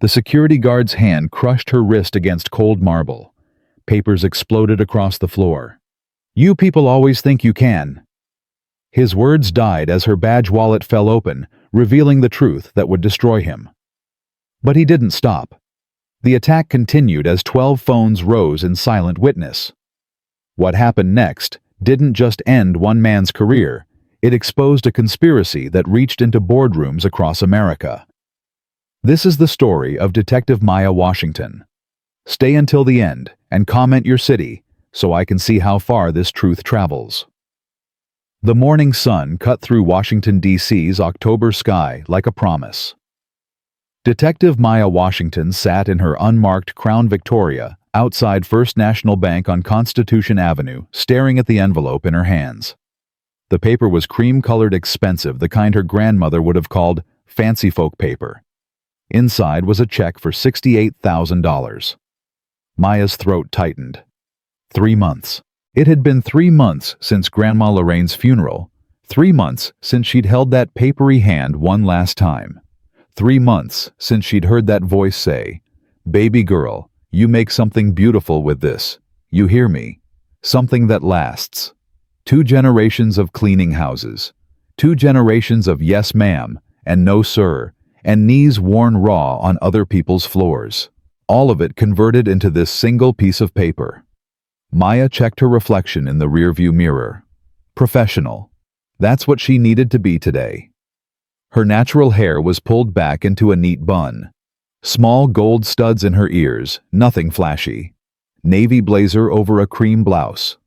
The security guard's hand crushed her wrist against cold marble. Papers exploded across the floor. "You people always think you can." His words died as her badge wallet fell open, revealing the truth that would destroy him. But he didn't stop. The attack continued as 12 phones rose in silent witness. What happened next didn't just end one man's career, it exposed a conspiracy that reached into boardrooms across America. This is the story of Detective Maya Washington. Stay until the end and comment your city so I can see how far this truth travels. The morning sun cut through Washington, D.C.'s October sky like a promise. Detective Maya Washington sat in her unmarked Crown Victoria outside First National Bank on Constitution Avenue, staring at the envelope in her hands. The paper was cream-colored expensive, the kind her grandmother would have called fancy folk paper. Inside was a check for $68,000. Maya's throat tightened. 3 months. It had been 3 months since Grandma Lorraine's funeral. 3 months since she'd held that papery hand one last time. 3 months since she'd heard that voice say, "Baby girl, you make something beautiful with this. You hear me? Something that lasts." 2 generations of cleaning houses. 2 generations of yes ma'am and no sir, and knees worn raw on other people's floors. All of it converted into this single piece of paper. Maya checked her reflection in the rearview mirror. Professional. That's what she needed to be today. Her natural hair was pulled back into a neat bun. Small gold studs in her ears, nothing flashy. Navy blazer over a cream blouse.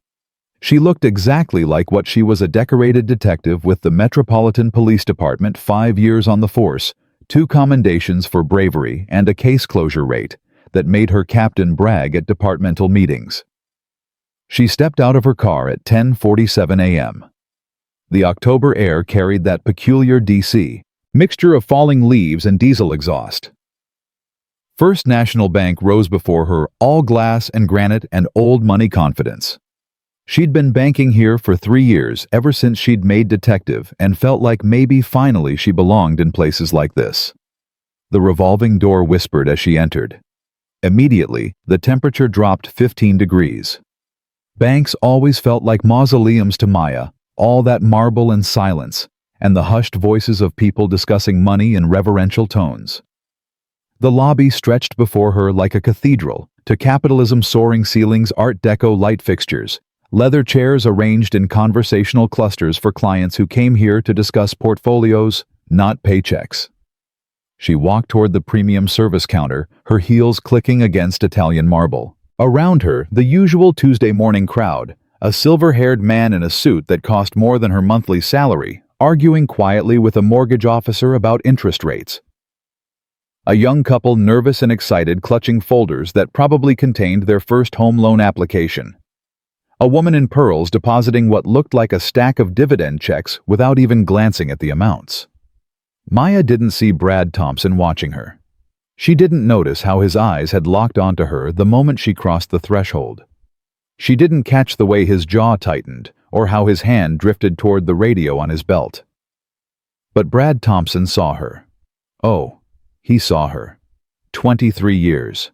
She looked exactly like what she was, a decorated detective with the Metropolitan Police Department, 5 years on the force, 2 commendations for bravery, and a case closure rate that made her captain brag at departmental meetings. She stepped out of her car at 10:47 a.m. The October air carried that peculiar D.C. mixture of falling leaves and diesel exhaust. First National Bank rose before her, all glass and granite and old money confidence. She'd been banking here for 3 years, ever since she'd made detective, and felt like maybe finally she belonged in places like this. The revolving door whispered as she entered. Immediately, the temperature dropped 15 degrees. Banks always felt like mausoleums to Maya, all that marble and silence, and the hushed voices of people discussing money in reverential tones. The lobby stretched before her like a cathedral, to capitalism's soaring ceilings, Art Deco light fixtures, leather chairs arranged in conversational clusters for clients who came here to discuss portfolios, not paychecks. She walked toward the premium service counter, her heels clicking against Italian marble. Around her, the usual Tuesday morning crowd, a silver-haired man in a suit that cost more than her monthly salary, arguing quietly with a mortgage officer about interest rates. A young couple, nervous and excited, clutching folders that probably contained their first home loan application. A woman in pearls depositing what looked like a stack of dividend checks without even glancing at the amounts. Maya didn't see Brad Thompson watching her. She didn't notice how his eyes had locked onto her the moment she crossed the threshold. She didn't catch the way his jaw tightened or how his hand drifted toward the radio on his belt. But Brad Thompson saw her. Oh, he saw her. 23 years.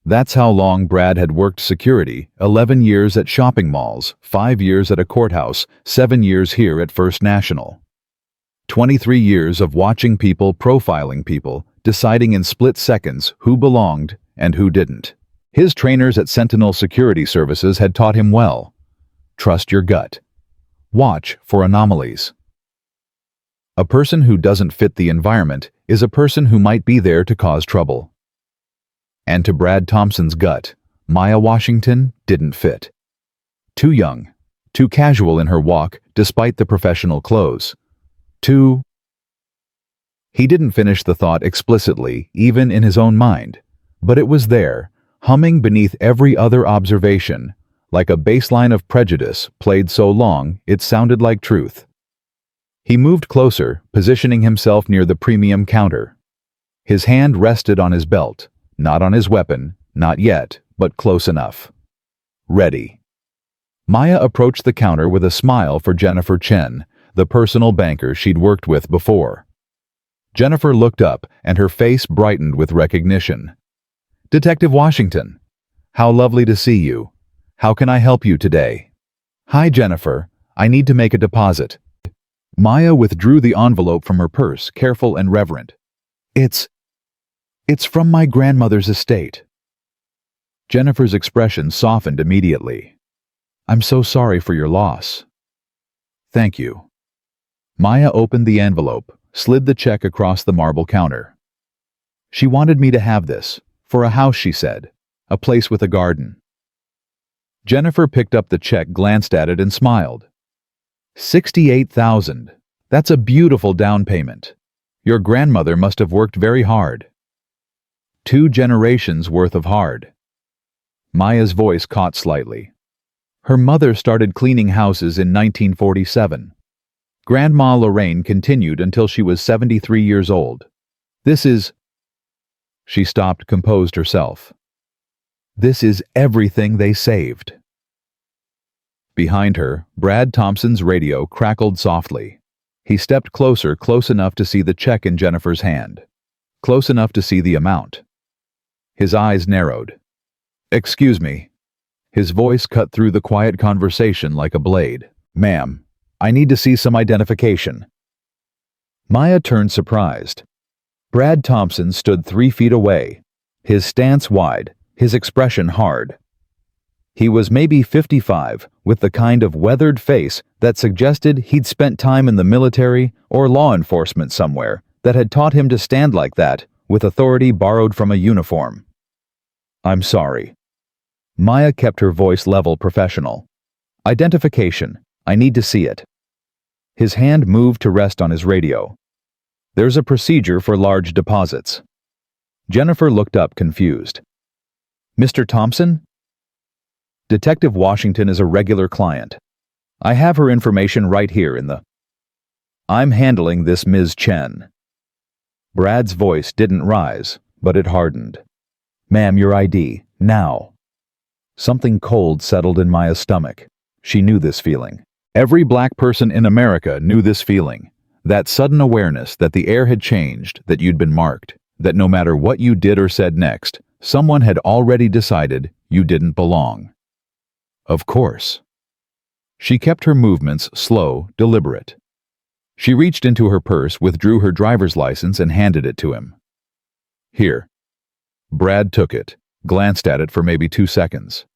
That's how long Brad had worked security, 11 years at shopping malls, 5 years at a courthouse, 7 years here at First National. 23 years of watching people, profiling people, deciding in split seconds who belonged and who didn't. His trainers at Sentinel Security Services had taught him well. Trust your gut. Watch for anomalies. A person who doesn't fit the environment is a person who might be there to cause trouble. And to Brad Thompson's gut, Maya Washington didn't fit. Too young, too casual in her walk despite the professional clothes. He didn't finish the thought explicitly, even in his own mind, but it was there, humming beneath every other observation, like a baseline of prejudice played so long it sounded like truth. He moved closer, positioning himself near the premium counter. His hand rested on his belt, not on his weapon, not yet, but close enough. Ready. Maya approached the counter with a smile for Jennifer Chen, the personal banker she'd worked with before. Jennifer looked up, and her face brightened with recognition. "Detective Washington, how lovely to see you. How can I help you today?" "Hi, Jennifer. I need to make a deposit." Maya withdrew the envelope from her purse, careful and reverent. It's from my grandmother's estate." Jennifer's expression softened immediately. "I'm so sorry for your loss." "Thank you." Maya opened the envelope, slid the check across the marble counter. "She wanted me to have this, for a house," she said, "a place with a garden." Jennifer picked up the check, glanced at it, and smiled. $68,000. That's a beautiful down payment. Your grandmother must have worked very hard. 2 generations worth of hard. Maya's voice caught slightly. Her mother started cleaning houses in 1947. Grandma Lorraine continued until she was 73 years old. This is... She stopped, composed herself. This is everything they saved. Behind her, Brad Thompson's radio crackled softly. He stepped closer, close enough to see the check in Jennifer's hand. Close enough to see the amount. His eyes narrowed. "Excuse me." His voice cut through the quiet conversation like a blade. "Ma'am, I need to see some identification." Maya turned surprised. Brad Thompson stood 3 feet away, his stance wide, his expression hard. He was maybe 55, with the kind of weathered face that suggested he'd spent time in the military or law enforcement somewhere that had taught him to stand like that, with authority borrowed from a uniform. "I'm sorry." Maya kept her voice level, professional. "Identification. I need to see it." His hand moved to rest on his radio. "There's a procedure for large deposits." Jennifer looked up, confused. "Mr. Thompson?" "Detective Washington is a regular client. I have her information right here in the... I'm handling this Ms. Chen." Brad's voice didn't rise, but it hardened. "Ma'am, your ID, now." Something cold settled in Maya's stomach. She knew this feeling. Every black person in America knew this feeling. That sudden awareness that the air had changed, that you'd been marked, that no matter what you did or said next, someone had already decided you didn't belong. Of course. She kept her movements slow, deliberate. She reached into her purse, withdrew her driver's license, and handed it to him. "Here." Brad took it, glanced at it for maybe 2 seconds.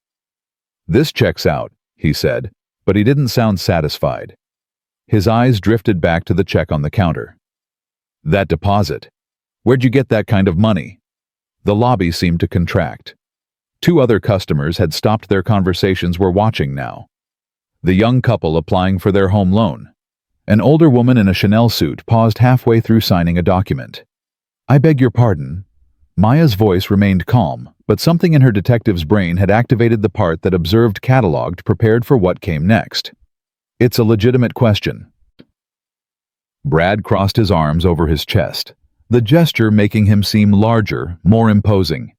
"This checks out," he said, but he didn't sound satisfied. His eyes drifted back to the check on the counter. "That deposit. Where'd you get that kind of money?" The lobby seemed to contract. 2 other customers had stopped their conversations, were watching now. The young couple applying for their home loan. An older woman in a Chanel suit paused halfway through signing a document. "I beg your pardon." Maya's voice remained calm, but something in her detective's brain had activated the part that observed, cataloged, prepared for what came next. "It's a legitimate question." Brad crossed his arms over his chest, the gesture making him seem larger, more imposing.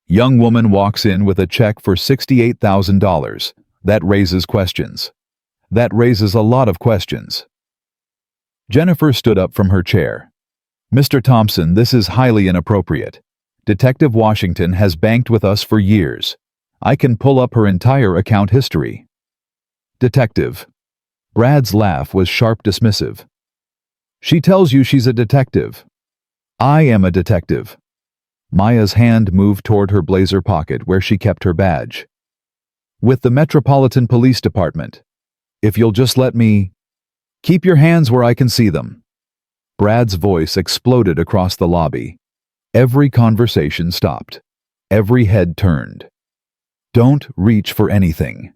Young woman walks in with a check for $68,000. That raises questions. That raises a lot of questions. Jennifer stood up from her chair. "Mr. Thompson, this is highly inappropriate. Detective Washington has banked with us for years. I can pull up her entire account history." "Detective." Brad's laugh was sharp, dismissive. "She tells you she's a detective." "I am a detective." Maya's hand moved toward her blazer pocket where she kept her badge. "With the Metropolitan Police Department. If you'll just let me..." "Keep your hands where I can see them." Brad's voice exploded across the lobby. Every conversation stopped. Every head turned. "Don't reach for anything."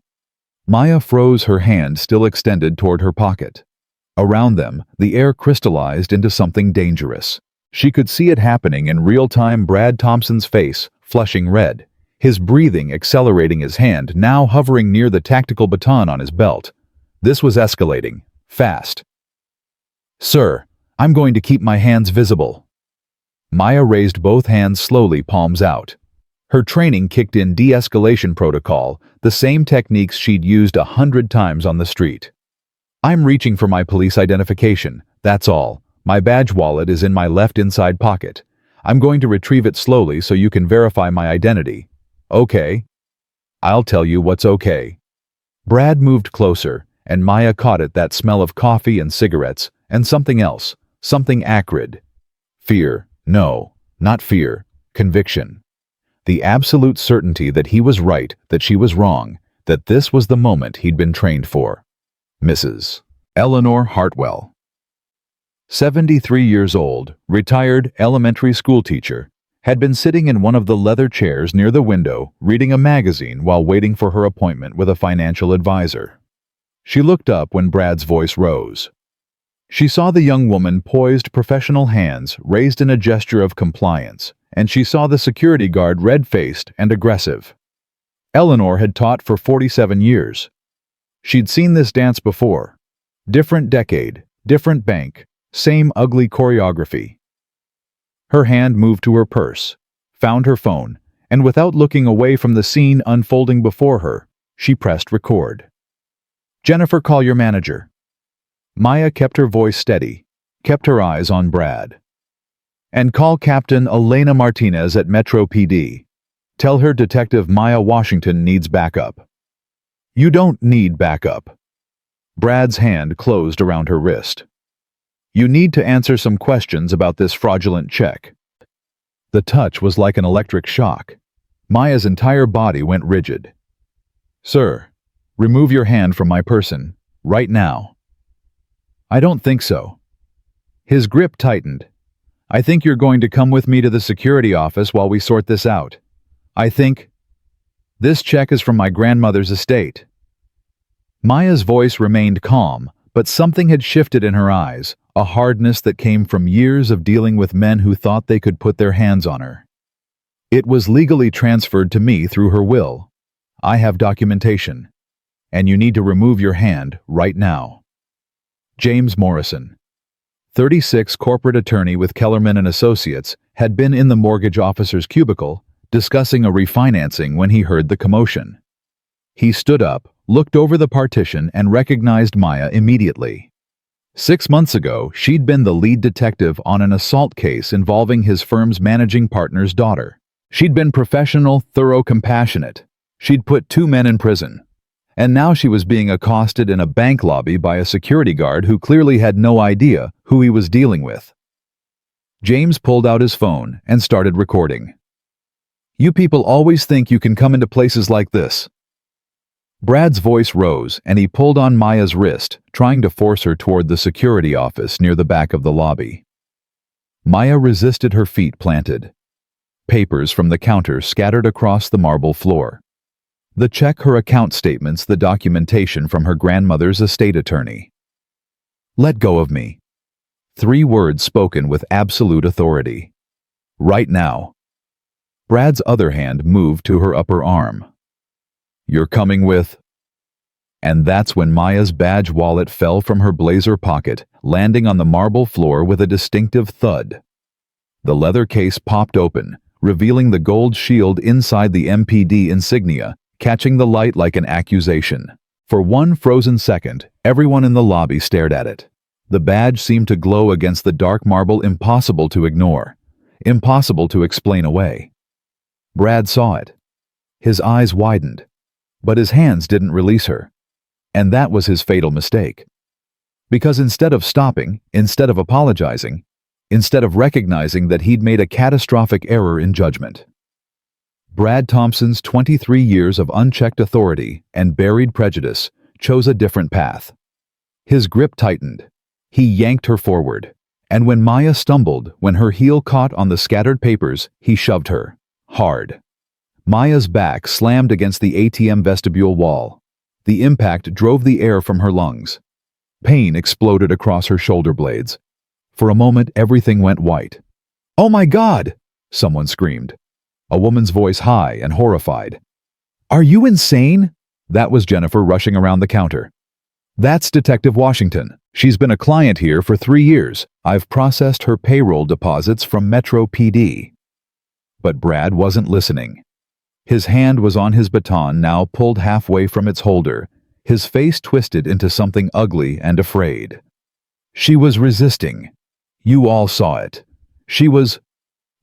Maya froze, her hand still extended toward her pocket. Around them, the air crystallized into something dangerous. She could see it happening in real time. Brad Thompson's face, flushing red, his breathing accelerating, his hand now hovering near the tactical baton on his belt. This was escalating, fast. "Sir, I'm going to keep my hands visible." Maya raised both hands slowly, palms out. Her training kicked in, de-escalation protocol, the same techniques she'd used 100 times on the street. "I'm reaching for my police identification, that's all. My badge wallet is in my left inside pocket. I'm going to retrieve it slowly so you can verify my identity. Okay. I'll tell you what's okay. Brad moved closer, and Maya caught it, that smell of coffee and cigarettes, and something else, something acrid. Fear. No, not fear. Conviction. The absolute certainty that he was right, that she was wrong, that this was the moment he'd been trained for. Mrs. Eleanor Hartwell. 73 years old, retired elementary school teacher, had been sitting in one of the leather chairs near the window reading a magazine while waiting for her appointment with a financial advisor. She looked up when Brad's voice rose. She saw the young woman poised, professional hands raised in a gesture of compliance, and she saw the security guard red-faced and aggressive. Eleanor had taught for 47 years. She'd seen this dance before. Different decade, different bank, same ugly choreography. Her hand moved to her purse, found her phone, and without looking away from the scene unfolding before her, she pressed record. "Jennifer, call your manager." Maya kept her voice steady, kept her eyes on Brad. "And call Captain Elena Martinez at Metro PD. Tell her Detective Maya Washington needs backup." "You don't need backup." Brad's hand closed around her wrist. "You need to answer some questions about this fraudulent check." The touch was like an electric shock. Maya's entire body went rigid. "Sir, remove your hand from my person, right now." "I don't think so." His grip tightened. "I think you're going to come with me to the security office while we sort this out. I think this check is from my grandmother's estate." Maya's voice remained calm, but something had shifted in her eyes, a hardness that came from years of dealing with men who thought they could put their hands on her. "It was legally transferred to me through her will. I have documentation. And you need to remove your hand right now." James Morrison, 36, corporate attorney with Kellerman & Associates, had been in the mortgage officer's cubicle discussing a refinancing when he heard the commotion. He stood up, looked over the partition, and recognized Maya immediately. 6 months ago, she'd been the lead detective on an assault case involving his firm's managing partner's daughter. She'd been professional, thorough, compassionate. She'd put 2 men in prison. And now she was being accosted in a bank lobby by a security guard who clearly had no idea who he was dealing with. James pulled out his phone and started recording. "You people always think you can come into places like this." Brad's voice rose, and he pulled on Maya's wrist, trying to force her toward the security office near the back of the lobby. Maya resisted, her feet planted. Papers from the counter scattered across the marble floor. The check, her account statements, the documentation from her grandmother's estate attorney. "Let go of me." 3 words spoken with absolute authority. "Right now." Brad's other hand moved to her upper arm. "You're coming with..." And that's when Maya's badge wallet fell from her blazer pocket, landing on the marble floor with a distinctive thud. The leather case popped open, revealing the gold shield inside the MPD insignia, catching the light like an accusation. For one frozen second, everyone in the lobby stared at it. The badge seemed to glow against the dark marble, impossible to ignore, impossible to explain away. Brad saw it. His eyes widened, but his hands didn't release her. And that was his fatal mistake. Because instead of stopping, instead of apologizing, instead of recognizing that he'd made a catastrophic error in judgment, Brad Thompson's 23 years of unchecked authority and buried prejudice chose a different path. His grip tightened. He yanked her forward. And when Maya stumbled, when her heel caught on the scattered papers, he shoved her. Hard. Maya's back slammed against the ATM vestibule wall. The impact drove the air from her lungs. Pain exploded across her shoulder blades. For a moment, everything went white. "Oh my God!" someone screamed. A woman's voice, high and horrified. "Are you insane?" That was Jennifer rushing around the counter. "That's Detective Washington. She's been a client here for 3 years. I've processed her payroll deposits from Metro PD." But Brad wasn't listening. His hand was on his baton, now pulled halfway from its holder, his face twisted into something ugly and afraid. She was resisting. You all saw it. She was...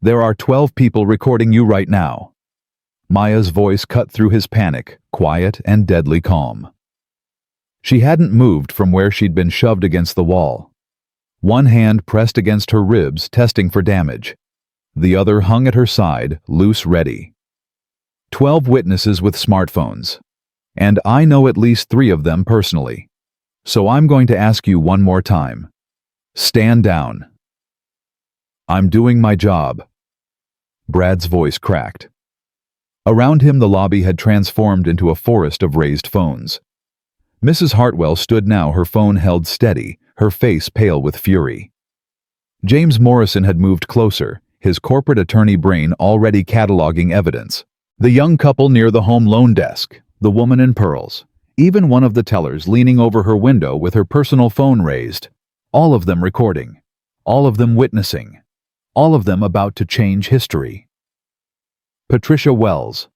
There are 12 people recording you right now." Maya's voice cut through his panic, quiet and deadly calm. She hadn't moved from where she'd been shoved against the wall. One hand pressed against her ribs, testing for damage. The other hung at her side, loose ready. 12 witnesses with smartphones. And I know at least 3 of them personally. So I'm going to ask you one more time. Stand down. I'm doing my job. Brad's voice cracked. Around him the lobby had transformed into a forest of raised phones. Mrs. Hartwell stood now, her phone held steady, her face pale with fury. James Morrison had moved closer, his corporate attorney brain already cataloging evidence. The young couple near the home loan desk, the woman in pearls, even one of the tellers leaning over her window with her personal phone raised. All of them recording. All of them witnessing. All of them about to change history. Patricia Wells,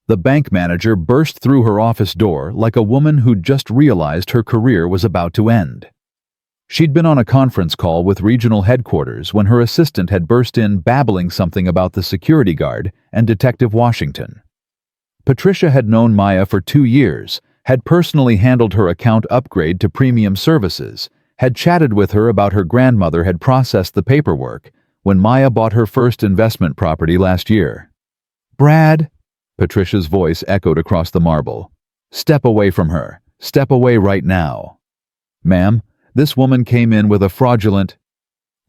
the bank manager, burst through her office door like a woman who'd just realized her career was about to end. She'd been on a conference call with regional headquarters when her assistant had burst in babbling something about the security guard and Detective Washington. Patricia had known Maya for 2 years, had personally handled her account upgrade to premium services, had chatted with her about her grandmother had processed the paperwork when Maya bought her first investment property last year. "Brad," Patricia's voice echoed across the marble. "Step away from her. Step away right now." "Ma'am, this woman came in with a fraudulent..."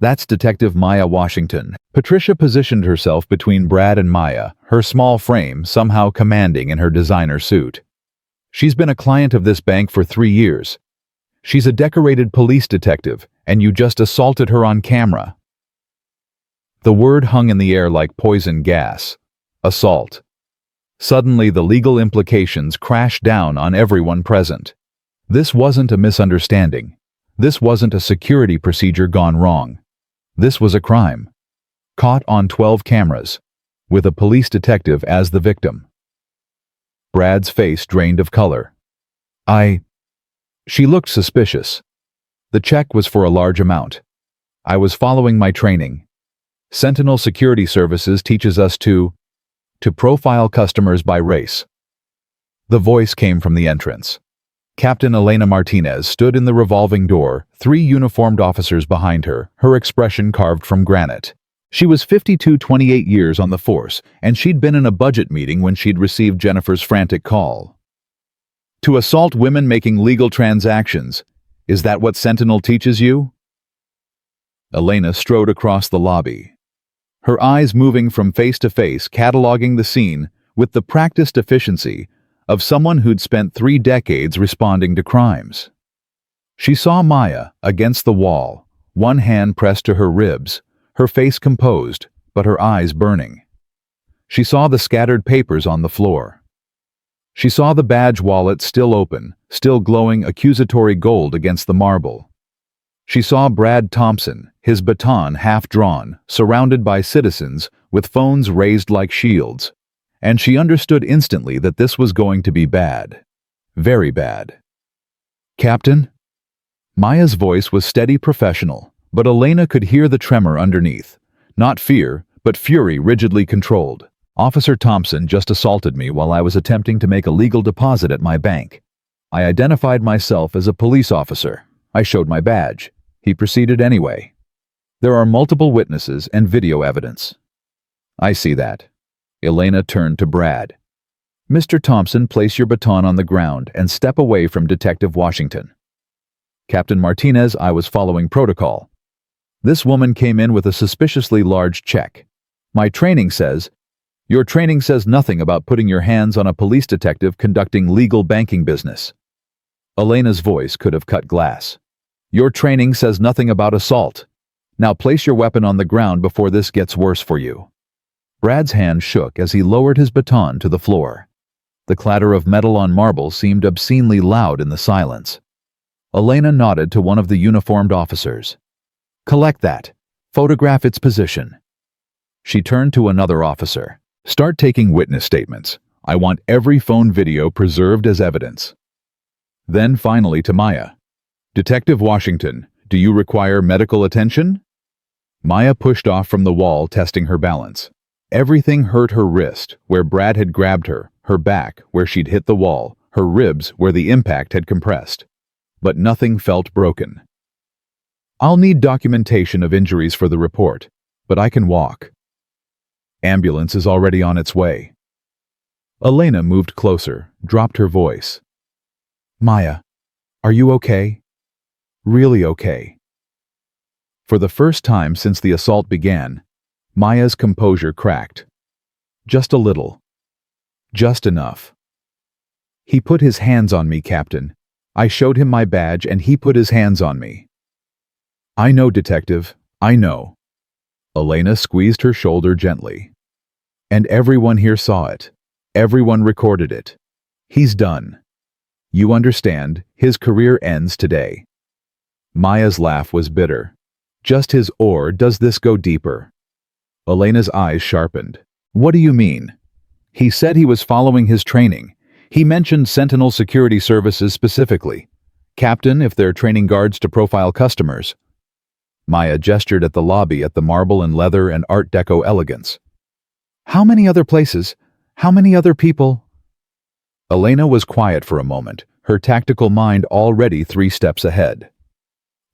"That's Detective Maya Washington." Patricia positioned herself between Brad and Maya, her small frame somehow commanding in her designer suit. "She's been a client of this bank for 3 years. She's a decorated police detective, and you just assaulted her on camera." The word hung in the air like poison gas. Assault. Suddenly the legal implications crashed down on everyone present. This wasn't a misunderstanding. This wasn't a security procedure gone wrong. This was a crime. Caught on 12 cameras, with a police detective as the victim. Brad's face drained of color. She looked suspicious. The check was for a large amount. I was following my training. Sentinel Security Services teaches us to profile customers by race. The voice came from the entrance. Captain Elena Martinez stood in the revolving door, 3 uniformed officers behind her, her expression carved from granite. She was 52, 28 years on the force, and she'd been in a budget meeting when she'd received Jennifer's frantic call. "To assault women making legal transactions. Is that what Sentinel teaches you?" Elena strode across the lobby, her eyes moving from face to face, cataloging the scene with the practiced efficiency of someone who'd spent 3 decades responding to crimes. She saw Maya against the wall, one hand pressed to her ribs, her face composed, but her eyes burning. She saw the scattered papers on the floor. She saw the badge wallet still open, still glowing accusatory gold against the marble. She saw Brad Thompson, his baton half drawn, surrounded by citizens with phones raised like shields, and she understood instantly that this was going to be bad. Very bad. "Captain?" Maya's voice was steady, professional, but Elena could hear the tremor underneath. Not fear, but fury rigidly controlled. "Officer Thompson just assaulted me while I was attempting to make a legal deposit at my bank. I identified myself as a police officer. I showed my badge. He proceeded anyway. There are multiple witnesses and video evidence." "I see that." Elena turned to Brad. "Mr. Thompson, place your baton on the ground and step away from Detective Washington." "Captain Martinez, I was following protocol. This woman came in with a suspiciously large check. My training says..." "Your training says nothing about putting your hands on a police detective conducting legal banking business." Elena's voice could have cut glass. "Your training says nothing about assault. Now place your weapon on the ground before this gets worse for you." Brad's hand shook as he lowered his baton to the floor. The clatter of metal on marble seemed obscenely loud in the silence. Elena nodded to one of the uniformed officers. "Collect that. Photograph its position." She turned to another officer. "Start taking witness statements. I want every phone video preserved as evidence." Then finally to Maya. "Detective Washington, do you require medical attention?" Maya pushed off from the wall, testing her balance. Everything hurt: her wrist, where Brad had grabbed her back, where she'd hit the wall, her ribs, where the impact had compressed. But nothing felt broken. "I'll need documentation of injuries for the report, but I can walk." "Ambulance is already on its way." Elena moved closer, dropped her voice. "Maya, are you okay? Really okay?" For the first time since the assault began, Maya's composure cracked. "Just a little. Just enough." "He put his hands on me, Captain. I showed him my badge and he put his hands on me." "I know, Detective, I know." Elena squeezed her shoulder gently. "And everyone here saw it. Everyone recorded it. He's done. You understand, his career ends today." Maya's laugh was bitter. "Just his, or does this go deeper?" Elena's eyes sharpened. "What do you mean?" "He said he was following his training. He mentioned Sentinel Security Services specifically. Captain, if they're training guards to profile customers." Maya gestured at the lobby, at the marble and leather and Art Deco elegance. "How many other places? How many other people?" Elena was quiet for a moment, her tactical mind already 3 steps ahead.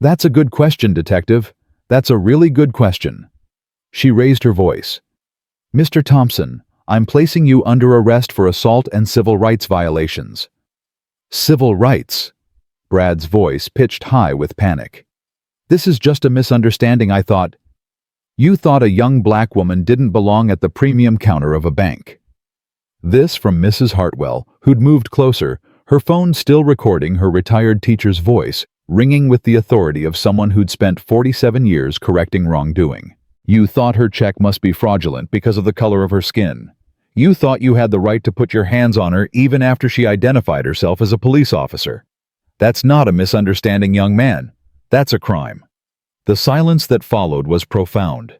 "That's a good question, Detective. That's a really good question." She raised her voice. "Mr. Thompson, I'm placing you under arrest for assault and civil rights violations." "Civil rights?" Brad's voice pitched high with panic. "This is just a misunderstanding. I thought—" "You thought a young black woman didn't belong at the premium counter of a bank." This from Mrs. Hartwell, who'd moved closer, her phone still recording her retired teacher's voice, ringing with the authority of someone who'd spent 47 years correcting wrongdoing. "You thought her check must be fraudulent because of the color of her skin. You thought you had the right to put your hands on her even after she identified herself as a police officer. That's not a misunderstanding, young man. That's a crime." The silence that followed was profound.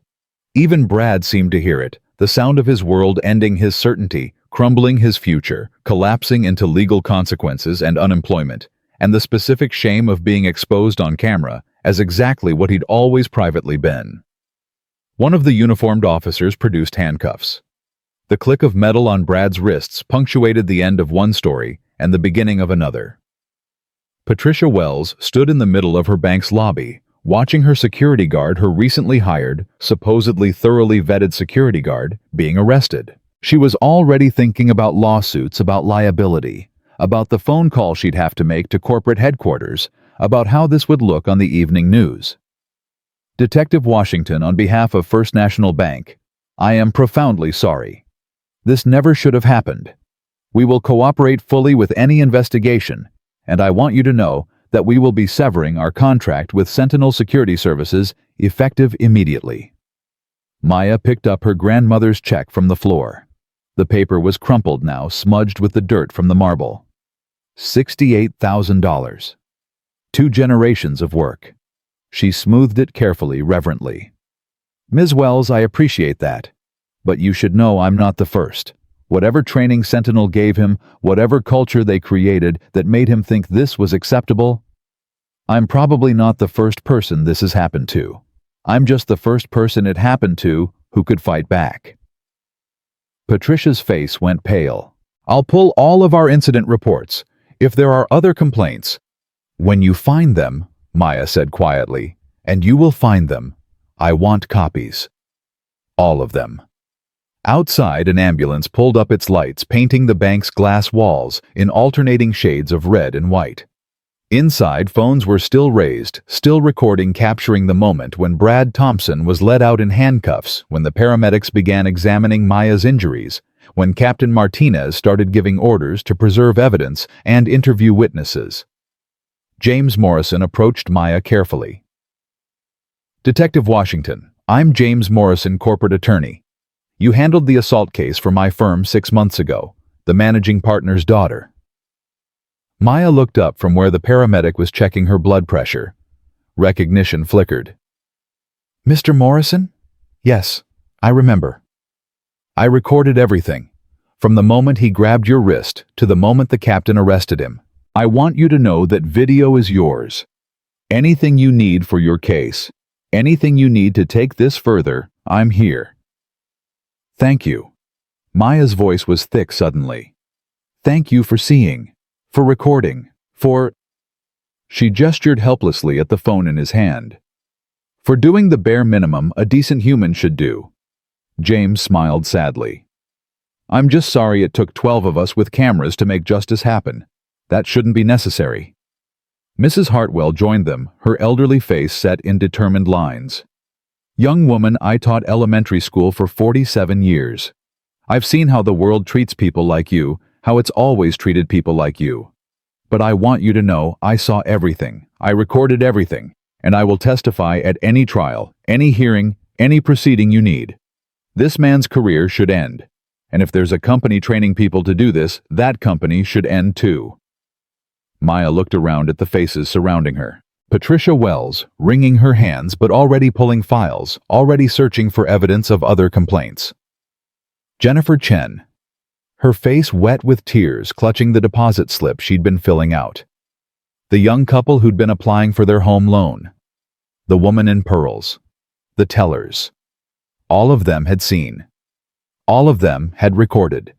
Even Brad seemed to hear it, the sound of his world ending, his certainty, crumbling, his future, collapsing into legal consequences and unemployment, and the specific shame of being exposed on camera as exactly what he'd always privately been. One of the uniformed officers produced handcuffs. The click of metal on Brad's wrists punctuated the end of one story and the beginning of another. Patricia Wells stood in the middle of her bank's lobby, watching her security guard, her recently hired, supposedly thoroughly vetted security guard, being arrested. She was already thinking about lawsuits, about liability, about the phone call she'd have to make to corporate headquarters, about how this would look on the evening news. "Detective Washington, on behalf of First National Bank, I am profoundly sorry. This never should have happened. We will cooperate fully with any investigation, and I want you to know that we will be severing our contract with Sentinel Security Services effective immediately." Maya picked up her grandmother's check from the floor. The paper was crumpled now, smudged with the dirt from the marble. $68,000. 2 generations of work. She smoothed it carefully, reverently. "Ms. Wells, I appreciate that. But you should know I'm not the first. Whatever training Sentinel gave him, whatever culture they created that made him think this was acceptable, I'm probably not the first person this has happened to. I'm just the first person it happened to who could fight back." Patricia's face went pale. "I'll pull all of our incident reports. If there are other complaints—" "When you find them," Maya said quietly, "and you will find them, I want copies. All of them." Outside, an ambulance pulled up its lights, painting the bank's glass walls in alternating shades of red and white. Inside, phones were still raised, still recording, capturing the moment when Brad Thompson was led out in handcuffs, when the paramedics began examining Maya's injuries, when Captain Martinez started giving orders to preserve evidence and interview witnesses. James Morrison approached Maya carefully. "Detective Washington, I'm James Morrison, corporate attorney. You handled the assault case for my firm 6 months ago, the managing partner's daughter." Maya looked up from where the paramedic was checking her blood pressure. Recognition flickered. "Mr. Morrison? Yes, I remember. I recorded everything, from the moment he grabbed your wrist to the moment the captain arrested him. I want you to know that video is yours. Anything you need for your case, Anything you need to take this further, I'm here. Thank you. Maya's voice was thick suddenly. Thank you for seeing, for recording, for... She gestured helplessly at the phone in his hand. For doing the bare minimum a decent human should do. James smiled sadly. I'm just sorry it took 12 of us with cameras to make justice happen. That shouldn't be necessary. Mrs. Hartwell joined them, her elderly face set in determined lines. Young woman, I taught elementary school for 47 years. I've seen how the world treats people like you, how it's always treated people like you. But I want you to know I saw everything, I recorded everything, and I will testify at any trial, any hearing, any proceeding you need. This man's career should end. And if there's a company training people to do this, that company should end too. Maya looked around at the faces surrounding her. Patricia Wells, wringing her hands but already pulling files, already searching for evidence of other complaints. Jennifer Chen, her face wet with tears, clutching the deposit slip she'd been filling out. The young couple who'd been applying for their home loan. The woman in pearls. The tellers. All of them had seen. All of them had recorded.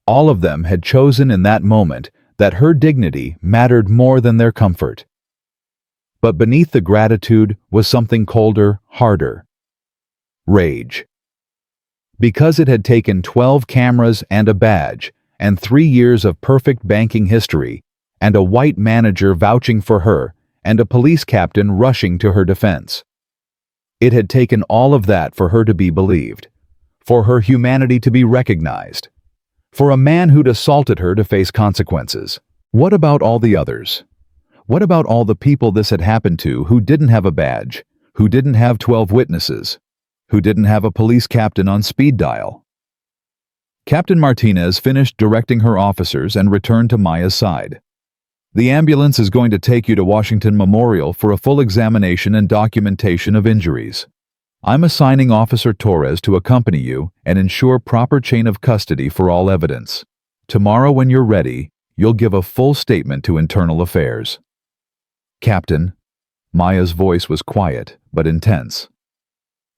All of them had chosen in that moment that her dignity mattered more than their comfort. But beneath the gratitude was something colder, harder. Rage. Because it had taken 12 cameras and a badge, and 3 years of perfect banking history, and a white manager vouching for her, and a police captain rushing to her defense. It had taken all of that for her to be believed, for her humanity to be recognized, for a man who'd assaulted her to face consequences. What about all the others? What about all the people this had happened to who didn't have a badge, who didn't have 12 witnesses, who didn't have a police captain on speed dial? Captain Martinez finished directing her officers and returned to Maya's side. The ambulance is going to take you to Washington Memorial for a full examination and documentation of injuries. I'm assigning Officer Torres to accompany you and ensure proper chain of custody for all evidence. Tomorrow when you're ready, you'll give a full statement to Internal Affairs. Captain, Maya's voice was quiet but intense.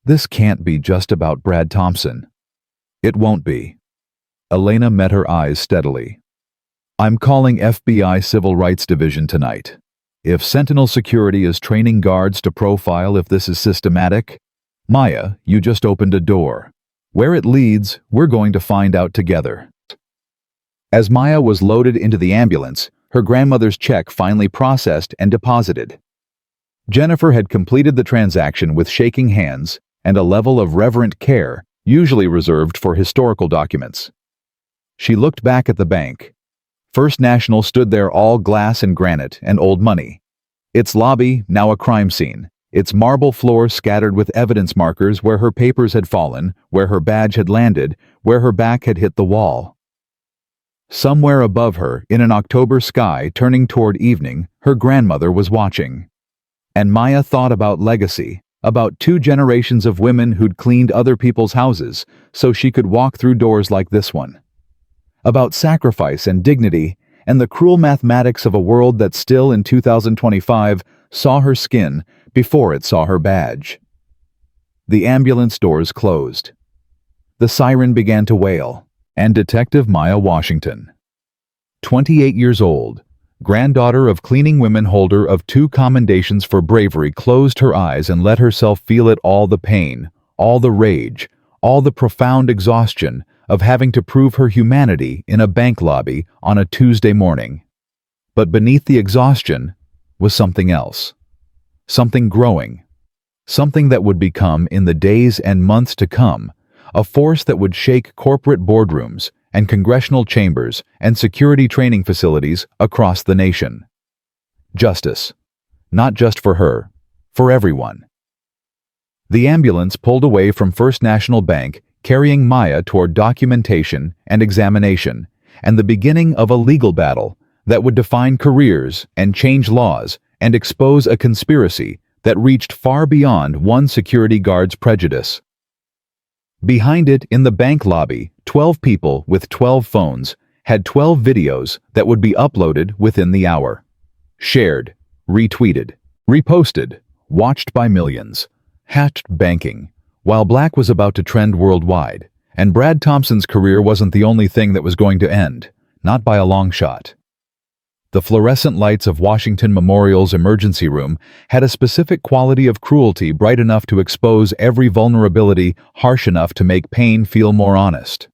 This can't be just about Brad Thompson. It won't be. Elena met her eyes steadily. I'm calling FBI Civil Rights Division tonight. If Sentinel Security is training guards to profile if this is systematic, Maya, you just opened a door. Where it leads, we're going to find out together. As Maya was loaded into the ambulance, her grandmother's check finally processed and deposited. Jennifer had completed the transaction with shaking hands and a level of reverent care usually reserved for historical documents. She looked back at the bank. First National stood there all glass and granite and old money. Its lobby, now a crime scene. Its marble floor scattered with evidence markers where her papers had fallen, where her badge had landed, where her back had hit the wall. Somewhere above her, in an October sky turning toward evening, her grandmother was watching. And Maya thought about legacy, about 2 generations of women who'd cleaned other people's houses so she could walk through doors like this one. About sacrifice and dignity, and the cruel mathematics of a world that still in 2025 saw her skin before it saw her badge. The ambulance doors closed. The siren began to wail, and Detective Maya Washington, 28 years old, granddaughter of cleaning women, holder of 2 commendations for bravery, closed her eyes and let herself feel it all, the pain, all the rage, all the profound exhaustion of having to prove her humanity in a bank lobby on a Tuesday morning. But beneath the exhaustion was something else. Something growing. Something that would become, in the days and months to come, a force that would shake corporate boardrooms and congressional chambers and security training facilities across the nation. Justice. Not just for her, for everyone. The ambulance pulled away from First National Bank, carrying Maya toward documentation and examination, and the beginning of a legal battle that would define careers and change laws and expose a conspiracy that reached far beyond one security guard's prejudice. Behind it, in the bank lobby, 12 people with 12 phones had 12 videos that would be uploaded within the hour. Shared, retweeted, reposted, watched by millions, hatched banking, while Black was about to trend worldwide, and Brad Thompson's career wasn't the only thing that was going to end, not by a long shot. The fluorescent lights of Washington Memorial's emergency room had a specific quality of cruelty bright enough to expose every vulnerability, harsh enough to make pain feel more honest.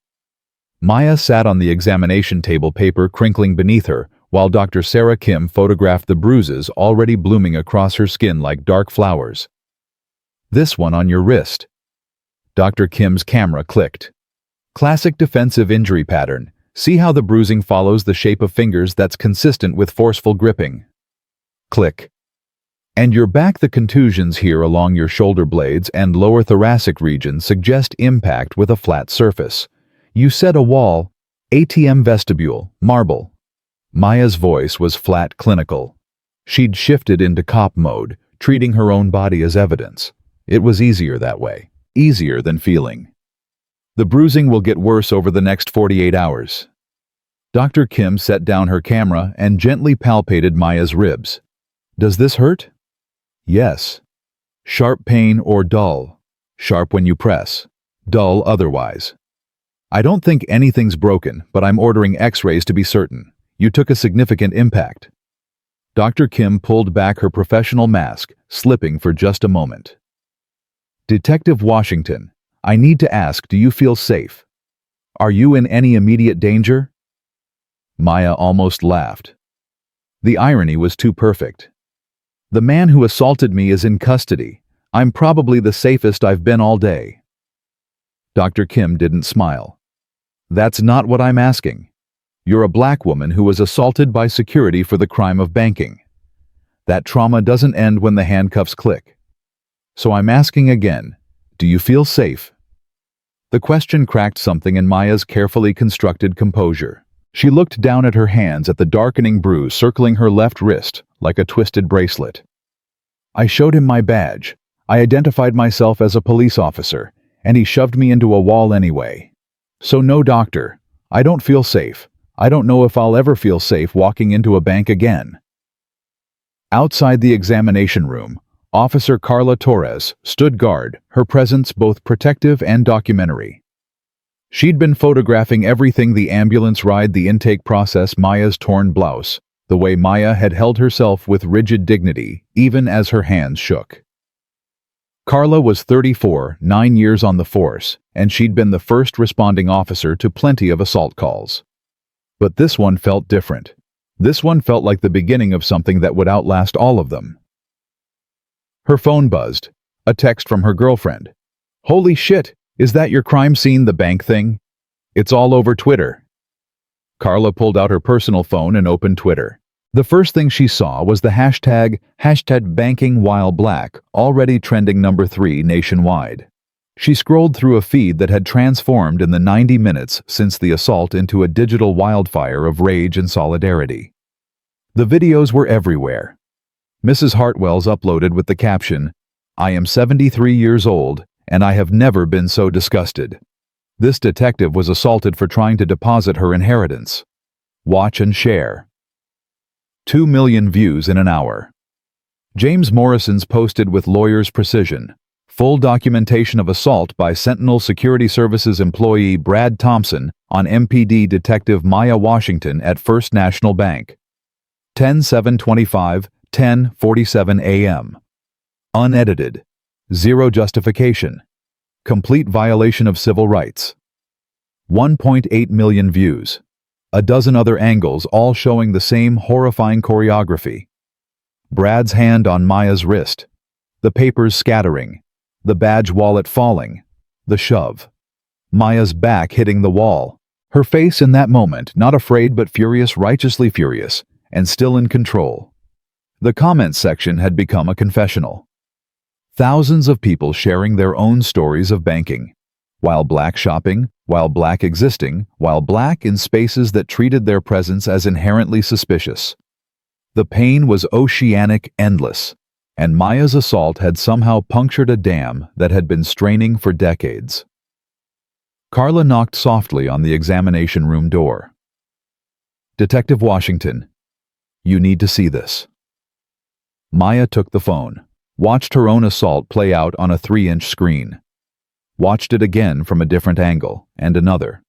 Maya sat on the examination table, paper crinkling beneath her, while Dr. Sarah Kim photographed the bruises already blooming across her skin like dark flowers. "This one on your wrist." Dr. Kim's camera clicked. "Classic defensive injury pattern. See how the bruising follows the shape of fingers that's consistent with forceful gripping." Click. "And your back, the contusions here along your shoulder blades and lower thoracic region suggest impact with a flat surface. You said a wall, ATM vestibule, marble." Maya's voice was flat, clinical. She'd shifted into cop mode, treating her own body as evidence. It was easier that way. Easier than feeling. "The bruising will get worse over the next 48 hours. Dr. Kim set down her camera and gently palpated Maya's ribs. "Does this hurt?" "Yes." "Sharp pain or dull?" "Sharp when you press. Dull otherwise." "I don't think anything's broken, but I'm ordering x-rays to be certain. You took a significant impact." Dr. Kim pulled back her professional mask, slipping for just a moment. "Detective Washington, I need to ask, do you feel safe? Are you in any immediate danger?" Maya almost laughed. The irony was too perfect. "The man who assaulted me is in custody. I'm probably the safest I've been all day." Dr. Kim didn't smile. "That's not what I'm asking. You're a Black woman who was assaulted by security for the crime of banking. That trauma doesn't end when the handcuffs click. So I'm asking again, do you feel safe?" The question cracked something in Maya's carefully constructed composure. She looked down at her hands, at the darkening bruise circling her left wrist like a twisted bracelet. "I showed him my badge. I identified myself as a police officer, and he shoved me into a wall anyway. So no, doctor, I don't feel safe. I don't know if I'll ever feel safe walking into a bank again." Outside the examination room, Officer Carla Torres stood guard, her presence both protective and documentary. She'd been photographing everything: the ambulance ride, the intake process, Maya's torn blouse, the way Maya had held herself with rigid dignity, even as her hands shook. Carla was 34, 9 years on the force, and she'd been the first responding officer to plenty of assault calls. But this one felt different. This one felt like the beginning of something that would outlast all of them. Her phone buzzed. A text from her girlfriend. "Holy shit, is that your crime scene, the bank thing? It's all over Twitter." Carla pulled out her personal phone and opened Twitter. The first thing she saw was the hashtag #BankingWhileBlack, already trending #3 nationwide. She scrolled through a feed that had transformed in the 90 minutes since the assault into a digital wildfire of rage and solidarity. The videos were everywhere. Mrs. Hartwell's uploaded with the caption, "I am 73 years old, and I have never been so disgusted. This detective was assaulted for trying to deposit her inheritance. Watch and share." 2 million views in an hour. James Morrison's posted with lawyer's precision. Full documentation of assault by Sentinel Security Services employee Brad Thompson on MPD Detective Maya Washington at First National Bank. 10/7/25, 10:47 a.m. Unedited. Zero justification. Complete violation of civil rights. 1.8 million views. A dozen other angles, all showing the same horrifying choreography. Brad's hand on Maya's wrist. The papers scattering. The badge wallet falling. The shove. Maya's back hitting the wall. Her face in that moment, not afraid but furious, righteously furious, and still in control. The comments section had become a confessional. Thousands of people sharing their own stories of banking. While Black shopping, while Black existing, while Black in spaces that treated their presence as inherently suspicious. The pain was oceanic, endless, and Maya's assault had somehow punctured a dam that had been straining for decades. Carla knocked softly on the examination room door. "Detective Washington, you need to see this." Maya took the phone. watched her own assault play out on a 3-inch screen. Watched it again from a different angle, and another.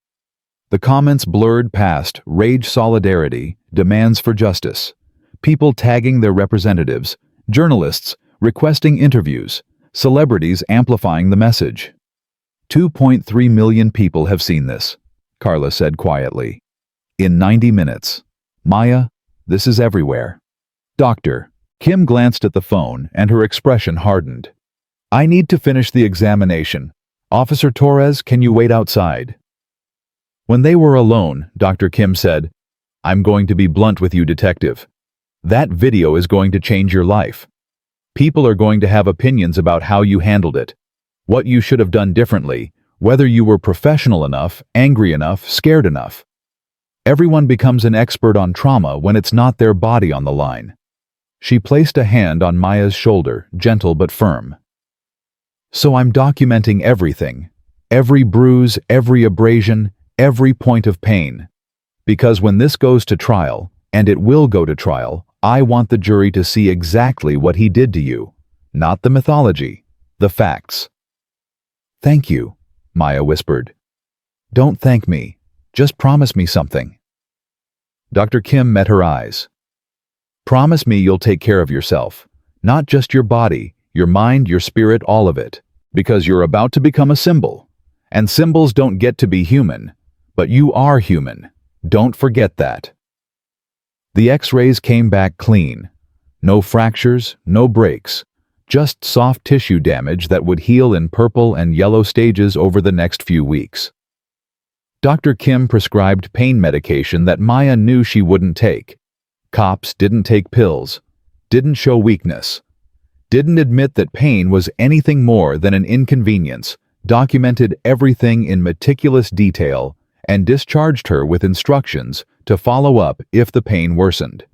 The comments blurred past rage solidarity, demands for justice, people tagging their representatives, journalists requesting interviews, celebrities amplifying the message. 2.3 million people have seen this, Carla said quietly. In 90 minutes. Maya, this is everywhere. Doctor. Kim glanced at the phone and her expression hardened. I need to finish the examination. Officer Torres, can you wait outside? When they were alone, Dr. Kim said, I'm going to be blunt with you, detective. That video is going to change your life. People are going to have opinions about how you handled it, what you should have done differently, whether you were professional enough, angry enough, scared enough. Everyone becomes an expert on trauma when it's not their body on the line. She placed a hand on Maya's shoulder, gentle but firm. So I'm documenting everything, every bruise, every abrasion, every point of pain. Because when this goes to trial, and it will go to trial, I want the jury to see exactly what he did to you, not the mythology, the facts. Thank you, Maya whispered. Don't thank me, just promise me something. Dr. Kim met her eyes. Promise me you'll take care of yourself, not just your body, your mind, your spirit, all of it, because you're about to become a symbol, and symbols don't get to be human, but you are human. Don't forget that. The X-rays came back clean. No fractures, no breaks, just soft tissue damage that would heal in purple and yellow stages over the next few weeks. Dr. Kim prescribed pain medication that Maya knew she wouldn't take. Cops didn't take pills, didn't show weakness, didn't admit that pain was anything more than an inconvenience, documented everything in meticulous detail, and discharged her with instructions to follow up if the pain worsened.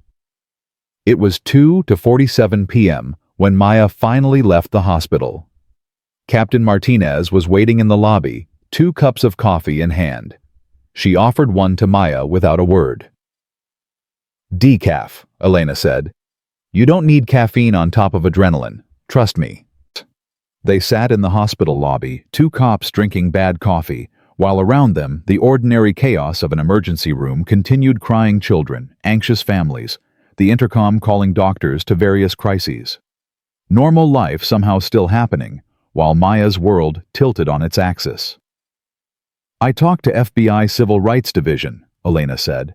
It was 2:47 p.m. when Maya finally left the hospital. Captain Martinez was waiting in the lobby, 2 cups of coffee in hand. She offered one to Maya without a word. Decaf, Elena said. You don't need caffeine on top of adrenaline, trust me. They sat in the hospital lobby, 2 cops drinking bad coffee, while around them, the ordinary chaos of an emergency room continued: crying children, anxious families, the intercom calling doctors to various crises. Normal life somehow still happening, while Maya's world tilted on its axis. I talked to FBI Civil Rights Division, Elena said.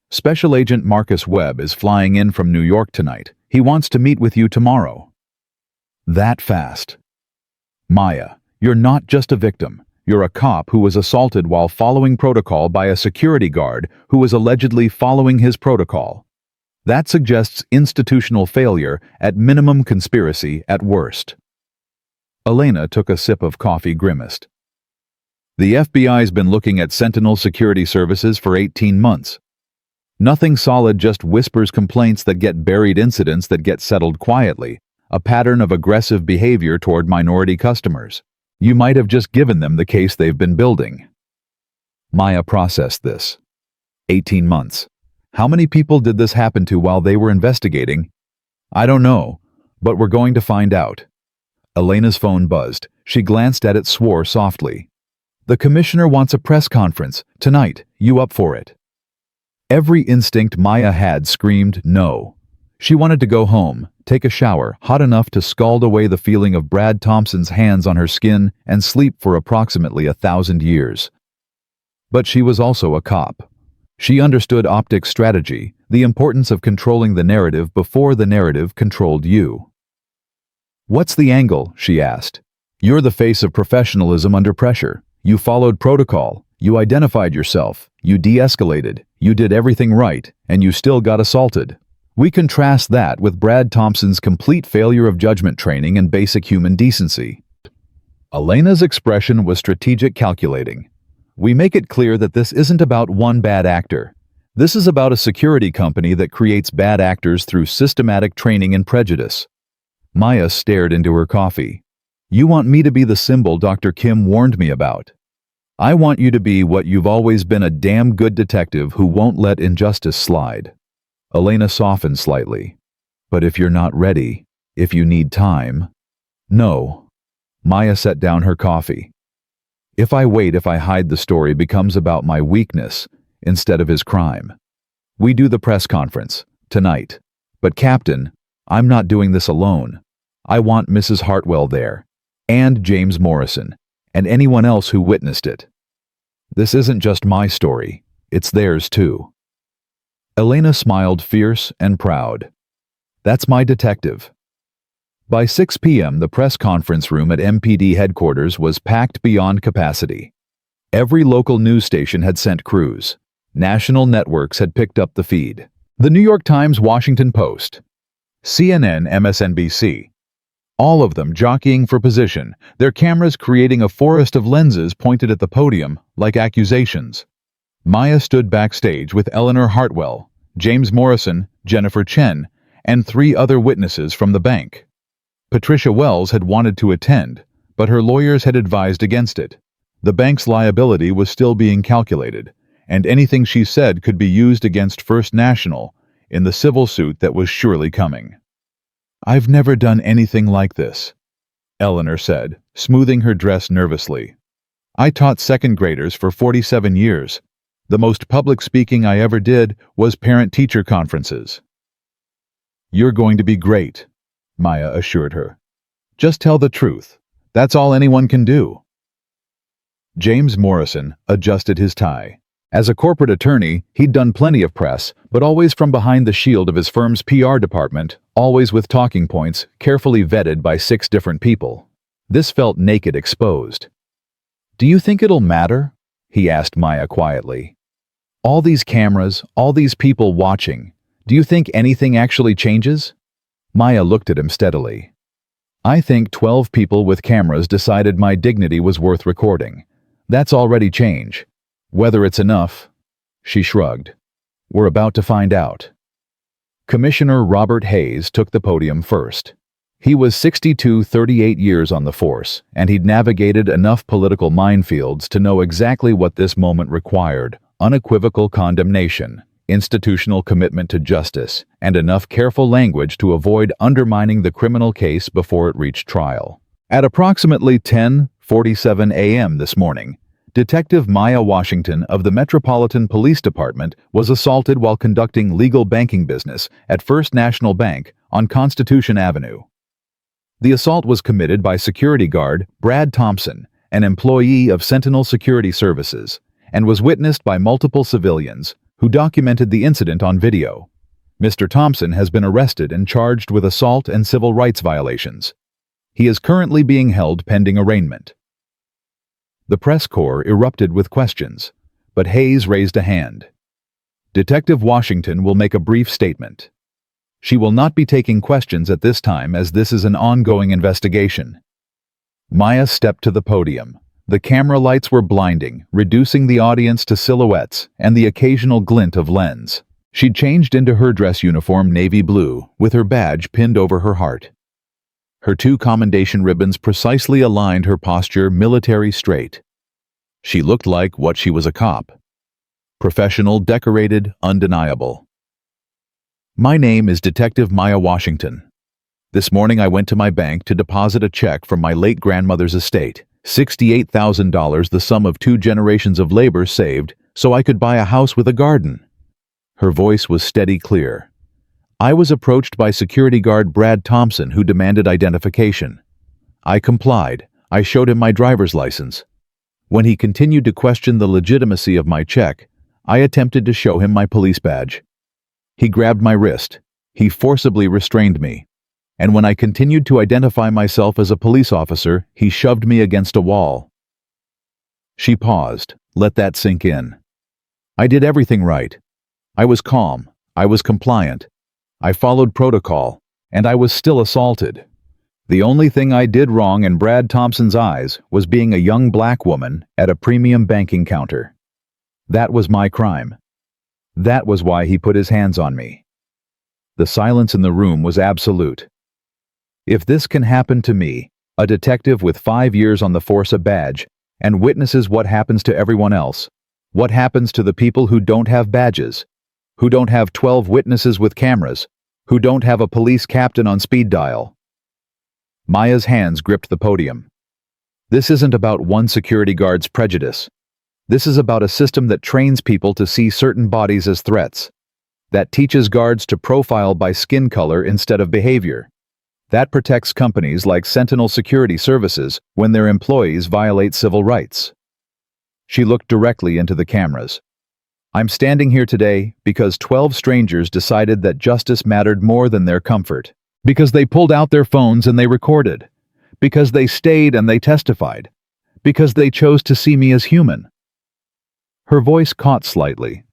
Special Agent Marcus Webb is flying in from New York tonight. He wants to meet with you tomorrow. That fast. Maya, you're not just a victim. You're a cop who was assaulted while following protocol by a security guard who was allegedly following his protocol. That suggests institutional failure, at minimum conspiracy, at worst. Elena took a sip of coffee, grimaced. The FBI's been looking at Sentinel Security Services for 18 months. Nothing solid, just whispers, complaints that get buried, incidents that get settled quietly, a pattern of aggressive behavior toward minority customers. You might have just given them the case they've been building. Maya processed this. 18 months. How many people did this happen to while they were investigating? I don't know, but we're going to find out. Elena's phone buzzed. She glanced at it, swore softly. The commissioner wants a press conference. Tonight. You up for it? Every instinct Maya had screamed no. She wanted to go home, take a shower, hot enough to scald away the feeling of Brad Thompson's hands on her skin, and sleep for approximately 1,000 years. But she was also a cop. She understood optic strategy, the importance of controlling the narrative before the narrative controlled you. What's the angle? She asked. You're the face of professionalism under pressure. You followed protocol. You identified yourself. You de-escalated. You did everything right, and you still got assaulted. We contrast that with Brad Thompson's complete failure of judgment training and basic human decency. Elena's expression was strategic, calculating. We make it clear that this isn't about one bad actor. This is about a security company that creates bad actors through systematic training and prejudice. Maya stared into her coffee. You want me to be the symbol Dr. Kim warned me about. I want you to be what you've always been, a damn good detective who won't let injustice slide. Elena softened slightly. But if you're not ready, If you need time. No. Maya set down her coffee. If I hide, the story becomes about my weakness instead of his crime. We do the press conference, tonight. But Captain, I'm not doing this alone. I want Mrs. Hartwell there, and James Morrison, and anyone else who witnessed it. This isn't just my story, it's theirs too. Elena smiled fierce and proud. That's my detective. By 6 p.m., the press conference room at MPD headquarters was packed beyond capacity. Every local news station had sent crews. National networks had picked up the feed. The New York Times, Washington Post, CNN, MSNBC. All of them jockeying for position, their cameras creating a forest of lenses pointed at the podium like accusations. Maya stood backstage with Eleanor Hartwell, James Morrison, Jennifer Chen, and 3 other witnesses from the bank. Patricia Wells had wanted to attend, but her lawyers had advised against it. The bank's liability was still being calculated, and anything she said could be used against First National in the civil suit that was surely coming. I've never done anything like this, Eleanor said, smoothing her dress nervously. I taught second graders for 47 years. The most public speaking I ever did was parent-teacher conferences. You're going to be great, Maya assured her. Just tell the truth. That's all anyone can do. James Morrison adjusted his tie. As a corporate attorney, he'd done plenty of press, but always from behind the shield of his firm's PR department, always with talking points carefully vetted by 6 different people. This felt naked, exposed. Do you think it'll matter? He asked Maya quietly. All these cameras, all these people watching, do you think anything actually changes? Maya looked at him steadily. I think 12 people with cameras decided my dignity was worth recording. That's already change. Whether it's enough, she shrugged. We're about to find out. Commissioner Robert Hayes took the podium first. He was 62, 38 years on the force, and he'd navigated enough political minefields to know exactly what this moment required: unequivocal condemnation, institutional commitment to justice, and enough careful language to avoid undermining the criminal case before it reached trial. At approximately 10:47 a.m. this morning, Detective Maya Washington of the Metropolitan Police Department was assaulted while conducting legal banking business at First National Bank on Constitution Avenue. The assault was committed by security guard Brad Thompson, an employee of Sentinel Security Services, and was witnessed by multiple civilians who documented the incident on video. Mr. Thompson has been arrested and charged with assault and civil rights violations. He is currently being held pending arraignment. The press corps erupted with questions, but Hayes raised a hand. Detective Washington will make a brief statement. She will not be taking questions at this time, as this is an ongoing investigation. Maya stepped to the podium. The camera lights were blinding, reducing the audience to silhouettes and the occasional glint of lens. She'd changed into her dress uniform navy blue, with her badge pinned over her heart. Her 2 commendation ribbons precisely aligned her posture military straight. She looked like what she was: a cop. Professional, decorated, undeniable. My name is Detective Maya Washington. This morning I went to my bank to deposit a check from my late grandmother's estate, $68,000, the sum of 2 generations of labor saved so I could buy a house with a garden. Her voice was steady, clear. I was approached by security guard Brad Thompson, who demanded identification. I complied. I showed him my driver's license. When he continued to question the legitimacy of my check, I attempted to show him my police badge. He grabbed my wrist. He forcibly restrained me. And when I continued to identify myself as a police officer, he shoved me against a wall. She paused. Let that sink in. I did everything right. I was calm. I was compliant. I followed protocol, and I was still assaulted. The only thing I did wrong in Brad Thompson's eyes was being a young black woman at a premium banking counter. That was my crime. That was why he put his hands on me. The silence in the room was absolute. If this can happen to me, a detective with 5 years on the force, a badge, and witnesses what happens to everyone else, what happens to the people who don't have badges, who don't have 12 witnesses with cameras, who don't have a police captain on speed dial, Maya's hands gripped the podium. This isn't about one security guard's prejudice. This is about a system that trains people to see certain bodies as threats, that teaches guards to profile by skin color instead of behavior, that protects companies like Sentinel Security Services when their employees violate civil rights. She looked directly into the cameras. I'm standing here today because 12 strangers decided that justice mattered more than their comfort, because they pulled out their phones and they recorded, because they stayed and they testified, because they chose to see me as human. Her voice caught slightly.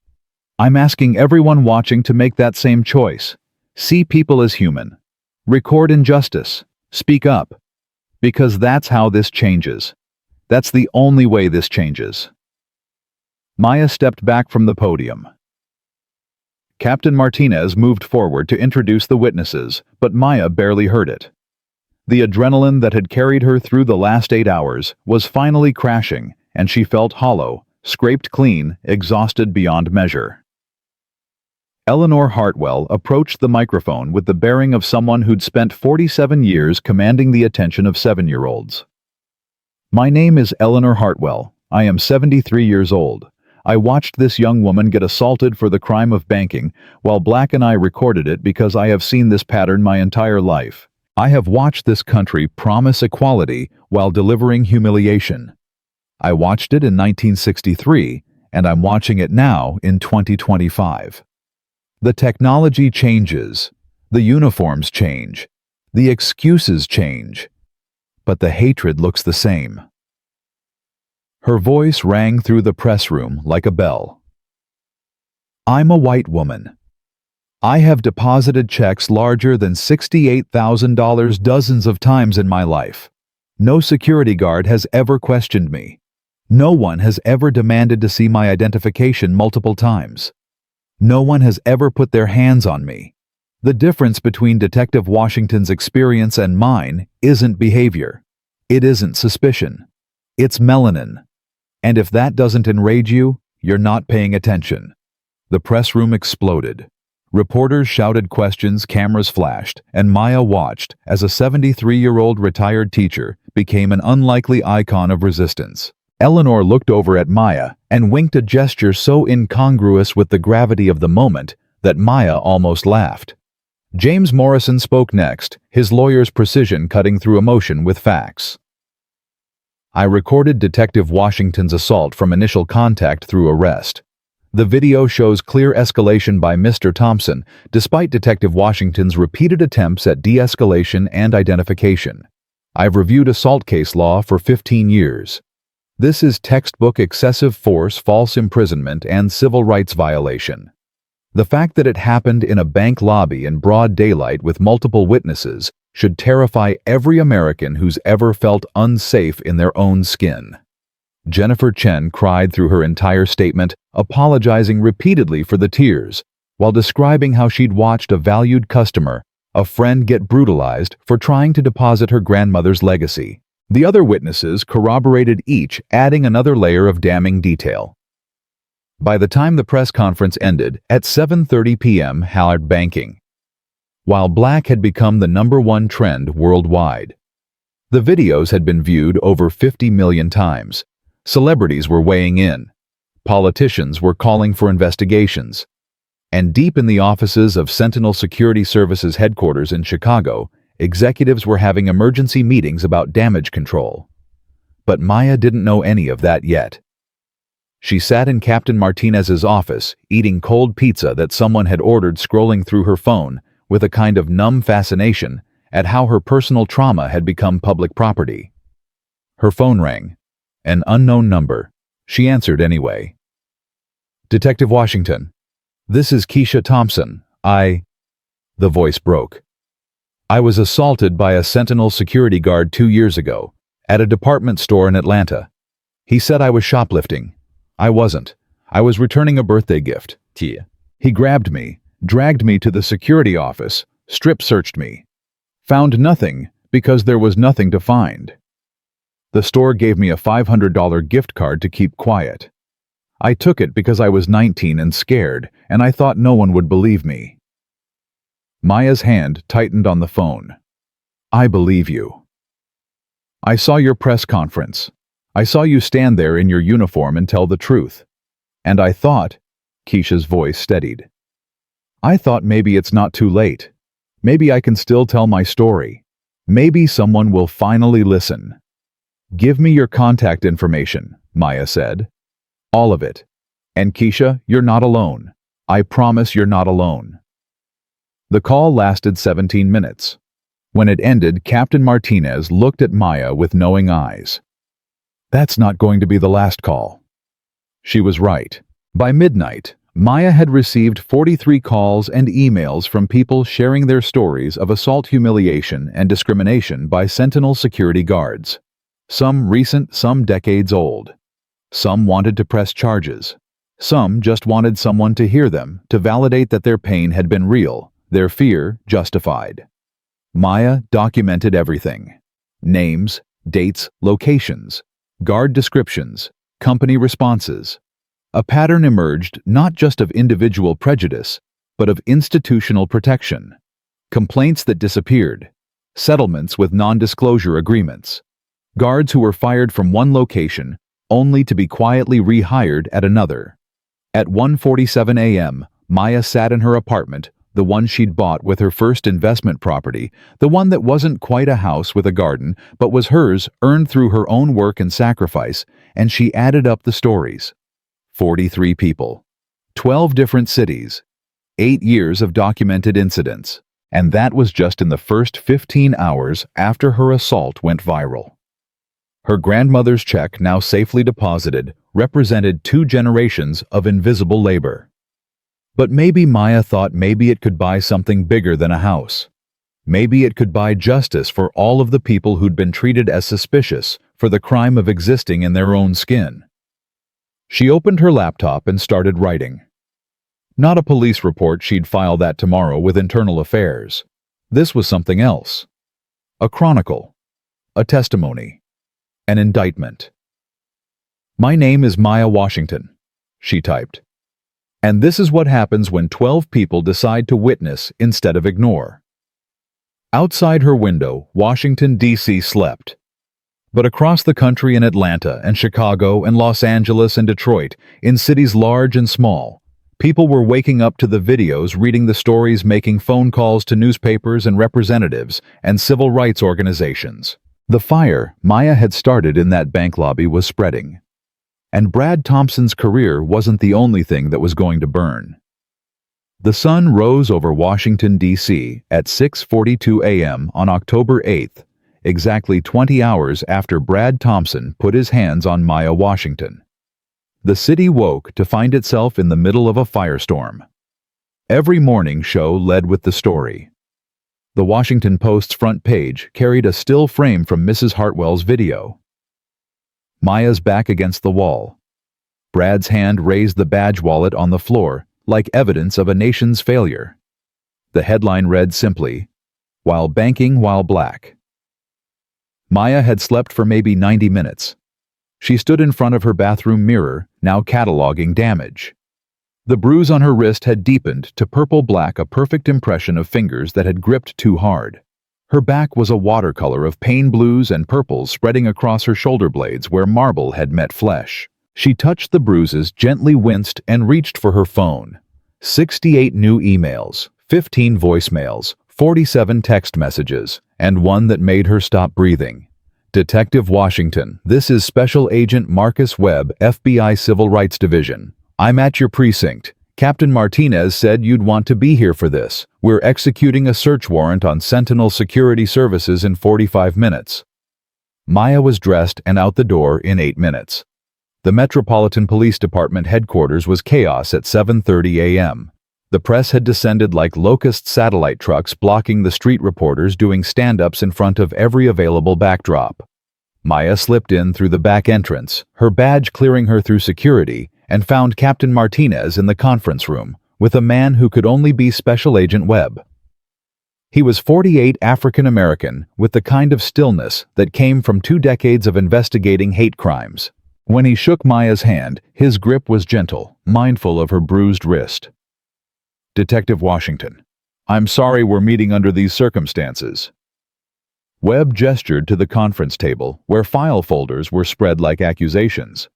I'm asking everyone watching to make that same choice. See people as human. Record injustice. Speak up. Because that's how this changes. That's the only way this changes. Maya stepped back from the podium. Captain Martinez moved forward to introduce the witnesses, but Maya barely heard it. The adrenaline that had carried her through the last 8 hours was finally crashing, and she felt hollow, scraped clean, exhausted beyond measure. Eleanor Hartwell approached the microphone with the bearing of someone who'd spent 47 years commanding the attention of 7-year-olds. My name is Eleanor Hartwell. I am 73 years old. I watched this young woman get assaulted for the crime of banking, while Black and I recorded it because I have seen this pattern my entire life. I have watched this country promise equality while delivering humiliation. I watched it in 1963, and I'm watching it now in 2025. The technology changes, the uniforms change, the excuses change, but the hatred looks the same. Her voice rang through the press room like a bell. I'm a white woman. I have deposited checks larger than $68,000 dozens of times in my life. No security guard has ever questioned me. No one has ever demanded to see my identification multiple times. No one has ever put their hands on me. The difference between Detective Washington's experience and mine isn't behavior. It isn't suspicion. It's melanin. And if that doesn't enrage you, you're not paying attention. The press room exploded. Reporters shouted questions, cameras flashed, and Maya watched as a 73-year-old retired teacher became an unlikely icon of resistance. Eleanor looked over at Maya and winked a gesture so incongruous with the gravity of the moment that Maya almost laughed. James Morrison spoke next, his lawyer's precision cutting through emotion with facts. I recorded Detective Washington's assault from initial contact through arrest. The video shows clear escalation by Mr. Thompson, despite Detective Washington's repeated attempts at de-escalation and identification. I've reviewed assault case law for 15 years. This is textbook excessive force, false imprisonment, and civil rights violation. The fact that it happened in a bank lobby in broad daylight with multiple witnesses should terrify every American who's ever felt unsafe in their own skin. Jennifer Chen cried through her entire statement, apologizing repeatedly for the tears, while describing how she'd watched a valued customer, a friend, get brutalized for trying to deposit her grandmother's legacy. The other witnesses corroborated each, adding another layer of damning detail. By the time the press conference ended, at 7:30 p.m. Howard banking, while Black had become the #1 trend worldwide. The videos had been viewed over 50 million times. Celebrities were weighing in. Politicians were calling for investigations. And deep in the offices of Sentinel Security Services headquarters in Chicago, executives were having emergency meetings about damage control. But Maya didn't know any of that yet. She sat in Captain Martinez's office, eating cold pizza that someone had ordered, scrolling through her phone, with a kind of numb fascination at how her personal trauma had become public property. Her phone rang. An unknown number. She answered anyway. Detective Washington. This is Keisha Thompson. The voice broke. I was assaulted by a Sentinel security guard 2 years ago, at a department store in Atlanta. He said I was shoplifting. I wasn't. I was returning a birthday gift. He grabbed me, dragged me to the security office, strip-searched me. Found nothing because there was nothing to find. The store gave me a $500 gift card to keep quiet. I took it because I was 19 and scared, and I thought no one would believe me. Maya's hand tightened on the phone. I believe you. I saw your press conference. I saw you stand there in your uniform and tell the truth. And I thought," Keisha's voice steadied, "I thought maybe it's not too late. Maybe I can still tell my story. Maybe someone will finally listen." "Give me your contact information," Maya said. "All of it. And Keisha, you're not alone. I promise you're not alone." The call lasted 17 minutes. When it ended, Captain Martinez looked at Maya with knowing eyes. "That's not going to be the last call." She was right. By midnight, Maya had received 43 calls and emails from people sharing their stories of assault, humiliation, and discrimination by Sentinel security guards. Some recent, some decades old. Some wanted to press charges. Some just wanted someone to hear them, to validate that their pain had been real, their fear justified. Maya documented everything. Names, dates, locations, guard descriptions, company responses. A pattern emerged not just of individual prejudice, but of institutional protection. Complaints that disappeared. Settlements with non-disclosure agreements. Guards who were fired from one location only to be quietly rehired at another. At 1:47 a.m., Maya sat in her apartment, the one she'd bought with her first investment property, the one that wasn't quite a house with a garden, but was hers, earned through her own work and sacrifice, and she added up the stories. 43 people. 12 different cities. 8 years of documented incidents. And that was just in the first 15 hours after her assault went viral. Her grandmother's check, now safely deposited, represented 2 generations of invisible labor. But maybe Maya thought maybe it could buy something bigger than a house. Maybe it could buy justice for all of the people who'd been treated as suspicious for the crime of existing in their own skin. She opened her laptop and started writing. Not a police report, she'd file that tomorrow with Internal Affairs. This was something else. A chronicle. A testimony. An indictment. "My name is Maya Washington," she typed. "And this is what happens when 12 people decide to witness instead of ignore." Outside her window, Washington, D.C. slept. But across the country, in Atlanta and Chicago and Los Angeles and Detroit, in cities large and small, people were waking up to the videos, reading the stories, making phone calls to newspapers and representatives and civil rights organizations. The fire Maya had started in that bank lobby was spreading. And Brad Thompson's career wasn't the only thing that was going to burn. The sun rose over Washington, D.C. at 6:42 a.m. on October 8th, exactly 20 hours after Brad Thompson put his hands on Maya Washington. The city woke to find itself in the middle of a firestorm. Every morning show led with the story. The Washington Post's front page carried a still frame from Mrs. Hartwell's video. Maya's back against the wall. Brad's hand raised the badge wallet on the floor, like evidence of a nation's failure. The headline read simply, "While banking while black." Maya had slept for maybe 90 minutes. She stood in front of her bathroom mirror, now cataloging damage. The bruise on her wrist had deepened to purple-black, a perfect impression of fingers that had gripped too hard. Her back was a watercolor of pain blues and purples spreading across her shoulder blades where marble had met flesh. She touched the bruises, gently winced, and reached for her phone. 68 new emails, 15 voicemails, 47 text messages, and one that made her stop breathing. "Detective Washington, this is Special Agent Marcus Webb, FBI Civil Rights Division. I'm at your precinct. Captain Martinez said you'd want to be here for this. We're executing a search warrant on Sentinel Security Services in 45 minutes. Maya was dressed and out the door in 8 minutes. The Metropolitan Police Department headquarters was chaos at 7:30 a.m. The press had descended like locust satellite trucks, blocking the street reporters doing stand-ups in front of every available backdrop. Maya slipped in through the back entrance, her badge clearing her through security, and found Captain Martinez in the conference room, with a man who could only be Special Agent Webb. He was 48, African-American, with the kind of stillness that came from 2 decades of investigating hate crimes. When he shook Maya's hand, his grip was gentle, mindful of her bruised wrist. "Detective Washington, I'm sorry we're meeting under these circumstances." Webb gestured to the conference table, where file folders were spread like accusations.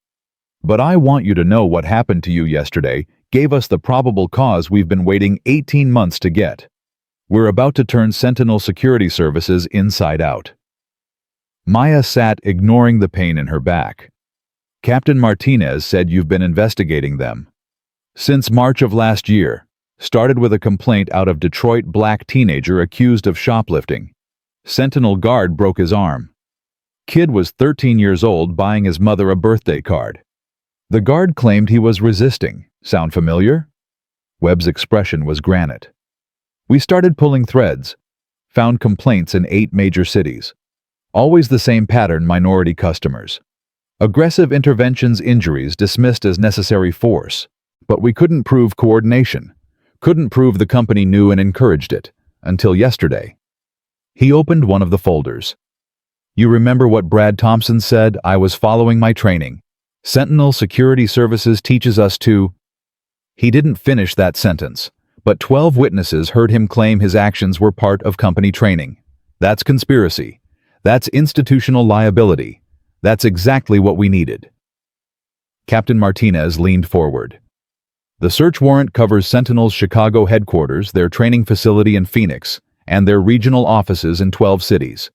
"But I want you to know what happened to you yesterday gave us the probable cause we've been waiting 18 months to get. We're about to turn Sentinel Security Services inside out." Maya sat, ignoring the pain in her back. "Captain Martinez said you've been investigating them. Since March of last year. Started with a complaint out of Detroit black teenager accused of shoplifting. Sentinel guard broke his arm. Kid was 13 years old buying his mother a birthday card. The guard claimed he was resisting. Sound familiar?" Webb's expression was granite. "We started pulling threads. Found complaints in 8 major cities. Always the same pattern: minority customers. Aggressive interventions, injuries dismissed as necessary force. But we couldn't prove coordination. Couldn't prove the company knew and encouraged it. Until yesterday." He opened one of the folders. "You remember what Brad Thompson said? I was following my training. Sentinel Security Services teaches us to..." He didn't finish that sentence, but 12 witnesses heard him claim his actions were part of company training. That's conspiracy. That's institutional liability. That's exactly what we needed. Captain Martinez leaned forward. "The search warrant covers Sentinel's Chicago headquarters, their training facility in Phoenix, and their regional offices in 12 cities.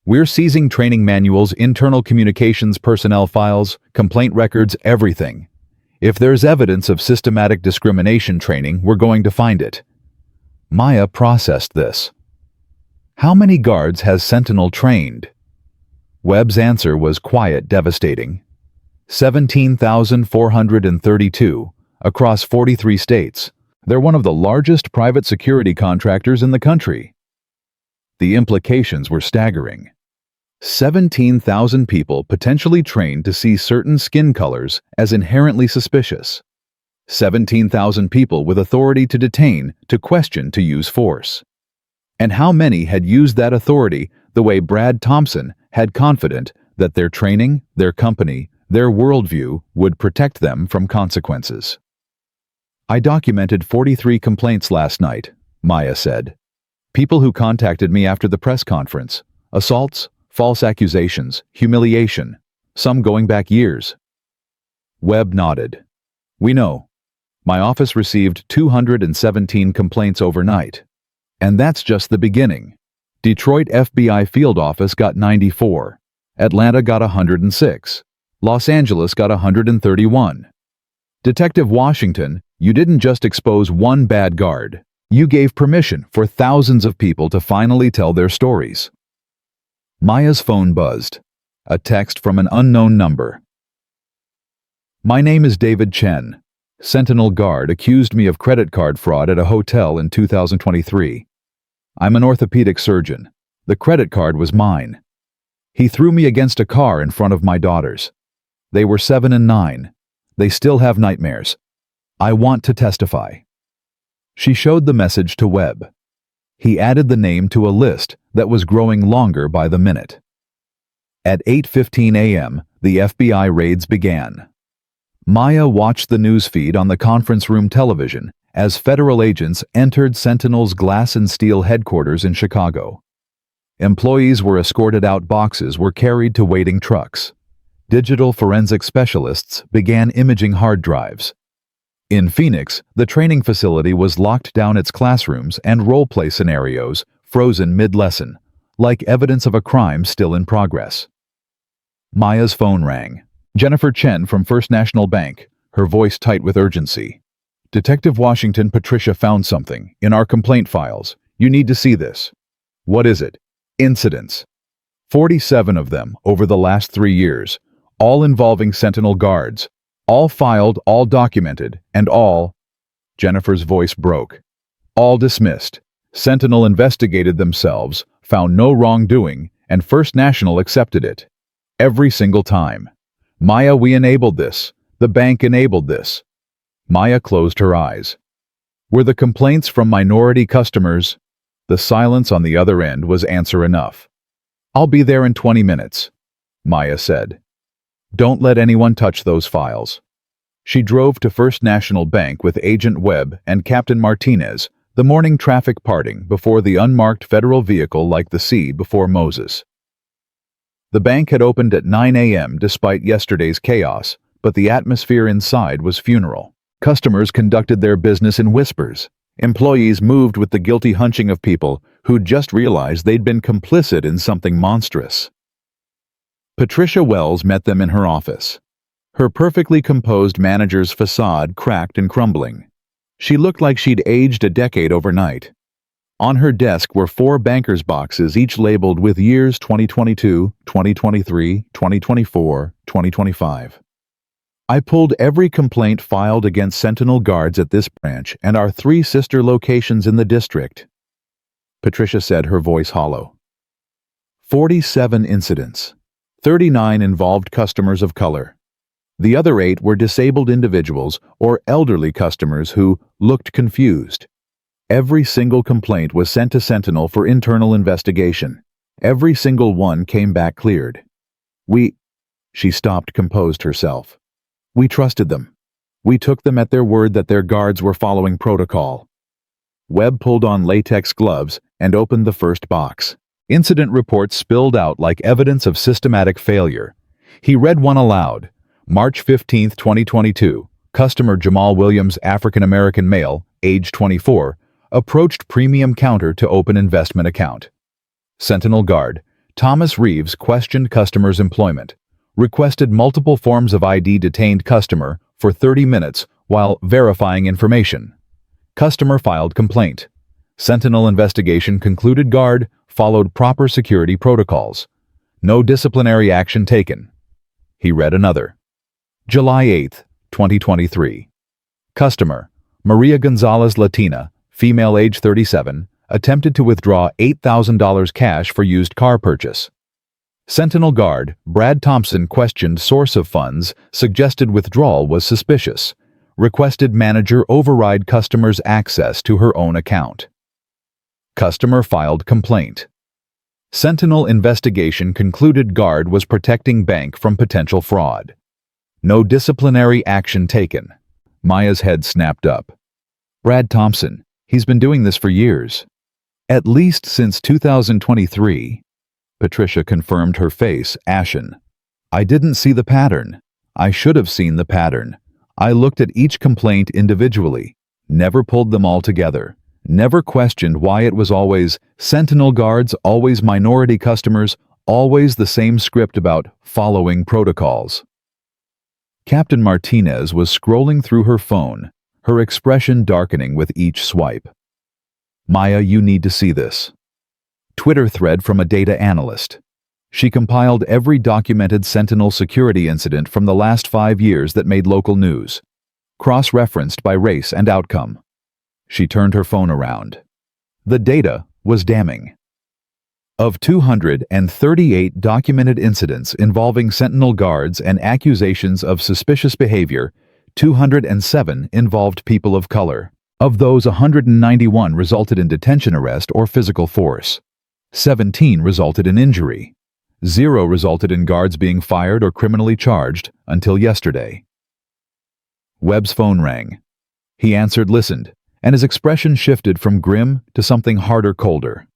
We're seizing training manuals, internal communications, personnel files, complaint records, everything. If there's evidence of systematic discrimination training, we're going to find it." Maya processed this. "How many guards has Sentinel trained?" Webb's answer was quiet, devastating. 17,432, across 43 states. They're one of the largest private security contractors in the country. The implications were staggering. 17,000 people potentially trained to see certain skin colors as inherently suspicious. 17,000 people with authority to detain, to question, to use force. And how many had used that authority the way Brad Thompson had, confident that their training, their company, their worldview would protect them from consequences? "I documented 43 complaints last night," Maya said. "People who contacted me after the press conference. Assaults, false accusations, humiliation, some going back years." Webb nodded. "We know. My office received 217 complaints overnight. And that's just the beginning. Detroit FBI field office got 94. Atlanta got 106. Los Angeles got 131. Detective Washington, you didn't just expose one bad guard. You gave permission for thousands of people to finally tell their stories." Maya's phone buzzed. A text from an unknown number. "My name is David Chen. Sentinel guard accused me of credit card fraud at a hotel in 2023. I'm an orthopedic surgeon. The credit card was mine. He threw me against a car in front of my daughters. They were 7 and 9. They still have nightmares. I want to testify." She showed the message to Webb. He added the name to a list that was growing longer by the minute. At 8:15 a.m., the FBI raids began. Maya watched the news feed on the conference room television as federal agents entered Sentinel's glass and steel headquarters in Chicago. Employees were escorted out, boxes were carried to waiting trucks. Digital forensic specialists began imaging hard drives. In Phoenix, the training facility was locked down, its classrooms and role-play scenarios frozen mid-lesson, like evidence of a crime still in progress. Maya's phone rang. Jennifer Chen from First National Bank, her voice tight with urgency. "Detective Washington, Patricia found something in our complaint files. You need to see this." "What is it?" "Incidents. 47 of them over the last 3 years, all involving Sentinel guards. All filed, all documented, and all..." Jennifer's voice broke. "All dismissed. Sentinel investigated themselves, found no wrongdoing, and First National accepted it. Every single time. Maya, we enabled this. The bank enabled this." Maya closed her eyes. "Were the complaints from minority customers?" The silence on the other end was answer enough. "I'll be there in 20 minutes, Maya said. "Don't let anyone touch those files." She drove to First National Bank with Agent Webb and Captain Martinez, The morning traffic parting before the unmarked federal vehicle like the sea before Moses. The bank had opened at 9 a.m. despite yesterday's chaos, but the atmosphere inside was funeral. Customers conducted their business in whispers. Employees moved with the guilty hunching of people who'd just realized they'd been complicit in something monstrous. Patricia Wells met them in her office. Her perfectly composed manager's facade cracked and crumbling. She looked like she'd aged a decade overnight. On her desk were 4 banker's boxes, each labeled with years 2022, 2023, 2024, 2025. I pulled every complaint filed against Sentinel guards at this branch and our 3 sister locations in the district. Patricia said, her voice hollow. 47 incidents. 39 involved customers of color. The other 8 were disabled individuals or elderly customers who looked confused. Every single complaint was sent to Sentinel for internal investigation. Every single one came back cleared. She stopped, composed herself. We trusted them. We took them at their word that their guards were following protocol. Webb pulled on latex gloves and opened the first box. Incident reports spilled out like evidence of systematic failure. He read one aloud. March 15, 2022, customer Jamal Williams, African-American male, age 24, approached premium counter to open investment account. Sentinel guard, Thomas Reeves questioned customer's employment, requested multiple forms of ID, detained customer for 30 minutes while verifying information. Customer filed complaint. Sentinel investigation concluded guard followed proper security protocols. No disciplinary action taken. He read another. July 8, 2023. Customer, Maria Gonzalez, Latina, female, age 37, attempted to withdraw $8,000 cash for used car purchase. Sentinel guard, Brad Thompson questioned source of funds, suggested withdrawal was suspicious, requested manager override customer's access to her own account. Customer filed complaint. Sentinel investigation concluded guard was protecting bank from potential fraud. No disciplinary action taken. Maya's head snapped up. Brad Thompson, he's been doing this for years. At least since 2023. Patricia confirmed, her face ashen. I didn't see the pattern. I should have seen the pattern. I looked at each complaint individually, never pulled them all together, never questioned why it was always Sentinel guards, always minority customers, always the same script about following protocols. Captain Martinez was scrolling through her phone, her expression darkening with each swipe. Maya, you need to see this. Twitter thread from a data analyst. She compiled every documented Sentinel security incident from the last 5 years that made local news, cross-referenced by race and outcome. She turned her phone around. The data was damning. Of 238 documented incidents involving Sentinel guards and accusations of suspicious behavior, 207 involved people of color. Of those, 191 resulted in detention, arrest, or physical force. 17 resulted in injury. 0 resulted in guards being fired or criminally charged until yesterday. Webb's phone rang. He answered, listened, and his expression shifted from grim to something harder, colder.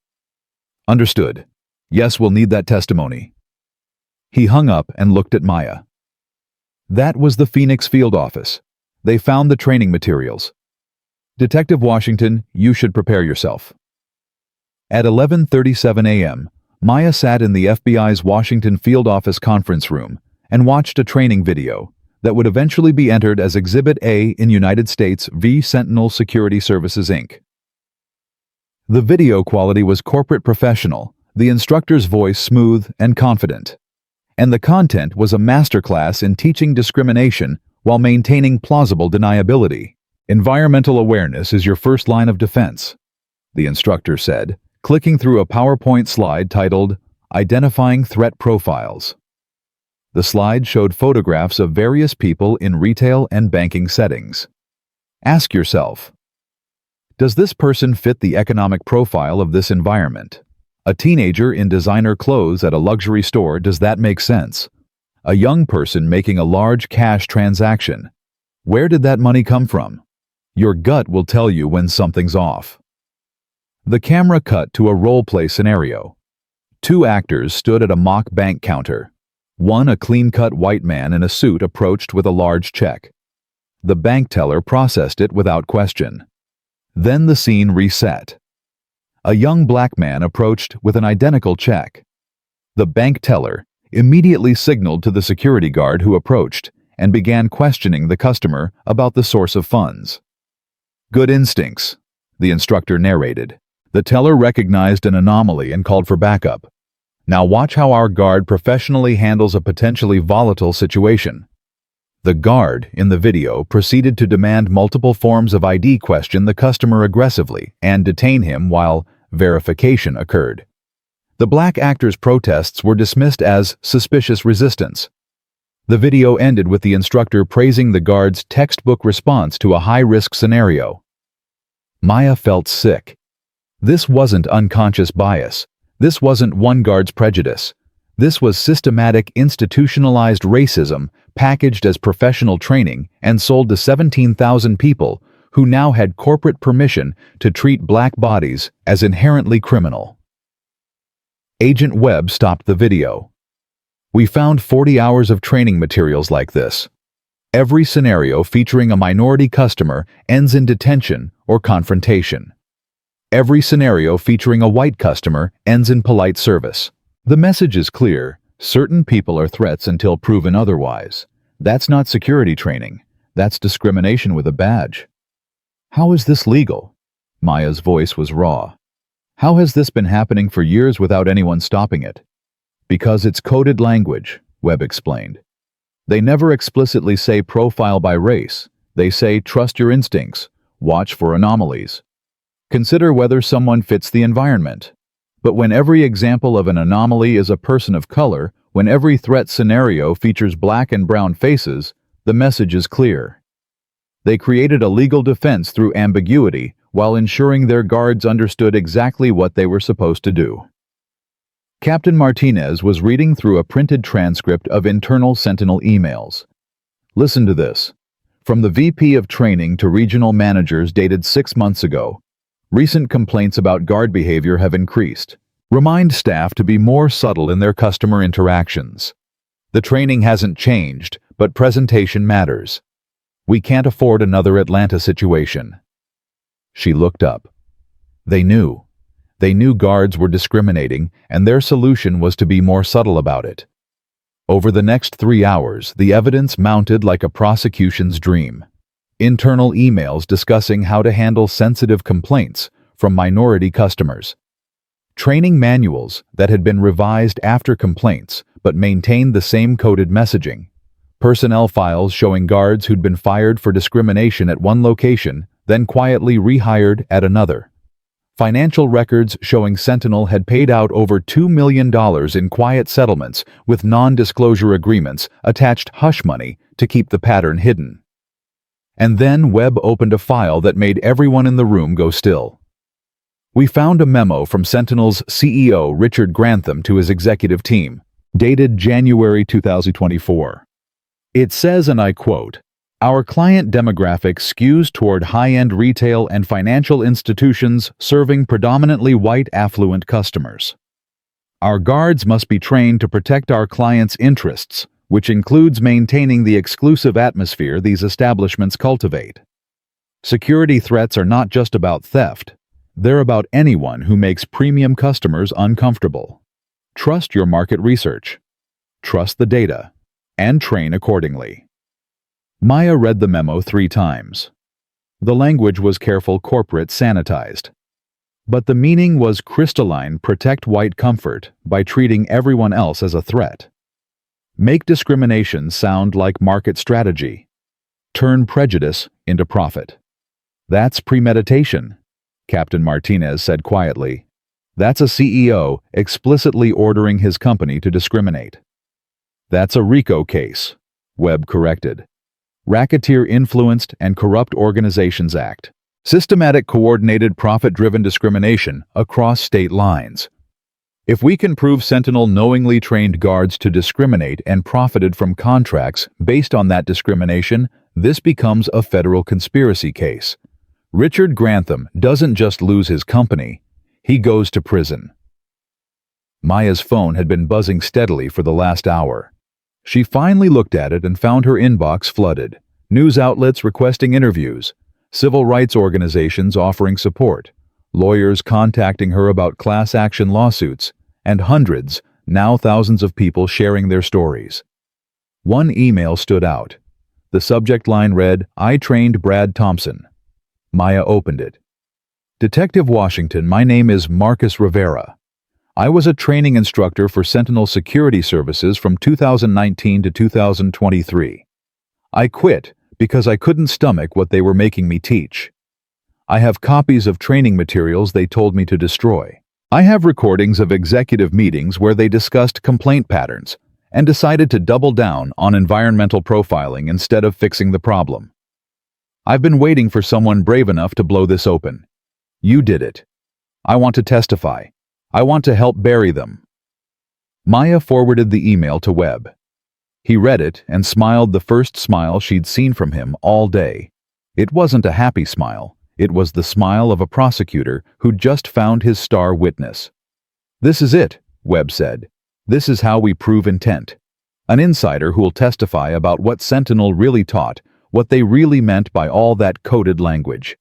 Understood. Yes, we'll need that testimony. He hung up and looked at Maya. That was the Phoenix field office. They found the training materials. Detective Washington, you should prepare yourself. At 11:37 a.m., Maya sat in the FBI's Washington field office conference room and watched a training video that would eventually be entered as Exhibit A in United States v. Sentinel Security Services, Inc. The video quality was corporate professional, the instructor's voice smooth and confident, and the content was a masterclass in teaching discrimination while maintaining plausible deniability. Environmental awareness is your first line of defense, the instructor said, clicking through a PowerPoint slide titled Identifying Threat Profiles. The slide showed photographs of various people in retail and banking settings. Ask yourself, does this person fit the economic profile of this environment? A teenager in designer clothes at a luxury store, does that make sense? A young person making a large cash transaction. Where did that money come from? Your gut will tell you when something's off. The camera cut to a role-play scenario. Two actors stood at a mock bank counter. One, a clean-cut white man in a suit, approached with a large check. The bank teller processed it without question. Then the scene reset. A young black man approached with an identical check. The bank teller immediately signaled to the security guard who approached and began questioning the customer about the source of funds. "Good instincts," the instructor narrated. The teller recognized an anomaly and called for backup. "Now watch how our guard professionally handles a potentially volatile situation." The guard, in the video, proceeded to demand multiple forms of ID, question the customer aggressively, and detain him while verification occurred. The black actor's protests were dismissed as suspicious resistance. The video ended with the instructor praising the guard's textbook response to a high-risk scenario. Maya felt sick. This wasn't unconscious bias. This wasn't one guard's prejudice. This was systematic, institutionalized racism packaged as professional training and sold to 17,000 people who now had corporate permission to treat black bodies as inherently criminal. Agent Webb stopped the video. "We found 40 hours of training materials like this. Every scenario featuring a minority customer ends in detention or confrontation. Every scenario featuring a white customer ends in polite service. The message is clear: certain people are threats until proven otherwise. That's not security training. That's discrimination with a badge." "How is this legal?" Maya's voice was raw. "How has this been happening for years without anyone stopping it?" "Because it's coded language," Webb explained. "They never explicitly say profile by race. They say trust your instincts, watch for anomalies. Consider whether someone fits the environment. But when every example of an anomaly is a person of color, when every threat scenario features black and brown faces, the message is clear. They created a legal defense through ambiguity while ensuring their guards understood exactly what they were supposed to do." Captain Martinez was reading through a printed transcript of internal Sentinel emails. "Listen to this. From the VP of Training to regional managers, dated 6 months ago. Recent complaints about guard behavior have increased. Remind staff to be more subtle in their customer interactions. The training hasn't changed, but presentation matters. We can't afford another Atlanta situation." She looked up. They knew. They knew guards were discriminating, and their solution was to be more subtle about it. Over the next 3 hours, the evidence mounted like a prosecution's dream. Internal emails discussing how to handle sensitive complaints from minority customers. Training manuals that had been revised after complaints but maintained the same coded messaging. Personnel files showing guards who'd been fired for discrimination at one location, then quietly rehired at another. Financial records showing Sentinel had paid out over $2 million in quiet settlements with non-disclosure agreements attached hush money to keep the pattern hidden. And then Webb opened a file that made everyone in the room go still. "We found a memo from Sentinel's CEO, Richard Grantham, to his executive team, dated January 2024. It says, and I quote, "Our client demographic skews toward high-end retail and financial institutions serving predominantly white affluent customers. Our guards must be trained to protect our clients' interests, which includes maintaining the exclusive atmosphere these establishments cultivate. Security threats are not just about theft. They're about anyone who makes premium customers uncomfortable. Trust your market research. Trust the data. And train accordingly." Maya read the memo 3 times. The language was careful, corporate, sanitized. But the meaning was crystalline: protect white comfort by treating everyone else as a threat. Make discrimination sound like market strategy. Turn prejudice into profit. "That's premeditation," Captain Martinez said quietly. "That's a CEO explicitly ordering his company to discriminate." "That's a RICO case," Webb corrected. "Racketeer Influenced and Corrupt Organizations Act. Systematic, coordinated, profit-driven discrimination across state lines. If we can prove Sentinel knowingly trained guards to discriminate and profited from contracts based on that discrimination, this becomes a federal conspiracy case. Richard Grantham doesn't just lose his company, He goes to prison. Maya's phone had been buzzing steadily for the last hour. She finally looked at it and found her inbox flooded. News outlets requesting interviews, civil rights organizations offering support, lawyers contacting her about class action lawsuits, and hundreds, now thousands of people sharing their stories. One email stood out. The subject line read, "I trained Brad Thompson." Maya opened it. "Detective Washington, my name is Marcus Rivera. I was a training instructor for Sentinel Security Services from 2019 to 2023. I quit because I couldn't stomach what they were making me teach. I have copies of training materials they told me to destroy. I have recordings of executive meetings where they discussed complaint patterns and decided to double down on environmental profiling instead of fixing the problem. I've been waiting for someone brave enough to blow this open. You did it. I want to testify. I want to help bury them." Maya forwarded the email to Webb. He read it and smiled, the first smile she'd seen from him all day. It wasn't a happy smile. It was the smile of a prosecutor who'd just found his star witness. "This is it," Webb said. "This is how we prove intent. An insider who'll testify about what Sentinel really taught, what they really meant by all that coded language.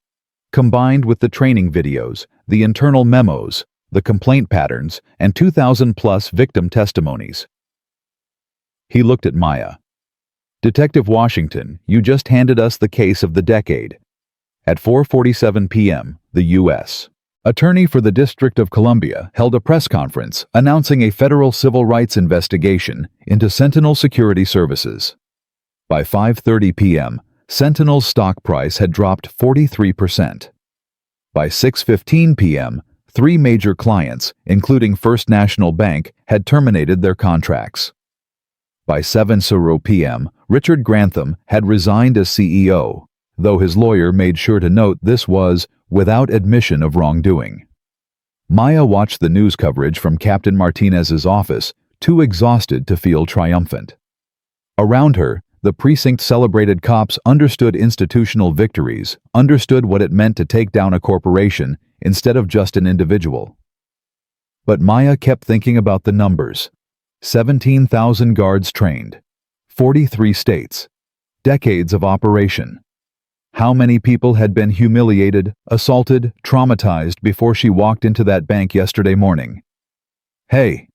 Combined with the training videos, the internal memos, the complaint patterns, and 2,000+ victim testimonies." He looked at Maya. "Detective Washington, you just handed us the case of the decade." At 4:47 p.m., the U.S. Attorney for the District of Columbia held a press conference announcing a federal civil rights investigation into Sentinel Security Services. By 5:30 p.m., Sentinel's stock price had dropped 43%. By 6:15 p.m., 3 major clients, including First National Bank, had terminated their contracts. By 7:00 p.m., Richard Grantham had resigned as CEO, though his lawyer made sure to note this was without admission of wrongdoing. Maya watched the news coverage from Captain Martinez's office, too exhausted to feel triumphant. Around her, the precinct celebrated cops understood institutional victories, understood what it meant to take down a corporation instead of just an individual. But Maya kept thinking about the numbers. 17,000 guards trained. 43 states. Decades of operation. How many people had been humiliated, assaulted, traumatized before she walked into that bank yesterday morning? "Hey."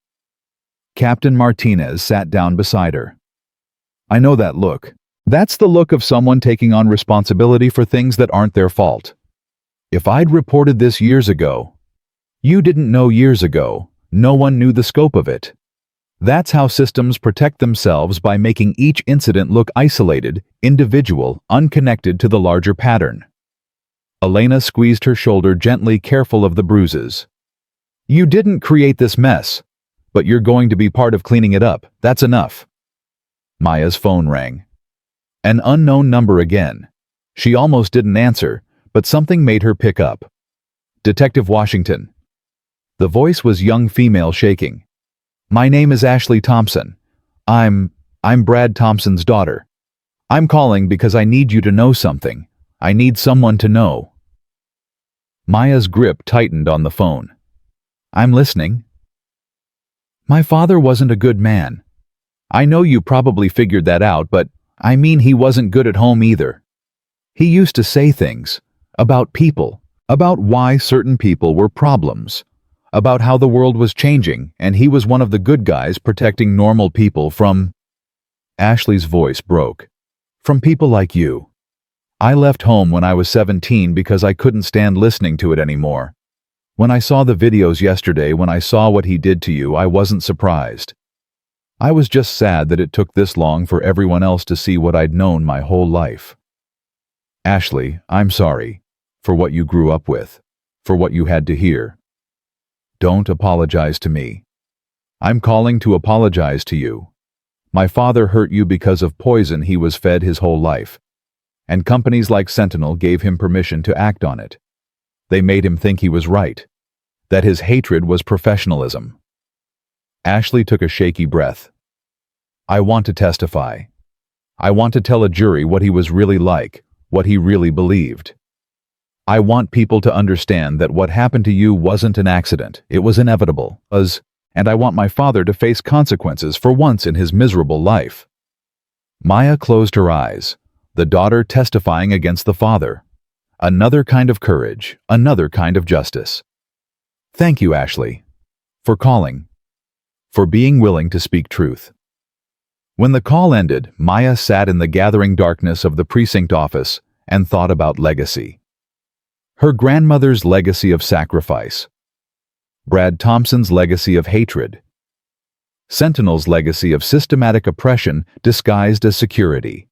Captain Martinez sat down beside her. "I know that look. That's the look of someone taking on responsibility for things that aren't their fault. If I'd reported this years ago..." "You didn't know years ago. No one knew the scope of it. That's how systems protect themselves, by making each incident look isolated, individual, unconnected to the larger pattern." Elena squeezed her shoulder gently, careful of the bruises. "You didn't create this mess, but you're going to be part of cleaning it up. That's enough." Maya's phone rang. An unknown number again. She almost didn't answer, but something made her pick up. "Detective Washington." The voice was young female, shaking. "My name is Ashley Thompson. I'm Brad Thompson's daughter. I'm calling because I need you to know something. I need someone to know." Maya's grip tightened on the phone. "I'm listening." "My father wasn't a good man. I know you probably figured that out, but I mean, he wasn't good at home either. He used to say things about people, about why certain people were problems, about how the world was changing, and he was one of the good guys protecting normal people from..." Ashley's voice broke. "From people like you. I left home when I was 17 because I couldn't stand listening to it anymore. When I saw the videos yesterday, when I saw what he did to you, I wasn't surprised. I was just sad that it took this long for everyone else to see what I'd known my whole life. Ashley, I'm sorry for what you grew up with, for what you had to hear. Don't apologize to me. I'm calling to apologize to you. My father hurt you because of poison he was fed his whole life, and companies like Sentinel gave him permission to act on it. They made him think he was right, that his hatred was professionalism." Ashley took a shaky breath. "I want to testify. I want to tell a jury what he was really like, what he really believed." I want people to understand that what happened to you wasn't an accident. It was inevitable. And I want my father to face consequences for once in his miserable life." Maya closed her eyes, the daughter testifying against the father. Another kind of courage, another kind of justice. Thank you, Ashley, for calling, for being willing to speak truth. When the call ended, Maya sat in the gathering darkness of the precinct office and thought about legacy. Her grandmother's legacy of sacrifice, Brad Thompson's legacy of hatred, Sentinel's legacy of systematic oppression disguised as security.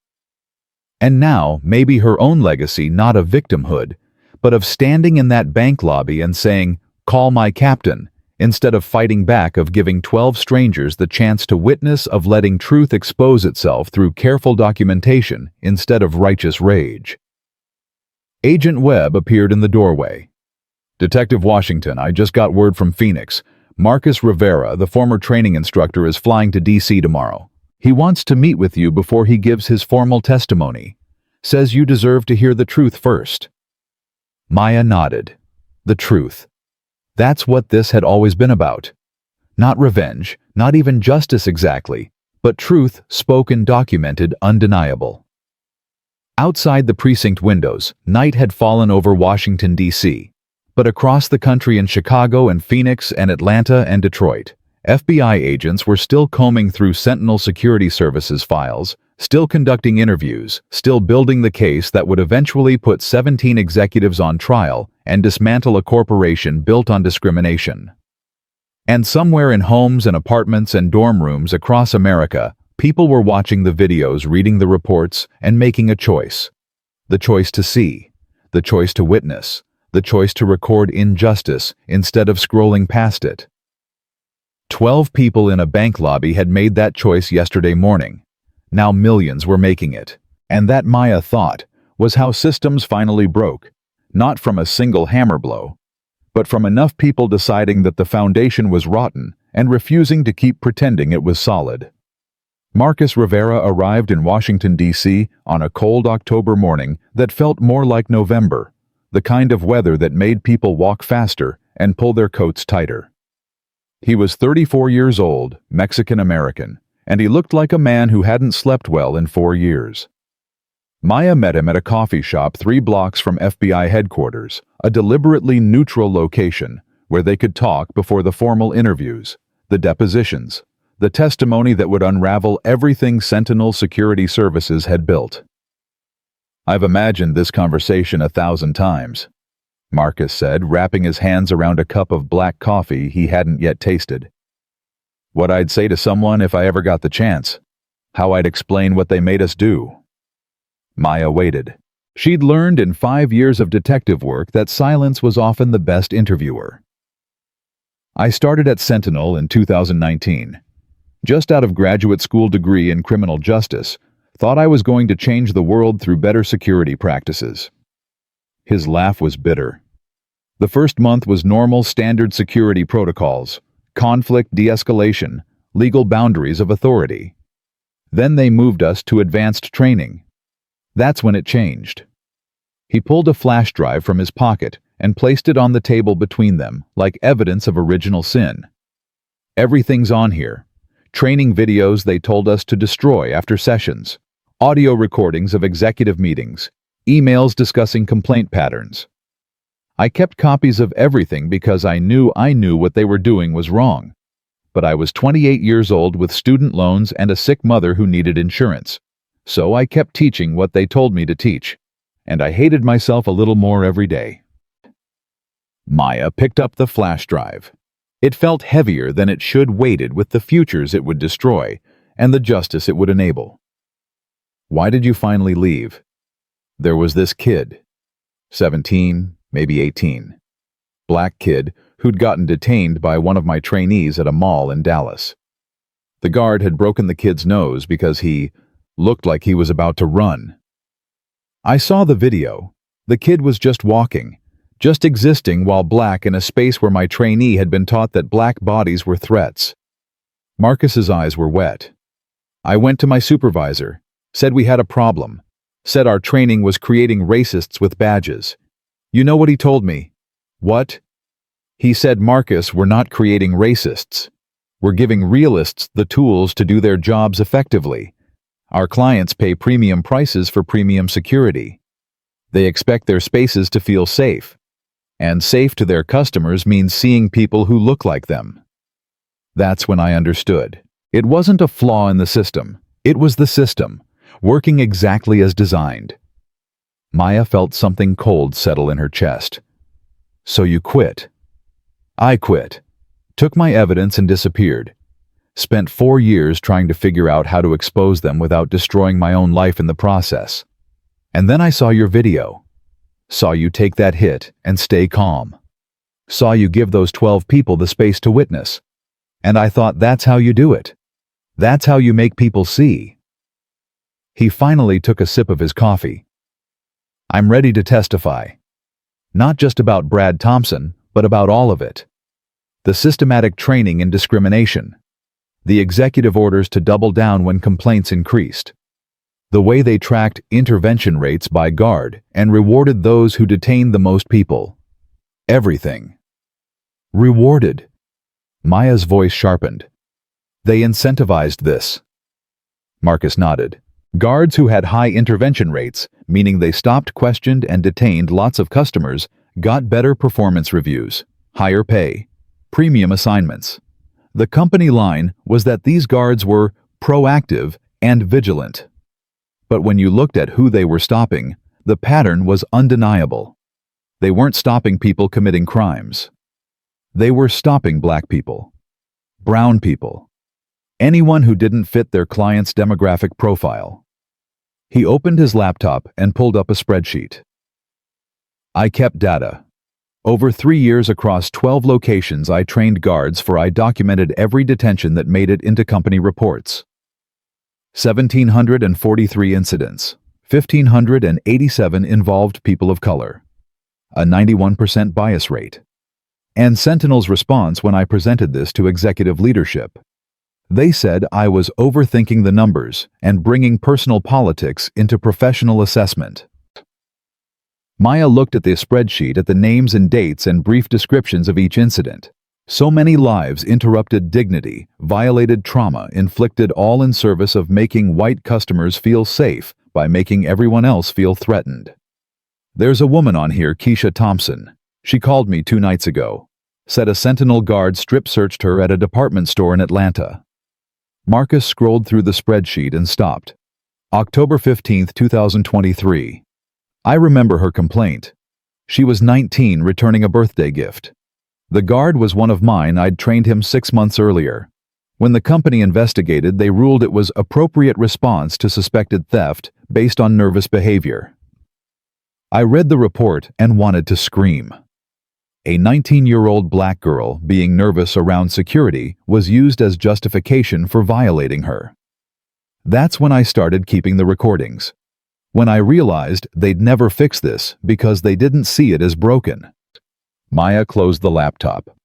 And now, maybe her own legacy not of victimhood, but of standing in that bank lobby and saying, "Call my captain," instead of fighting back, of giving 12 strangers the chance to witness, of letting truth expose itself through careful documentation instead of righteous rage. Agent Webb appeared in the doorway. "Detective Washington, I just got word from Phoenix. Marcus Rivera, the former training instructor, is flying to D.C. tomorrow. He wants to meet with you before he gives his formal testimony. Says you deserve to hear the truth first." Maya nodded. The truth. That's what this had always been about. Not revenge, not even justice exactly, but truth, spoken, documented, undeniable. Outside the precinct windows, night had fallen over Washington, D.C., but across the country in Chicago and Phoenix and Atlanta and Detroit, FBI agents were still combing through Sentinel Security Services files, still conducting interviews, still building the case that would eventually put 17 executives on trial and dismantle a corporation built on discrimination. And somewhere in homes and apartments and dorm rooms across America, people were watching the videos, reading the reports, and making a choice. The choice to see, the choice to witness, the choice to record injustice instead of scrolling past it. 12 people in a bank lobby had made that choice yesterday morning. Now millions were making it. And that, Maya thought, was how systems finally broke, not from a single hammer blow, but from enough people deciding that the foundation was rotten and refusing to keep pretending it was solid. Marcus Rivera arrived in Washington, D.C. on a cold October morning that felt more like November, the kind of weather that made people walk faster and pull their coats tighter. He was 34 years old, Mexican-American, and he looked like a man who hadn't slept well in 4 years. Maya met him at a coffee shop 3 blocks from FBI headquarters, a deliberately neutral location where they could talk before the formal interviews, the depositions, the testimony that would unravel everything Sentinel Security Services had built. "I've imagined this conversation 1,000 times," Marcus said, wrapping his hands around a cup of black coffee he hadn't yet tasted. "What I'd say to someone if I ever got the chance. How I'd explain what they made us do." Maya waited. She'd learned in 5 years of detective work that silence was often the best interviewer. "I started at Sentinel in 2019. Just out of graduate school degree in criminal justice, thought I was going to change the world through better security practices." His laugh was bitter. "The first month was normal standard security protocols, conflict de-escalation, legal boundaries of authority. Then they moved us to advanced training. That's when it changed." He pulled a flash drive from his pocket and placed it on the table between them, like evidence of original sin. "Everything's on here. Training videos they told us to destroy after sessions, audio recordings of executive meetings, emails discussing complaint patterns. I kept copies of everything because I knew what they were doing was wrong. But I was 28 years old with student loans and a sick mother who needed insurance. So I kept teaching what they told me to teach, and I hated myself a little more every day." Maya picked up the flash drive. It felt heavier than it should, weighted with the futures it would destroy and the justice it would enable. "Why did you finally leave?" "There was this kid, 17, maybe 18. Black kid who'd gotten detained by one of my trainees at a mall in Dallas. The guard had broken the kid's nose because he looked like he was about to run. I saw the video. The kid was just walking, just existing while black in a space where my trainee had been taught that black bodies were threats." Marcus's eyes were wet. "I went to my supervisor, said we had a problem, said our training was creating racists with badges. You know what he told me? What? He said, Marcus, we're not creating racists. We're giving realists the tools to do their jobs effectively. Our clients pay premium prices for premium security. They expect their spaces to feel safe. And safe to their customers means seeing people who look like them. That's when I understood. It wasn't a flaw in the system. It was the system, working exactly as designed. Maya felt something cold settle in her chest. So you quit. I quit. Took my evidence and disappeared. Spent 4 years trying to figure out how to expose them without destroying my own life in the process. And then I saw your video. Saw you take that hit and stay calm. Saw you give those 12 people the space to witness. And I thought, that's how you do it. That's how you make people see. He finally took a sip of his coffee. I'm ready to testify. Not just about Brad Thompson, but about all of it. The systematic training in discrimination. The executive orders to double down when complaints increased. The way they tracked intervention rates by guard and rewarded those who detained the most people. Everything. Rewarded. Maya's voice sharpened. They incentivized this. Marcus nodded. Guards who had high intervention rates, meaning they stopped, questioned, and detained lots of customers, got better performance reviews, higher pay, premium assignments. The company line was that these guards were proactive and vigilant. But when you looked at who they were stopping, the pattern was undeniable. They weren't stopping people committing crimes. They were stopping black people, brown people, anyone who didn't fit their client's demographic profile. He opened his laptop and pulled up a spreadsheet. I kept data. Over 3 years across 12 locations I trained guards for. I documented every detention that made it into company reports. 1,743 incidents, 1,587 involved people of color, a 91% bias rate. And Sentinel's response when I presented this to executive leadership. They said I was overthinking the numbers and bringing personal politics into professional assessment. Maya looked at the spreadsheet at the names and dates and brief descriptions of each incident. So many lives interrupted dignity, violated trauma, inflicted, all in service of making white customers feel safe by making everyone else feel threatened. There's a woman on here, Keisha Thompson. She called me 2 nights ago. Said a Sentinel guard strip-searched her at a department store in Atlanta. Marcus scrolled through the spreadsheet and stopped. October 15, 2023. I remember her complaint. She was 19, returning a birthday gift. The guard was one of mine. I'd trained him 6 months earlier. When the company investigated, they ruled it was appropriate response to suspected theft based on nervous behavior. I read the report and wanted to scream. A 19-year-old black girl being nervous around security was used as justification for violating her. That's when I started keeping the recordings. When I realized they'd never fix this because they didn't see it as broken. Maya closed the laptop.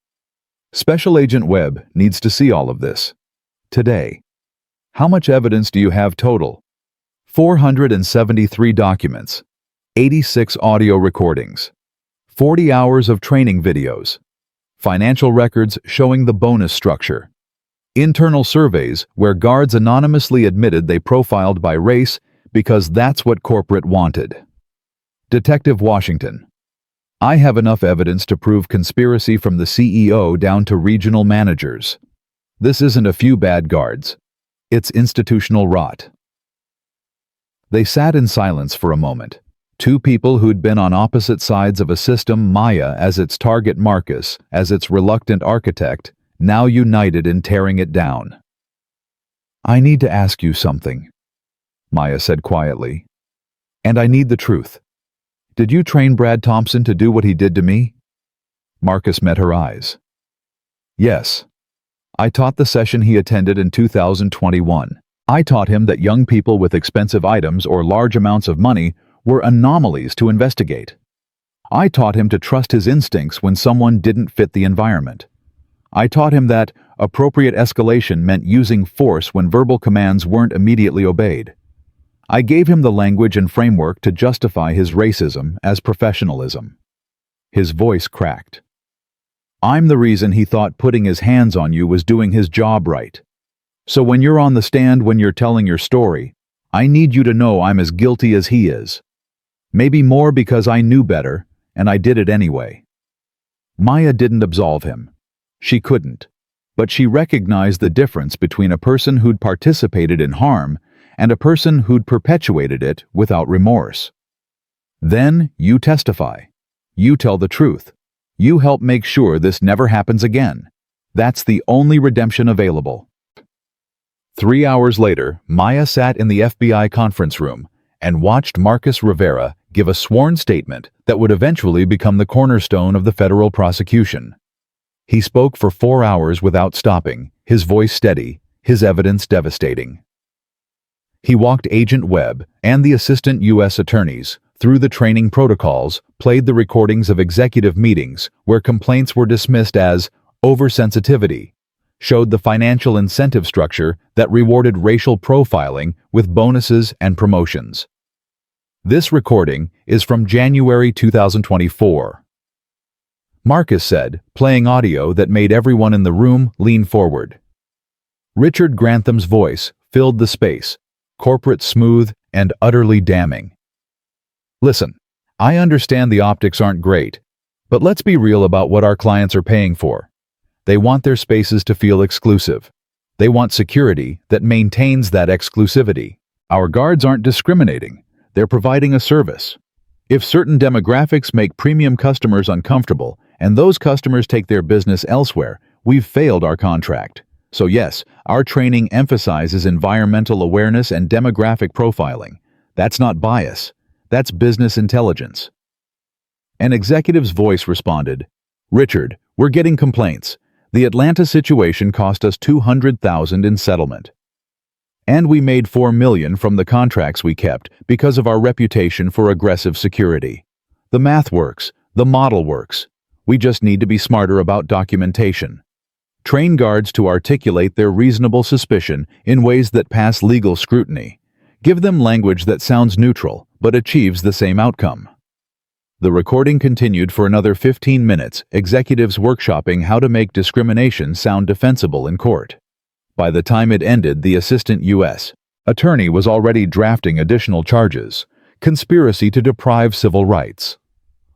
Special Agent Webb needs to see all of this. Today. How much evidence do you have total? 473 documents, 86 audio recordings, 40 hours of training videos, financial records showing the bonus structure, internal surveys where guards anonymously admitted they profiled by race because that's what corporate wanted. Detective Washington. I have enough evidence to prove conspiracy from the CEO down to regional managers. This isn't a few bad guards. It's institutional rot. They sat in silence for a moment. 2 people who'd been on opposite sides of a system, Maya as its target, Marcus as its reluctant architect, now united in tearing it down. I need to ask you something, Maya said quietly. And I need the truth. Did you train Brad Thompson to do what he did to me? Marcus met her eyes. Yes. I taught the session he attended in 2021. I taught him that young people with expensive items or large amounts of money were anomalies to investigate. I taught him to trust his instincts when someone didn't fit the environment. I taught him that appropriate escalation meant using force when verbal commands weren't immediately obeyed. I gave him the language and framework to justify his racism as professionalism. His voice cracked. I'm the reason he thought putting his hands on you was doing his job right. So when you're on the stand, when you're telling your story, I need you to know I'm as guilty as he is. Maybe more because I knew better, and I did it anyway. Maya didn't absolve him. She couldn't. But she recognized the difference between a person who'd participated in harm and a person who'd perpetuated it without remorse. Then you testify. You tell the truth. You help make sure this never happens again. That's the only redemption available. 3 hours later, Maya sat in the FBI conference room and watched Marcus Rivera give a sworn statement that would eventually become the cornerstone of the federal prosecution. He spoke for 4 hours without stopping, his voice steady, his evidence devastating. He walked Agent Webb and the assistant U.S. attorneys through the training protocols, played the recordings of executive meetings where complaints were dismissed as oversensitivity, showed the financial incentive structure that rewarded racial profiling with bonuses and promotions. This recording is from January 2024. Marcus said, playing audio that made everyone in the room lean forward. Richard Grantham's voice filled the space, corporate, smooth, and utterly damning. Listen, I understand the optics aren't great, but let's be real about what our clients are paying for. They want their spaces to feel exclusive. They want security that maintains that exclusivity. Our guards aren't discriminating. They're providing a service. If certain demographics make premium customers uncomfortable and those customers take their business elsewhere, we've failed our contract. So yes, our training emphasizes environmental awareness and demographic profiling. That's not bias. That's business intelligence. An executive's voice responded, Richard, we're getting complaints. The Atlanta situation cost us $200,000 in settlement. And we made $4 million from the contracts we kept because of our reputation for aggressive security. The math works. The model works. We just need to be smarter about documentation. Train guards to articulate their reasonable suspicion in ways that pass legal scrutiny. Give them language that sounds neutral, but achieves the same outcome. The recording continued for another 15 minutes, executives workshopping how to make discrimination sound defensible in court. By the time it ended, the assistant U.S. attorney was already drafting additional charges: conspiracy to deprive civil rights,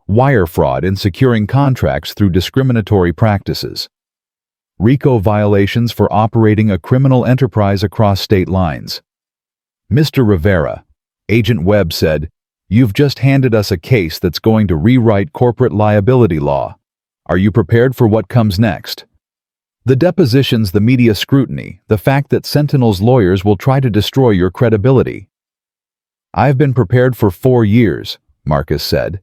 wire fraud in securing contracts through discriminatory practices, RICO violations for operating a criminal enterprise across state lines. Mr. Rivera, Agent Webb said, you've just handed us a case that's going to rewrite corporate liability law. Are you prepared for what comes next? The depositions, the media scrutiny, the fact that Sentinel's lawyers will try to destroy your credibility. I've been prepared for 4 years, Marcus said.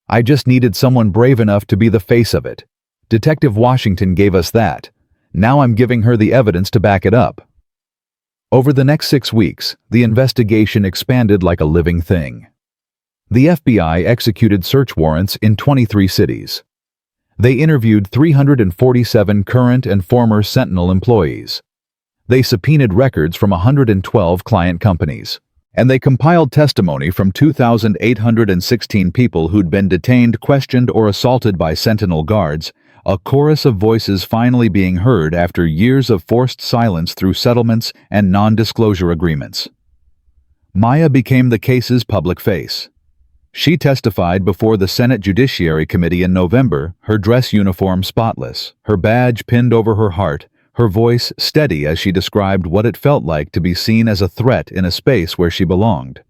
I just needed someone brave enough to be the face of it. Detective Washington gave us that. Now I'm giving her the evidence to back it up. Over the next 6 weeks, the investigation expanded like a living thing. The FBI executed search warrants in 23 cities. They interviewed 347 current and former Sentinel employees. They subpoenaed records from 112 client companies. And they compiled testimony from 2,816 people who'd been detained, questioned, or assaulted by Sentinel guards, a chorus of voices finally being heard after years of forced silence through settlements and non-disclosure agreements. Maya became the case's public face. She testified before the Senate Judiciary Committee in November, her dress uniform spotless, her badge pinned over her heart, her voice steady as she described what it felt like to be seen as a threat in a space where she belonged.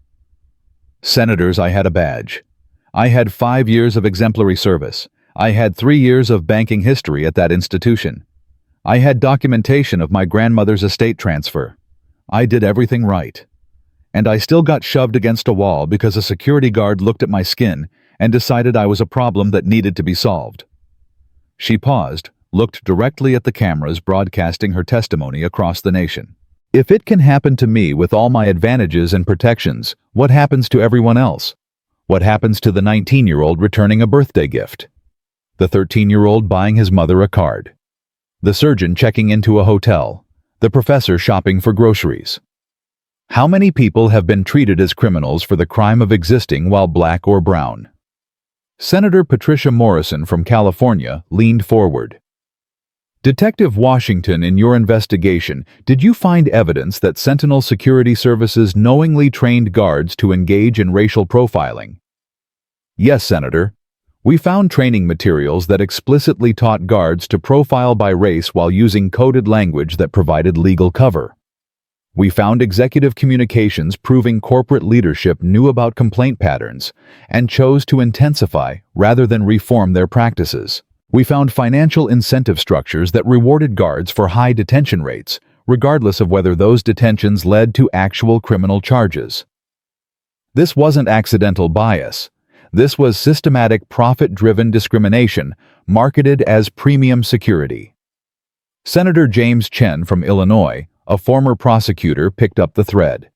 Senators, I had a badge. I had 5 years of exemplary service. I had 3 years of banking history at that institution. I had documentation of my grandmother's estate transfer. I did everything right. And I still got shoved against a wall because a security guard looked at my skin and decided I was a problem that needed to be solved. She paused, looked directly at the cameras broadcasting her testimony across the nation. If it can happen to me with all my advantages and protections, what happens to everyone else? What happens to the 19-year-old returning a birthday gift? The 13-year-old buying his mother a card? The surgeon checking into a hotel? The professor shopping for groceries? How many people have been treated as criminals for the crime of existing while black or brown? Senator Patricia Morrison from California leaned forward. Detective Washington, in your investigation, did you find evidence that Sentinel Security Services knowingly trained guards to engage in racial profiling? Yes, Senator. We found training materials that explicitly taught guards to profile by race while using coded language that provided legal cover. We found executive communications proving corporate leadership knew about complaint patterns and chose to intensify rather than reform their practices. We found financial incentive structures that rewarded guards for high detention rates, regardless of whether those detentions led to actual criminal charges. This wasn't accidental bias. This was systematic profit-driven discrimination marketed as premium security. Senator James Chen from Illinois, a former prosecutor, picked up the thread.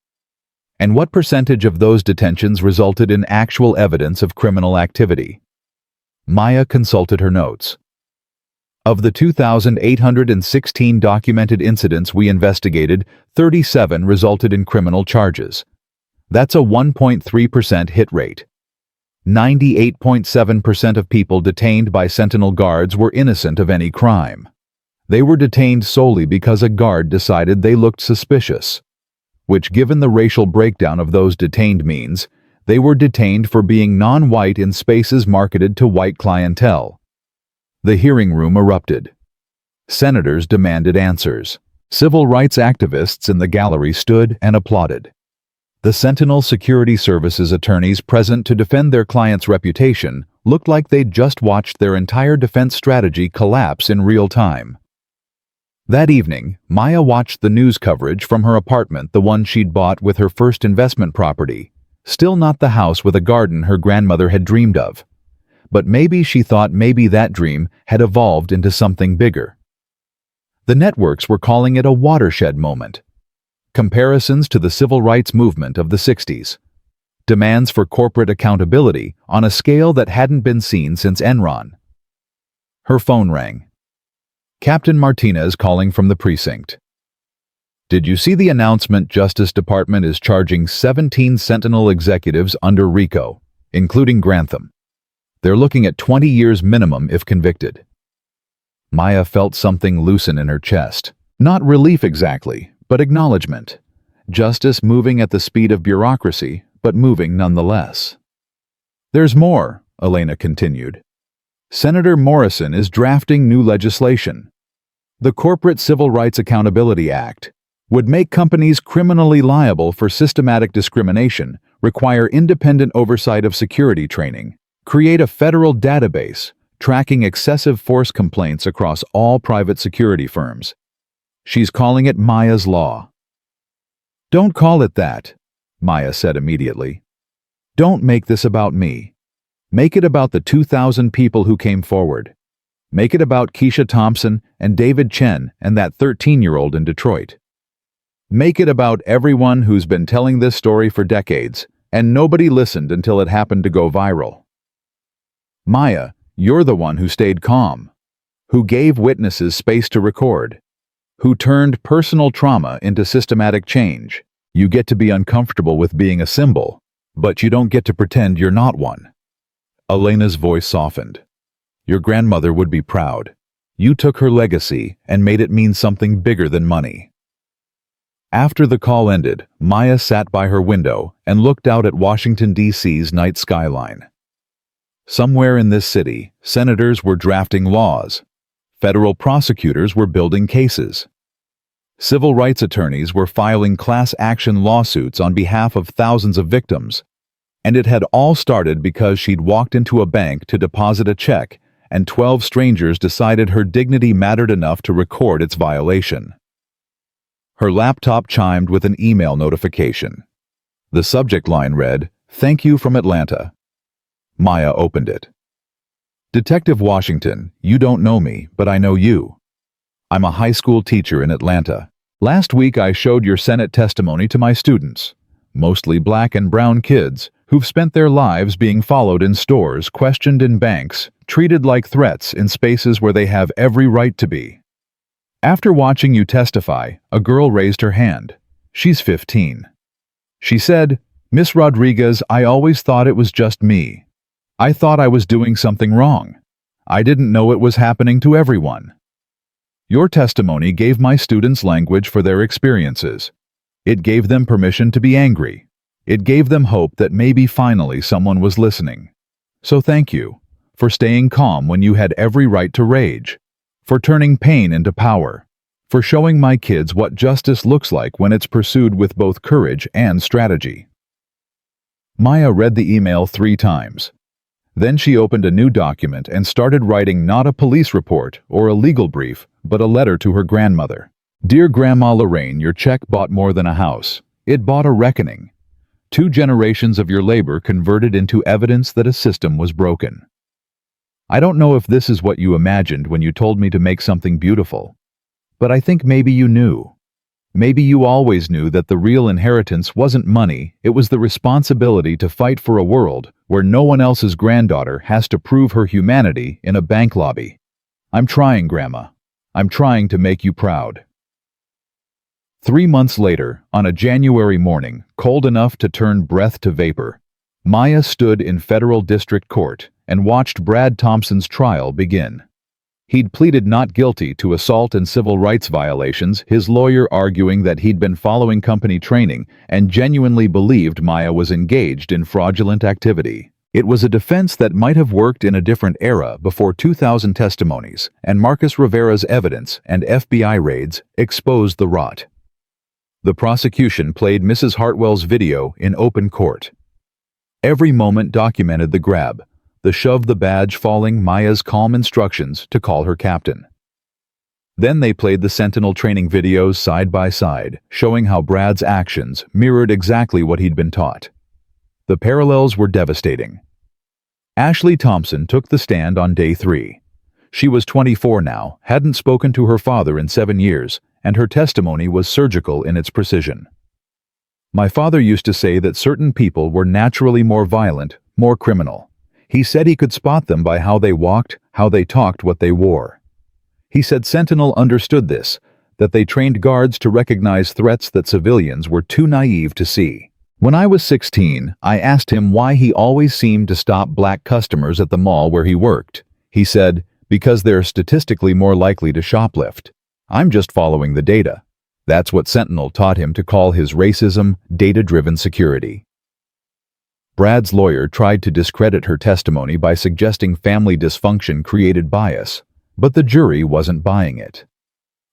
And what percentage of those detentions resulted in actual evidence of criminal activity? Maya consulted her notes. Of the 2,816 documented incidents we investigated, 37 resulted in criminal charges. That's a 1.3% hit rate. 98.7% of people detained by Sentinel guards were innocent of any crime. They were detained solely because a guard decided they looked suspicious, which, given the racial breakdown of those detained, means they were detained for being non-white in spaces marketed to white clientele. The hearing room erupted. Senators demanded answers. Civil rights activists in the gallery stood and applauded. The Sentinel Security Services attorneys present to defend their client's reputation looked like they'd just watched their entire defense strategy collapse in real time. That evening, Maya watched the news coverage from her apartment, the one she'd bought with her first investment property. Still not the house with a garden her grandmother had dreamed of. But maybe she thought maybe that dream had evolved into something bigger. The networks were calling it a watershed moment. Comparisons to the civil rights movement of the 60s. Demands for corporate accountability on a scale that hadn't been seen since Enron. Her phone rang. Captain Martinez calling from the precinct. Did you see the announcement? Justice Department is charging 17 Sentinel executives under RICO, including Grantham. They're looking at 20 years minimum if convicted. Maya felt something loosen in her chest. Not relief exactly, but acknowledgement. Justice moving at the speed of bureaucracy, but moving nonetheless. There's more, Elena continued. Senator Morrison is drafting new legislation. The Corporate Civil Rights Accountability Act would make companies criminally liable for systematic discrimination, require independent oversight of security training, create a federal database tracking excessive force complaints across all private security firms. She's calling it Maya's Law. Don't call it that, Maya said immediately. Don't make this about me. Make it about the 2,000 people who came forward. Make it about Keisha Thompson and David Chen and that 13-year-old in Detroit. Make it about everyone who's been telling this story for decades, and nobody listened until it happened to go viral. Maya, you're the one who stayed calm, who gave witnesses space to record, who turned personal trauma into systematic change. You get to be uncomfortable with being a symbol, but you don't get to pretend you're not one. Elena's voice softened. Your grandmother would be proud. You took her legacy and made it mean something bigger than money. After the call ended, Maya sat by her window and looked out at Washington, D.C.'s night skyline. Somewhere in this city, senators were drafting laws. Federal prosecutors were building cases. Civil rights attorneys were filing class action lawsuits on behalf of thousands of victims. And it had all started because she'd walked into a bank to deposit a check, and 12 strangers decided her dignity mattered enough to record its violation. Her laptop chimed with an email notification. The subject line read, "Thank you from Atlanta." Maya opened it. Detective Washington, you don't know me, but I know you. I'm a high school teacher in Atlanta. Last week I showed your Senate testimony to my students, mostly black and brown kids, who've spent their lives being followed in stores, questioned in banks, treated like threats in spaces where they have every right to be. After watching you testify, a girl raised her hand. She's 15. She said, "Miss Rodriguez, I always thought it was just me. I thought I was doing something wrong. I didn't know it was happening to everyone. Your testimony gave my students language for their experiences. It gave them permission to be angry. It gave them hope that maybe finally someone was listening. So thank you for staying calm when you had every right to rage, for turning pain into power, for showing my kids what justice looks like when it's pursued with both courage and strategy." Maya read the email 3 times. Then she opened a new document and started writing not a police report or a legal brief, but a letter to her grandmother. "Dear Grandma Lorraine, your check bought more than a house. It bought a reckoning. 2 generations of your labor converted into evidence that a system was broken. I don't know if this is what you imagined when you told me to make something beautiful, but I think maybe you knew. Maybe you always knew that the real inheritance wasn't money, it was the responsibility to fight for a world where no one else's granddaughter has to prove her humanity in a bank lobby. I'm trying, Grandma. I'm trying to make you proud." 3 months later, on a January morning, cold enough to turn breath to vapor, Maya stood in federal district court and watched Brad Thompson's trial begin. He'd pleaded not guilty to assault and civil rights violations, his lawyer arguing that he'd been following company training and genuinely believed Maya was engaged in fraudulent activity. It was a defense that might have worked in a different era before 2,000 testimonies and Marcus Rivera's evidence and FBI raids exposed the rot. The prosecution played Mrs. Hartwell's video in open court. Every moment documented the grab, the shove the badge following Maya's calm instructions to call her captain. Then they played the Sentinel training videos side by side, showing how Brad's actions mirrored exactly what he'd been taught. The parallels were devastating. Ashley Thompson took the stand on day 3. She was 24 now, hadn't spoken to her father in 7 years, and her testimony was surgical in its precision. "My father used to say that certain people were naturally more violent, more criminal. He said he could spot them by how they walked, how they talked, what they wore. He said Sentinel understood this, that they trained guards to recognize threats that civilians were too naive to see. When I was 16, I asked him why he always seemed to stop black customers at the mall where he worked. He said, because they're statistically more likely to shoplift. I'm just following the data." That's what Sentinel taught him to call his racism, data-driven security. Brad's lawyer tried to discredit her testimony by suggesting family dysfunction created bias, but the jury wasn't buying it.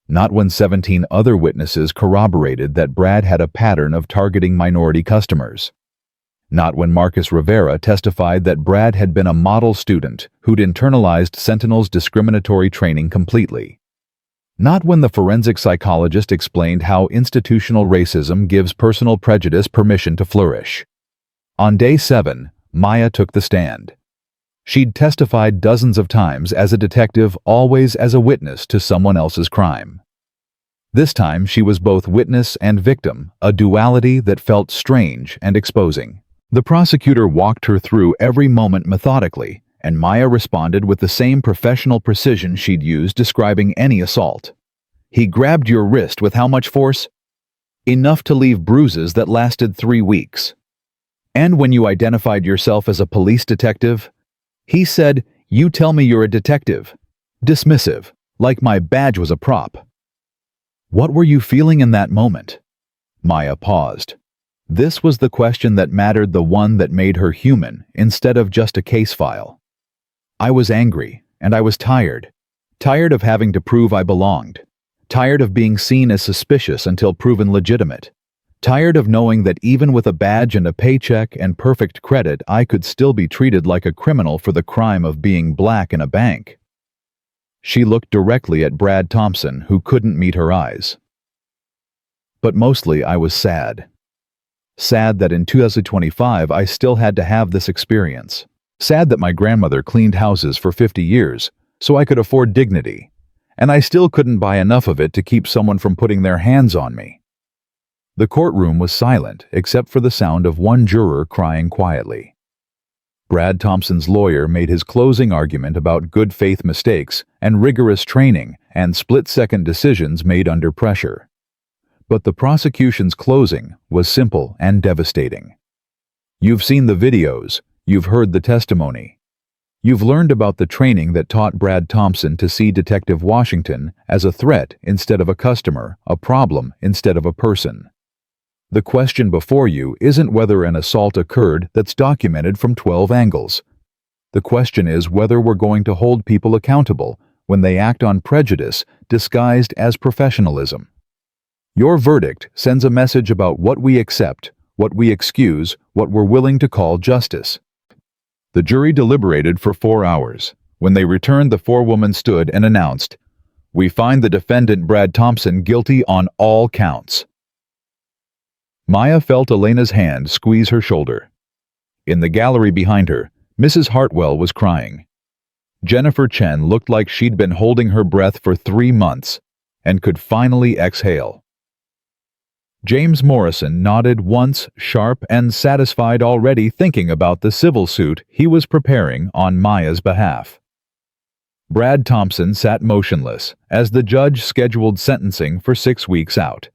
Not when 17 other witnesses corroborated that Brad had a pattern of targeting minority customers. Not when Marcus Rivera testified that Brad had been a model student who'd internalized Sentinel's discriminatory training completely. Not when the forensic psychologist explained how institutional racism gives personal prejudice permission to flourish. On day 7, Maya took the stand. She'd testified dozens of times as a detective, always as a witness to someone else's crime. This time she was both witness and victim, a duality that felt strange and exposing. The prosecutor walked her through every moment methodically, and Maya responded with the same professional precision she'd used describing any assault. "He grabbed your wrist with how much force?" "Enough to leave bruises that lasted 3 weeks. "And when you identified yourself as a police detective?" "He said, 'You tell me you're a detective.' Dismissive, like my badge was a prop." "What were you feeling in that moment?" Maya paused. This was the question that mattered, the one that made her human instead of just a case file. "I was angry, and I was tired. Tired of having to prove I belonged. Tired of being seen as suspicious until proven legitimate. Tired of knowing that even with a badge and a paycheck and perfect credit, I could still be treated like a criminal for the crime of being black in a bank." She looked directly at Brad Thompson, who couldn't meet her eyes. "But mostly I was sad. Sad that in 2025 I still had to have this experience. Sad that my grandmother cleaned houses for 50 years so I could afford dignity, and I still couldn't buy enough of it to keep someone from putting their hands on me." The courtroom was silent except for the sound of one juror crying quietly. Brad Thompson's lawyer made his closing argument about good faith mistakes and rigorous training and split-second decisions made under pressure. But the prosecution's closing was simple and devastating. "You've seen the videos. You've heard the testimony. You've learned about the training that taught Brad Thompson to see Detective Washington as a threat instead of a customer, a problem instead of a person. The question before you isn't whether an assault occurred that's documented from 12 angles. The question is whether we're going to hold people accountable when they act on prejudice disguised as professionalism. Your verdict sends a message about what we accept, what we excuse, what we're willing to call justice. The jury deliberated for 4 hours. When they returned, the forewoman stood and announced, "We find the defendant Brad Thompson guilty on all counts." Maya felt Elena's hand squeeze her shoulder. In the gallery behind her, Mrs. Hartwell was crying. Jennifer Chen looked like she'd been holding her breath for 3 months and could finally exhale. James Morrison nodded once, sharp and satisfied, already thinking about the civil suit he was preparing on Maya's behalf. Brad Thompson sat motionless as the judge scheduled sentencing for 6 weeks out.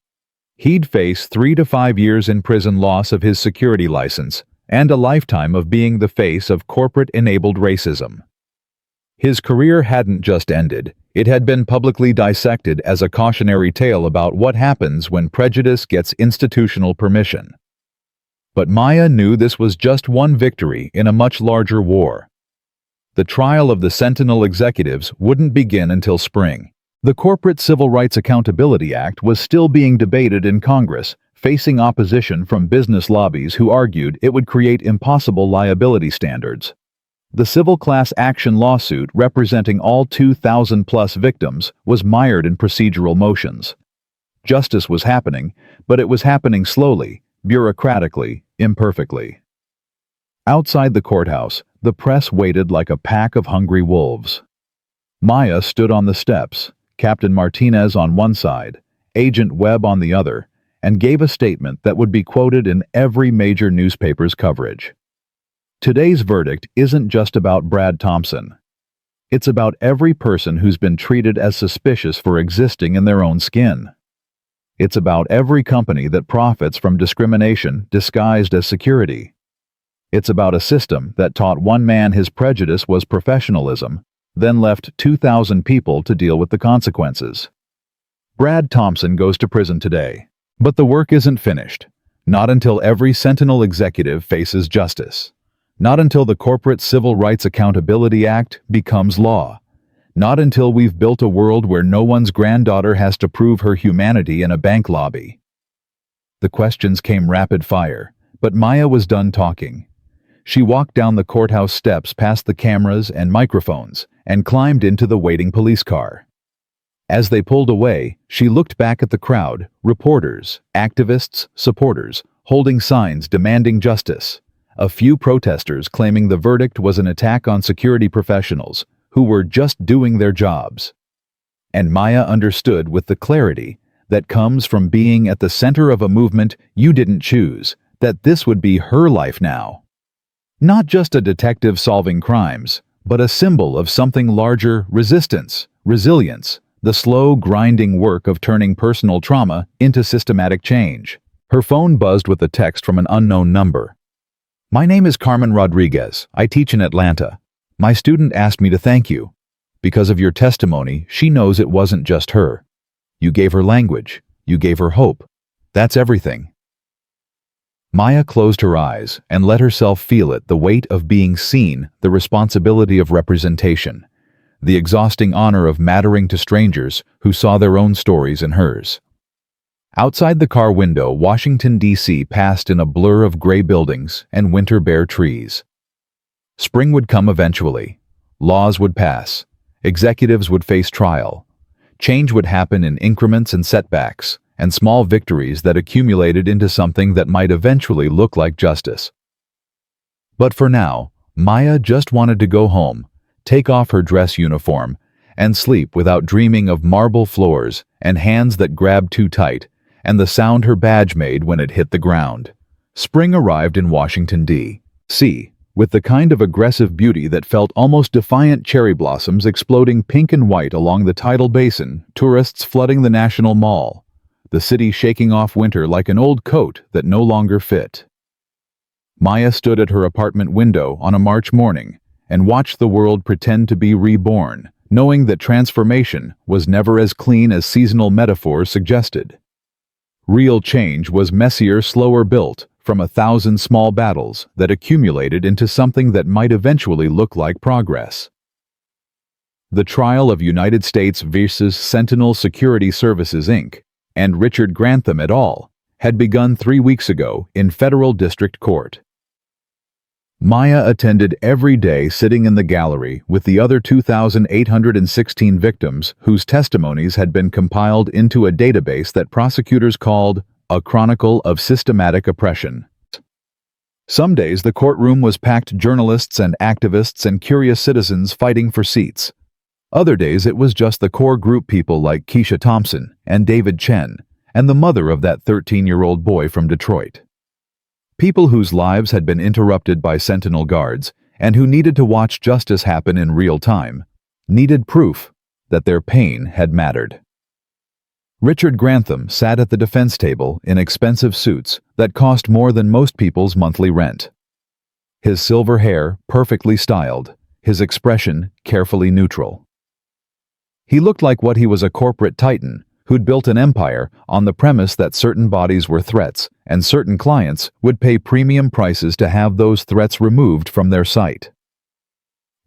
He'd face 3 to 5 years in prison, loss of his security license, and a lifetime of being the face of corporate-enabled racism. His career hadn't just ended. It had been publicly dissected as a cautionary tale about what happens when prejudice gets institutional permission. But Maya knew this was just one victory in a much larger war. The trial of the Sentinel executives wouldn't begin until spring. The Corporate Civil Rights Accountability Act was still being debated in Congress, facing opposition from business lobbies who argued it would create impossible liability standards. The civil class action lawsuit representing all 2,000-plus victims was mired in procedural motions. Justice was happening, but it was happening slowly, bureaucratically, imperfectly. Outside the courthouse, the press waited like a pack of hungry wolves. Maya stood on the steps, Captain Martinez on one side, Agent Webb on the other, and gave a statement that would be quoted in every major newspaper's coverage. Today's verdict isn't just about Brad Thompson. It's about every person who's been treated as suspicious for existing in their own skin. It's about every company that profits from discrimination disguised as security. It's about a system that taught one man his prejudice was professionalism, then left 2,000 people to deal with the consequences. Brad Thompson goes to prison today, but the work isn't finished. Not until every Sentinel executive faces justice. Not until the Corporate Civil Rights Accountability Act becomes law. Not until we've built a world where no one's granddaughter has to prove her humanity in a bank lobby. The questions came rapid fire, but Maya was done talking. She walked down the courthouse steps past the cameras and microphones and climbed into the waiting police car. As they pulled away, she looked back at the crowd, reporters, activists, supporters, holding signs demanding justice. A few protesters claiming the verdict was an attack on security professionals who were just doing their jobs. And Maya understood with the clarity that comes from being at the center of a movement you didn't choose, that this would be her life now. Not just a detective solving crimes, but a symbol of something larger: resistance, resilience, the slow, grinding work of turning personal trauma into systematic change. Her phone buzzed with a text from an unknown number. "My name is Carmen Rodriguez. I teach in Atlanta. My student asked me to thank you. Because of your testimony, she knows it wasn't just her. You gave her language. You gave her hope. That's everything." Maya closed her eyes and let herself feel it, the weight of being seen, the responsibility of representation, the exhausting honor of mattering to strangers who saw their own stories in hers. Outside the car window, Washington, D.C. passed in a blur of gray buildings and winter bare trees. Spring would come eventually. Laws would pass. Executives would face trial. Change would happen in increments and setbacks, and small victories that accumulated into something that might eventually look like justice. But for now, Maya just wanted to go home, take off her dress uniform, and sleep without dreaming of marble floors and hands that grabbed too tight, and the sound her badge made when it hit the ground. Spring arrived in Washington, D.C., with the kind of aggressive beauty that felt almost defiant: cherry blossoms exploding pink and white along the tidal basin, tourists flooding the National Mall, the city shaking off winter like an old coat that no longer fit. Maya stood at her apartment window on a March morning and watched the world pretend to be reborn, knowing that transformation was never as clean as seasonal metaphors suggested. Real change was messier, slower built from 1,000 small battles that accumulated into something that might eventually look like progress. The trial of United States versus Sentinel Security Services, Inc. and Richard Grantham et al. Had begun 3 weeks ago in federal district court. Maya attended every day, sitting in the gallery with the other 2,816 victims whose testimonies had been compiled into a database that prosecutors called a chronicle of systematic oppression. Some days the courtroom was packed, journalists and activists and curious citizens fighting for seats. Other days it was just the core group, people like Keisha Thompson and David Chen, and the mother of that 13-year-old boy from Detroit. People whose lives had been interrupted by Sentinel guards and who needed to watch justice happen in real time, needed proof that their pain had mattered. Richard Grantham sat at the defense table in expensive suits that cost more than most people's monthly rent. His silver hair perfectly styled, his expression carefully neutral. He looked like what he was, a corporate titan who'd built an empire on the premise that certain bodies were threats and certain clients would pay premium prices to have those threats removed from their site.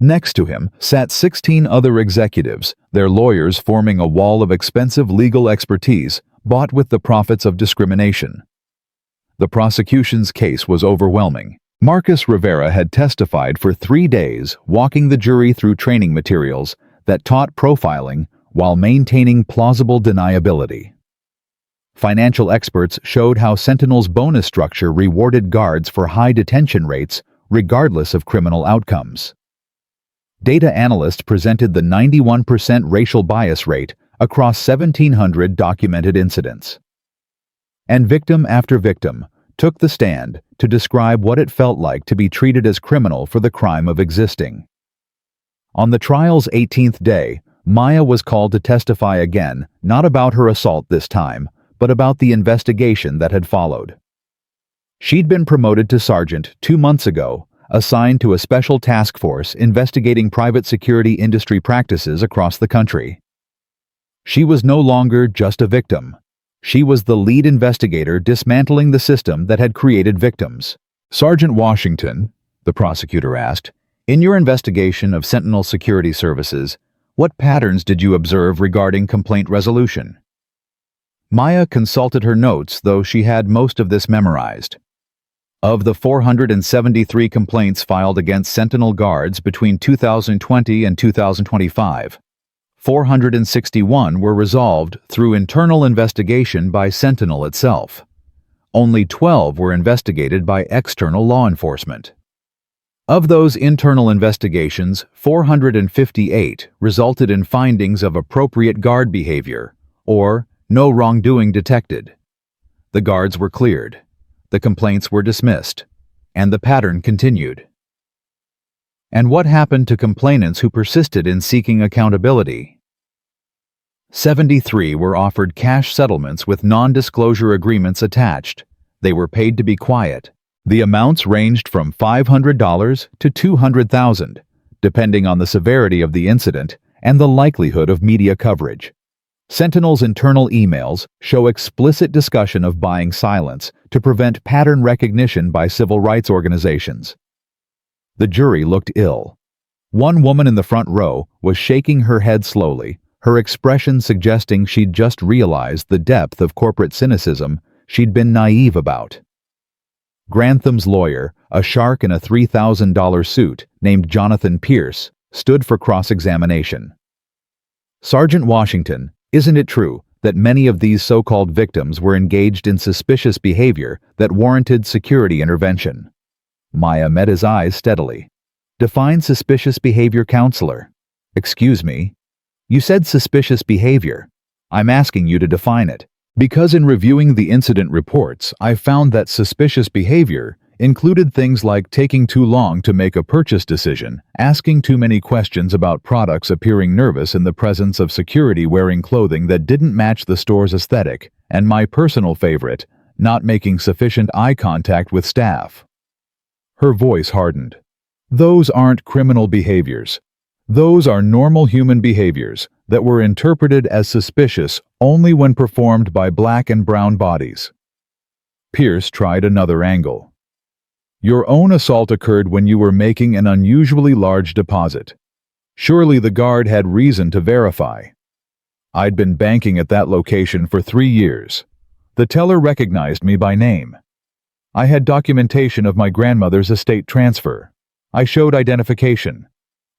Next to him sat 16 other executives, their lawyers forming a wall of expensive legal expertise bought with the profits of discrimination. The prosecution's case was overwhelming. Marcus Rivera had testified for 3 days, walking the jury through training materials that taught profiling while maintaining plausible deniability. Financial experts showed how Sentinel's bonus structure rewarded guards for high detention rates regardless of criminal outcomes. Data analysts presented the 91% racial bias rate across 1,700 documented incidents. And victim after victim took the stand to describe what it felt like to be treated as criminal for the crime of existing. On the trial's 18th day, Maya was called to testify again, not about her assault this time, but about the investigation that had followed. She'd been promoted to sergeant 2 months ago, assigned to a special task force investigating private security industry practices across the country. She was no longer just a victim. She was the lead investigator dismantling the system that had created victims. "Sergeant Washington," the prosecutor asked, "in your investigation of Sentinel Security Services, what patterns did you observe regarding complaint resolution?" Maya consulted her notes, though she had most of this memorized. Of the 473 complaints filed against Sentinel guards between 2020 and 2025, 461 were resolved through internal investigation by Sentinel itself. Only 12 were investigated by external law enforcement. Of those internal investigations, 458 resulted in findings of appropriate guard behavior, or no wrongdoing detected. The guards were cleared, the complaints were dismissed, and the pattern continued. And what happened to complainants who persisted in seeking accountability? 73 were offered cash settlements with non-disclosure agreements attached. They were paid to be quiet. The amounts ranged from $500 to $200,000, depending on the severity of the incident and the likelihood of media coverage. Sentinel's internal emails show explicit discussion of buying silence to prevent pattern recognition by civil rights organizations. The jury looked ill. One woman in the front row was shaking her head slowly, her expression suggesting she'd just realized the depth of corporate cynicism she'd been naive about. Grantham's lawyer, a shark in a $3,000 suit named Jonathan Pierce, stood for cross-examination. "Sergeant Washington, isn't it true that many of these so-called victims were engaged in suspicious behavior that warranted security intervention?" Maya met his eyes steadily. "Define suspicious behavior, counselor." "Excuse me? You said suspicious behavior. I'm asking you to define it. Because in reviewing the incident reports, I found that suspicious behavior included things like taking too long to make a purchase decision, asking too many questions about products, appearing nervous in the presence of security, wearing clothing that didn't match the store's aesthetic, and my personal favorite, not making sufficient eye contact with staff." Her voice hardened. Those aren't criminal behaviors. Those are normal human behaviors that were interpreted as suspicious only when performed by black and brown bodies. Pierce tried another angle. Your own assault occurred when you were making an unusually large deposit. Surely the guard had reason to verify. I'd been banking at that location for 3 years. The teller recognized me by name. I had documentation of my grandmother's estate transfer. I showed identification.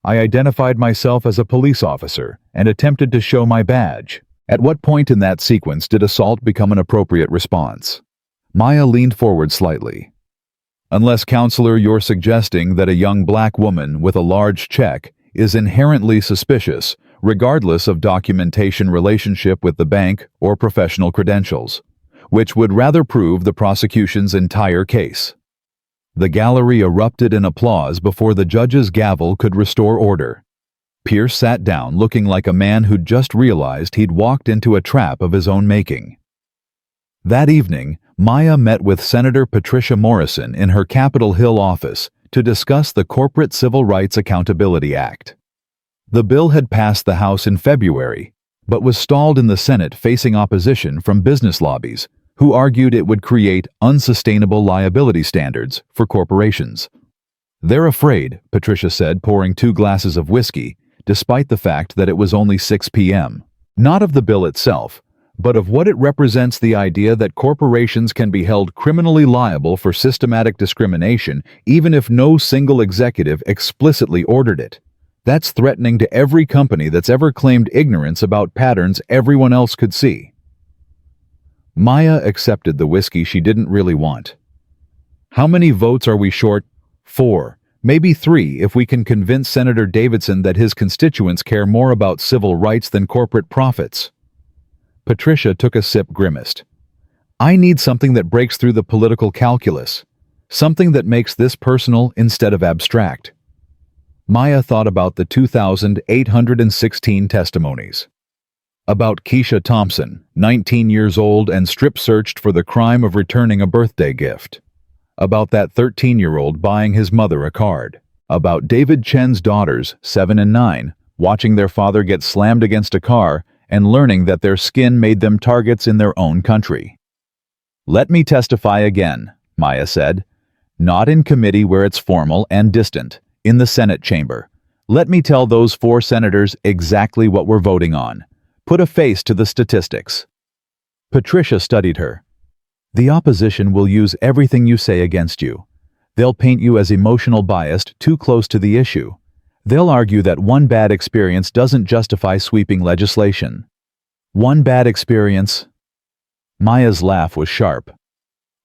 I identified myself as a police officer and attempted to show my badge. At what point in that sequence did assault become an appropriate response? Maya leaned forward slightly. Unless, counselor, you're suggesting that a young black woman with a large check is inherently suspicious, regardless of documentation relationship with the bank or professional credentials, which would rather prove the prosecution's entire case. The gallery erupted in applause before the judge's gavel could restore order. Pierce sat down looking like a man who'd just realized he'd walked into a trap of his own making. That evening, Maya met with Senator Patricia Morrison in her Capitol Hill office to discuss the Corporate Civil Rights Accountability Act. The bill had passed the House in February, but was stalled in the Senate facing opposition from business lobbies, who argued it would create unsustainable liability standards for corporations. They're afraid, Patricia said, pouring 2 glasses of whiskey, despite the fact that it was only 6 p.m. Not of the bill itself, but of what it represents: the idea that corporations can be held criminally liable for systematic discrimination even if no single executive explicitly ordered it. That's threatening to every company that's ever claimed ignorance about patterns everyone else could see. Maya accepted the whiskey she didn't really want. How many votes are we short? 4, maybe 3 if we can convince Senator Davidson that his constituents care more about civil rights than corporate profits. Patricia took a sip, grimaced. I need something that breaks through the political calculus, something that makes this personal instead of abstract. Maya thought about the 2,816 testimonies. About Keisha Thompson, 19 years old and strip-searched for the crime of returning a birthday gift. About that 13-year-old buying his mother a card. About David Chen's daughters, 7 and 9, watching their father get slammed against a car and learning that their skin made them targets in their own country. Let me testify again, Maya said. Not in committee where it's formal and distant, in the Senate chamber. Let me tell those 4 senators exactly what we're voting on. Put a face to the statistics. Patricia studied her. The opposition will use everything you say against you. They'll paint you as emotional biased, too close to the issue. They'll argue that one bad experience doesn't justify sweeping legislation. One bad experience? Maya's laugh was sharp.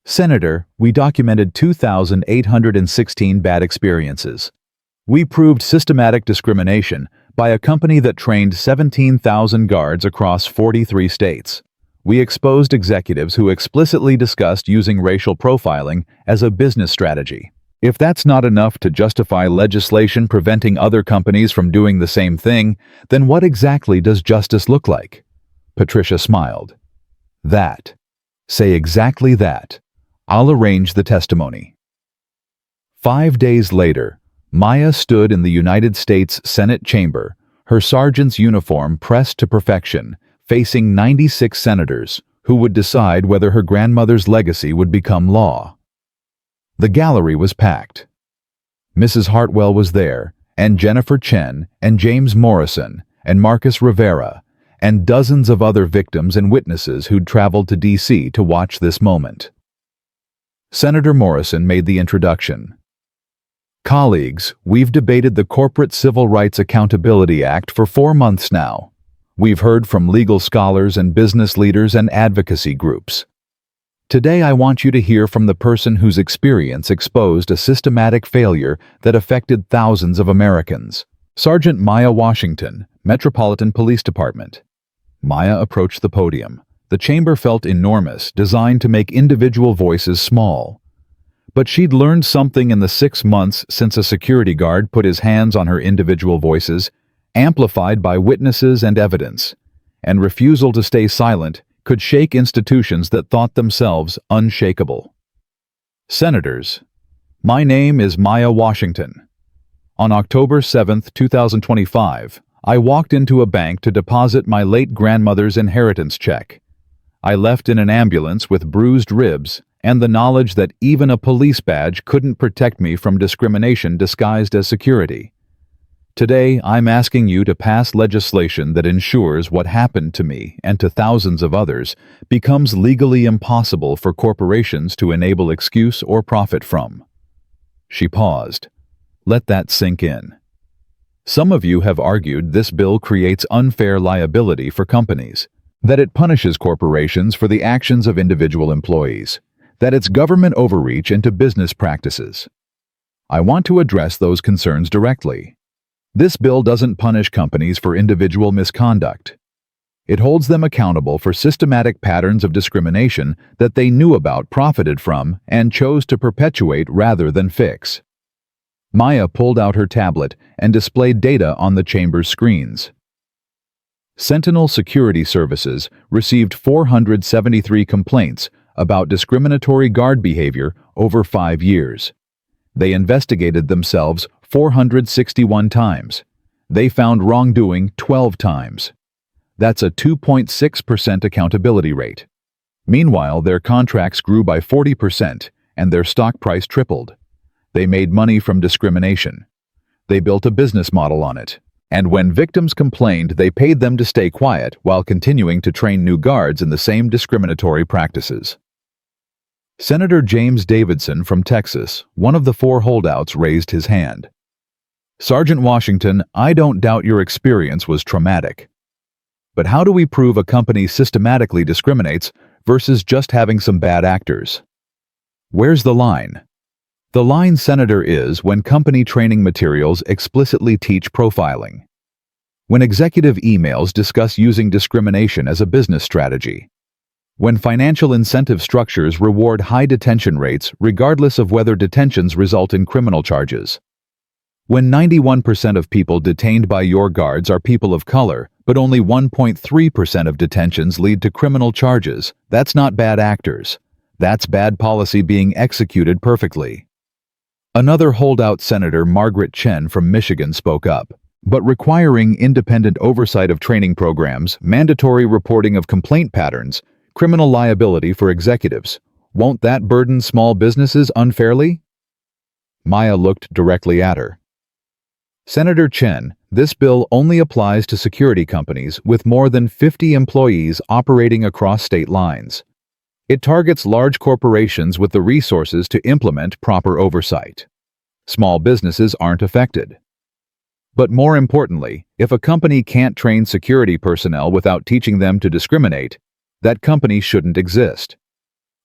Senator, we documented 2,816 bad experiences. We proved systematic discrimination by a company that trained 17,000 guards across 43 states. We exposed executives who explicitly discussed using racial profiling as a business strategy. If that's not enough to justify legislation preventing other companies from doing the same thing, then what exactly does justice look like? Patricia smiled. That. Say exactly that. I'll arrange the testimony. 5 days later, Maya stood in the United States Senate chamber, her sergeant's uniform pressed to perfection, facing 96 senators who would decide whether her grandmother's legacy would become law. The gallery was packed. Mrs. Hartwell was there, and Jennifer Chen, and James Morrison, and Marcus Rivera, and dozens of other victims and witnesses who'd traveled to D.C. to watch this moment. Senator Morrison made the introduction. Colleagues, we've debated the Corporate Civil Rights Accountability Act for 4 months now. We've heard from legal scholars and business leaders and advocacy groups. Today I want you to hear from the person whose experience exposed a systematic failure that affected thousands of Americans. Sergeant Maya Washington, Metropolitan Police Department. Maya approached the podium. The chamber felt enormous, designed to make individual voices small. But she'd learned something in the 6 months since a security guard put his hands on her individual voices, amplified by witnesses and evidence, and refusal to stay silent could shake institutions that thought themselves unshakable. Senators, My name is Maya Washington. On October 7, 2025, I walked into a bank to deposit my late grandmother's inheritance check. I left in an ambulance with bruised ribs and the knowledge that even a police badge couldn't protect me from discrimination disguised as security. Today, I'm asking you to pass legislation that ensures what happened to me and to thousands of others becomes legally impossible for corporations to enable excuse or profit from. She paused. Let that sink in. Some of you have argued this bill creates unfair liability for companies, that it punishes corporations for the actions of individual employees, that it's government overreach into business practices. I want to address those concerns directly. This bill doesn't punish companies for individual misconduct. It holds them accountable for systematic patterns of discrimination that they knew about, profited from, and chose to perpetuate rather than fix. Maya pulled out her tablet and displayed data on the chamber's screens. Sentinel Security Services received 473 complaints about discriminatory guard behavior over 5 years. They investigated themselves 461 times. They found wrongdoing 12 times. That's a 2.6% accountability rate. Meanwhile, their contracts grew by 40% and their stock price tripled. They made money from discrimination. They built a business model on it. And when victims complained, they paid them to stay quiet while continuing to train new guards in the same discriminatory practices. Senator James Davidson from Texas, one of the 4 holdouts, raised his hand. Sergeant Washington, I don't doubt your experience was traumatic. But how do we prove a company systematically discriminates versus just having some bad actors? Where's the line? The line, Senator, is when company training materials explicitly teach profiling. When executive emails discuss using discrimination as a business strategy. When financial incentive structures reward high detention rates regardless of whether detentions result in criminal charges. When 91% of people detained by your guards are people of color, but only 1.3% of detentions lead to criminal charges, that's not bad actors. That's bad policy being executed perfectly. Another holdout Senator, Margaret Chen from Michigan, spoke up. But requiring independent oversight of training programs, mandatory reporting of complaint patterns, criminal liability for executives, won't that burden small businesses unfairly? Maya looked directly at her. Senator Chen, this bill only applies to security companies with more than 50 employees operating across state lines. It targets large corporations with the resources to implement proper oversight. Small businesses aren't affected. But more importantly, if a company can't train security personnel without teaching them to discriminate, that company shouldn't exist.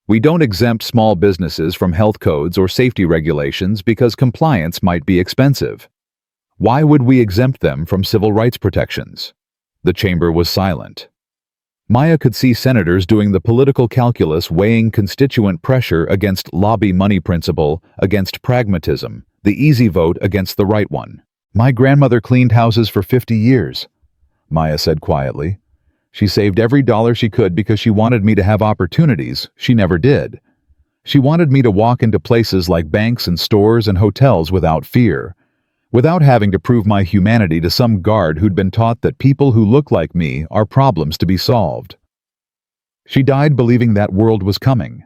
We don't exempt small businesses from health codes or safety regulations because compliance might be expensive. Why would we exempt them from civil rights protections? The chamber was silent. Maya could see senators doing the political calculus, weighing constituent pressure against lobby money principle, against pragmatism, the easy vote against the right one. My grandmother cleaned houses for 50 years, Maya said quietly. She saved every dollar she could because she wanted me to have opportunities she never did. She wanted me to walk into places like banks and stores and hotels without fear, without having to prove my humanity to some guard who'd been taught that people who look like me are problems to be solved. She died believing that world was coming.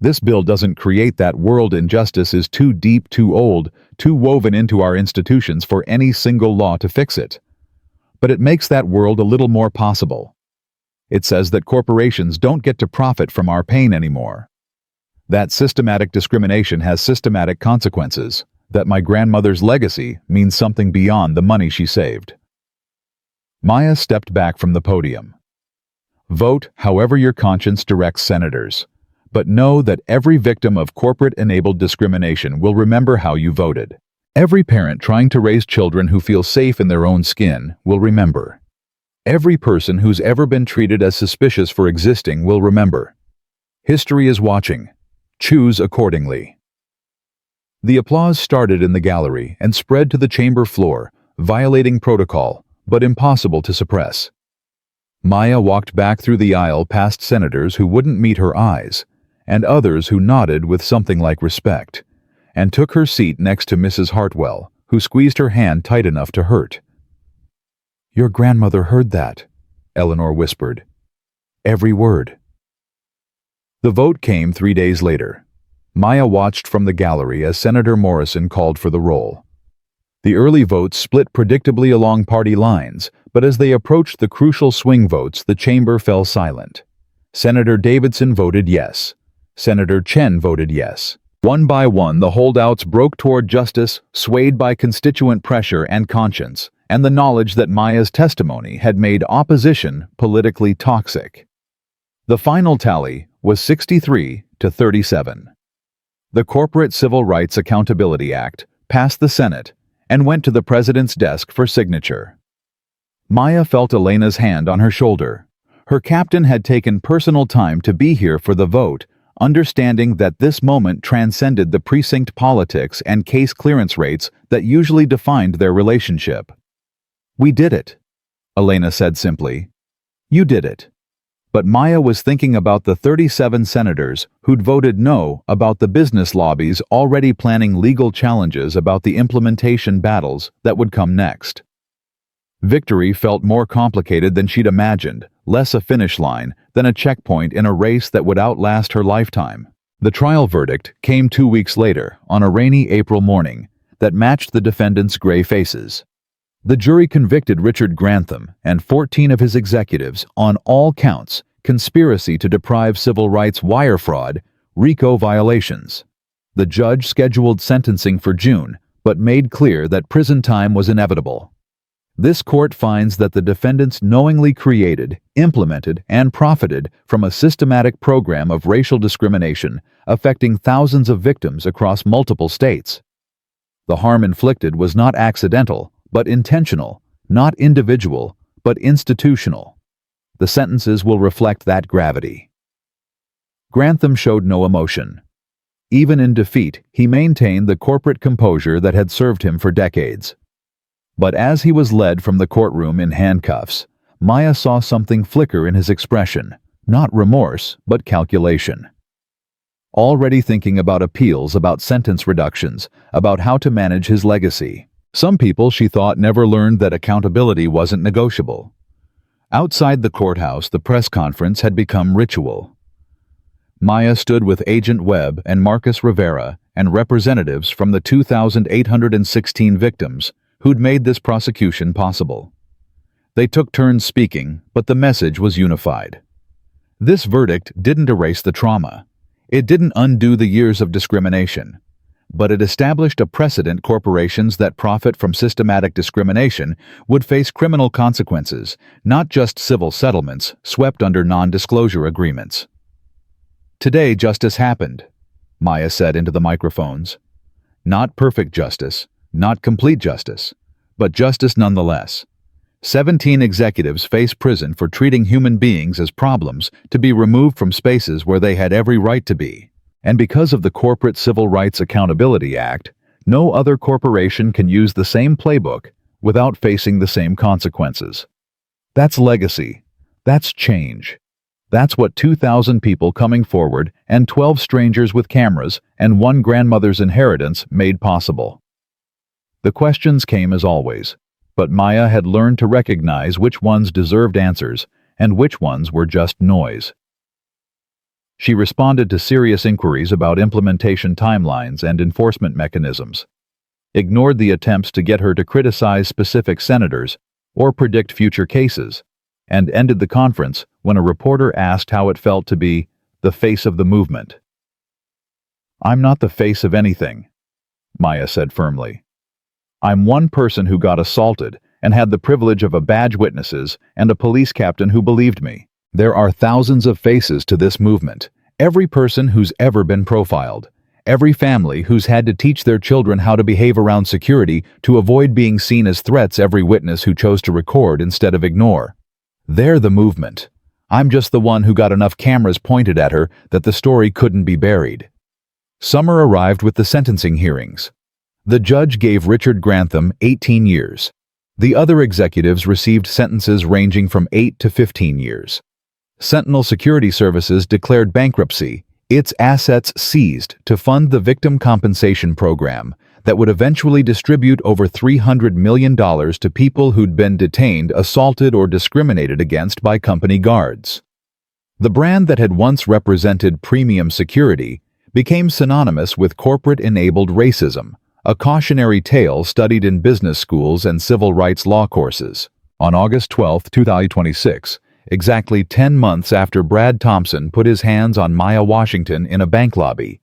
This bill doesn't create that world. Injustice is too deep, too old, too woven into our institutions for any single law to fix it. But it makes that world a little more possible. It says that corporations don't get to profit from our pain anymore. That systematic discrimination has systematic consequences. That my grandmother's legacy means something beyond the money she saved. Maya stepped back from the podium. Vote however your conscience directs, senators, but know that every victim of corporate-enabled discrimination will remember how you voted. Every parent trying to raise children who feel safe in their own skin will remember. Every person who's ever been treated as suspicious for existing will remember. History is watching. Choose accordingly. The applause started in the gallery and spread to the chamber floor, violating protocol, but impossible to suppress. Maya walked back through the aisle past senators who wouldn't meet her eyes, and others who nodded with something like respect, and took her seat next to Mrs. Hartwell, who squeezed her hand tight enough to hurt. "Your grandmother heard that," Eleanor whispered. "Every word." The vote came 3 days later. Maya watched from the gallery as Senator Morrison called for the roll. The early votes split predictably along party lines, but as they approached the crucial swing votes, the chamber fell silent. Senator Davidson voted yes. Senator Chen voted yes. One by one, the holdouts broke toward justice, swayed by constituent pressure and conscience, and the knowledge that Maya's testimony had made opposition politically toxic. The final tally was 63 to 37. The Corporate Civil Rights Accountability Act passed the Senate and went to the president's desk for signature. Maya felt Elena's hand on her shoulder. Her captain had taken personal time to be here for the vote, understanding that this moment transcended the precinct politics and case clearance rates that usually defined their relationship. "We did it," Elena said simply. "You did it." But Maya was thinking about the 37 senators who'd voted no, about the business lobbies already planning legal challenges about the implementation battles that would come next. Victory felt more complicated than she'd imagined, less a finish line than a checkpoint in a race that would outlast her lifetime. The trial verdict came 2 weeks later, on a rainy April morning, that matched the defendants' gray faces. The jury convicted Richard Grantham and 14 of his executives on all counts: conspiracy to deprive civil rights, wire fraud, RICO violations. The judge scheduled sentencing for June, but made clear that prison time was inevitable. This court finds that the defendants knowingly created, implemented, and profited from a systematic program of racial discrimination affecting thousands of victims across multiple states. The harm inflicted was not accidental, but intentional, not individual, but institutional. The sentences will reflect that gravity. Grantham showed no emotion. Even in defeat, he maintained the corporate composure that had served him for decades. But as he was led from the courtroom in handcuffs, Maya saw something flicker in his expression, not remorse, but calculation. Already thinking about appeals, about sentence reductions, about how to manage his legacy. Some people, she thought, never learned that accountability wasn't negotiable. Outside the courthouse, the press conference had become ritual. Maya stood with Agent Webb and Marcus Rivera and representatives from the 2,816 victims who'd made this prosecution possible. They took turns speaking, but the message was unified. This verdict didn't erase the trauma. It didn't undo the years of discrimination. But it established a precedent: corporations that profit from systematic discrimination would face criminal consequences, not just civil settlements swept under non-disclosure agreements. "Today justice happened," Maya said into the microphones. "Not perfect justice, not complete justice, but justice nonetheless. 17 executives face prison for treating human beings as problems to be removed from spaces where they had every right to be. And because of the Corporate Civil Rights Accountability Act, no other corporation can use the same playbook without facing the same consequences. That's legacy. That's change. That's what 2,000 people coming forward and 12 strangers with cameras and one grandmother's inheritance made possible." The questions came as always, but Maya had learned to recognize which ones deserved answers and which ones were just noise. She responded to serious inquiries about implementation timelines and enforcement mechanisms, ignored the attempts to get her to criticize specific senators or predict future cases, and ended the conference when a reporter asked how it felt to be the face of the movement. "I'm not the face of anything," Maya said firmly. "I'm one person who got assaulted and had the privilege of a badge witnesses and a police captain who believed me. There are thousands of faces to this movement, every person who's ever been profiled, every family who's had to teach their children how to behave around security to avoid being seen as threats, every witness who chose to record instead of ignore. They're the movement. I'm just the one who got enough cameras pointed at her that the story couldn't be buried." Summer arrived with the sentencing hearings. The judge gave Richard Grantham 18 years. The other executives received sentences ranging from 8 to 15 years. Sentinel Security Services declared bankruptcy, its assets seized to fund the victim compensation program that would eventually distribute over $300 million to people who'd been detained, assaulted, or discriminated against by company guards. The brand that had once represented premium security became synonymous with corporate-enabled racism, a cautionary tale studied in business schools and civil rights law courses. On August 12, 2026, exactly 10 months after Brad Thompson put his hands on Maya Washington in a bank lobby,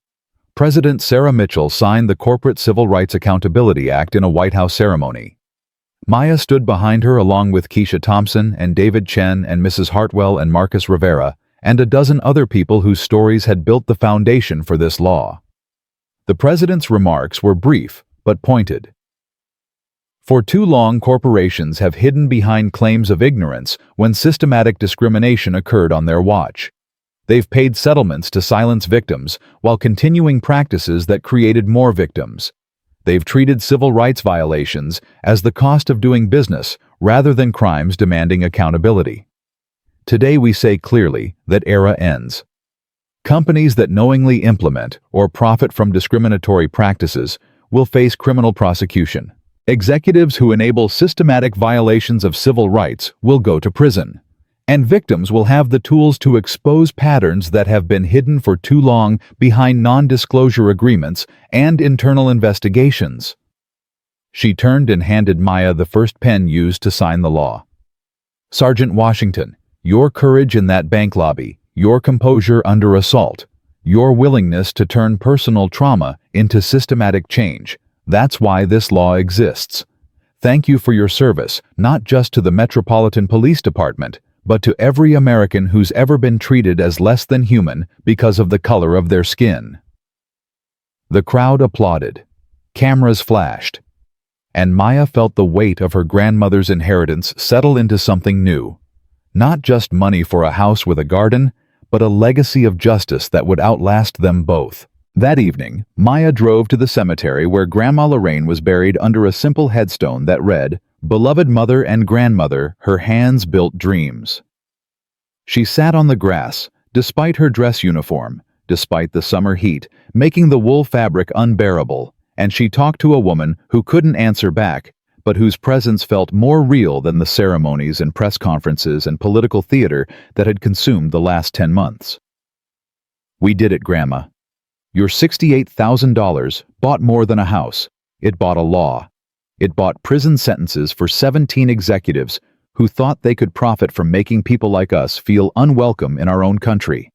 President Sarah Mitchell signed the Corporate Civil Rights Accountability Act in a White House ceremony. Maya stood behind her along with Keisha Thompson and David Chen and Mrs. Hartwell and Marcus Rivera and a dozen other people whose stories had built the foundation for this law. The president's remarks were brief but pointed. For too long, corporations have hidden behind claims of ignorance when systematic discrimination occurred on their watch. They've paid settlements to silence victims while continuing practices that created more victims. They've treated civil rights violations as the cost of doing business rather than crimes demanding accountability. Today we say clearly that era ends. Companies that knowingly implement or profit from discriminatory practices will face criminal prosecution. Executives who enable systematic violations of civil rights will go to prison. And victims will have the tools to expose patterns that have been hidden for too long behind non-disclosure agreements and internal investigations. She turned and handed Maya the first pen used to sign the law. Sergeant Washington, your courage in that bank lobby, your composure under assault, your willingness to turn personal trauma into systematic change. That's why this law exists. Thank you for your service, not just to the Metropolitan Police Department, but to every American who's ever been treated as less than human because of the color of their skin. The crowd applauded. Cameras flashed. And Maya felt the weight of her grandmother's inheritance settle into something new. Not just money for a house with a garden, but a legacy of justice that would outlast them both. That evening, Maya drove to the cemetery where Grandma Lorraine was buried under a simple headstone that read, "Beloved mother and grandmother, her hands built dreams." She sat on the grass, despite her dress uniform, despite the summer heat, making the wool fabric unbearable, and she talked to a woman who couldn't answer back, but whose presence felt more real than the ceremonies and press conferences and political theater that had consumed the last 10 months. "We did it, Grandma. Your $68,000 bought more than a house. It bought a law. It bought prison sentences for 17 executives who thought they could profit from making people like us feel unwelcome in our own country.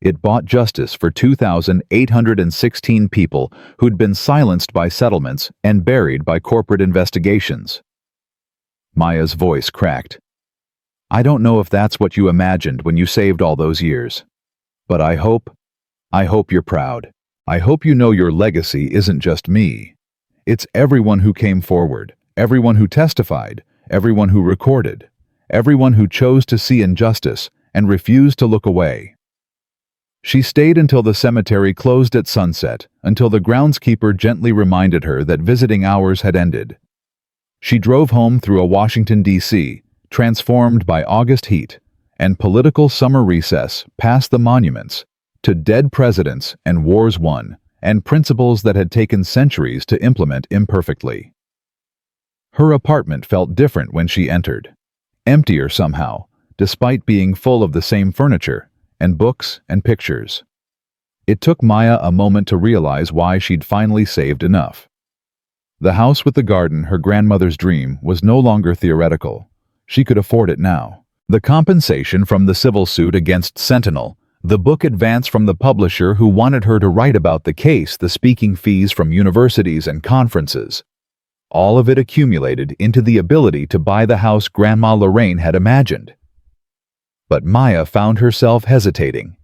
It bought justice for 2,816 people who'd been silenced by settlements and buried by corporate investigations." Maya's voice cracked. "I don't know if that's what you imagined when you saved all those years. But I hope you're proud. I hope you know your legacy isn't just me. It's everyone who came forward, everyone who testified, everyone who recorded, everyone who chose to see injustice and refused to look away." She stayed until the cemetery closed at sunset, until the groundskeeper gently reminded her that visiting hours had ended. She drove home through a Washington, D.C., transformed by August heat and political summer recess, past the monuments, to dead presidents and wars won, and principles that had taken centuries to implement imperfectly. Her apartment felt different when she entered. Emptier somehow, despite being full of the same furniture, and books and pictures. It took Maya a moment to realize why she'd finally saved enough. The house with the garden, her grandmother's dream, was no longer theoretical. She could afford it now. The compensation from the civil suit against Sentinel, the book advance from the publisher who wanted her to write about the case, the speaking fees from universities and conferences. All of it accumulated into the ability to buy the house Grandma Lorraine had imagined. But Maya found herself hesitating.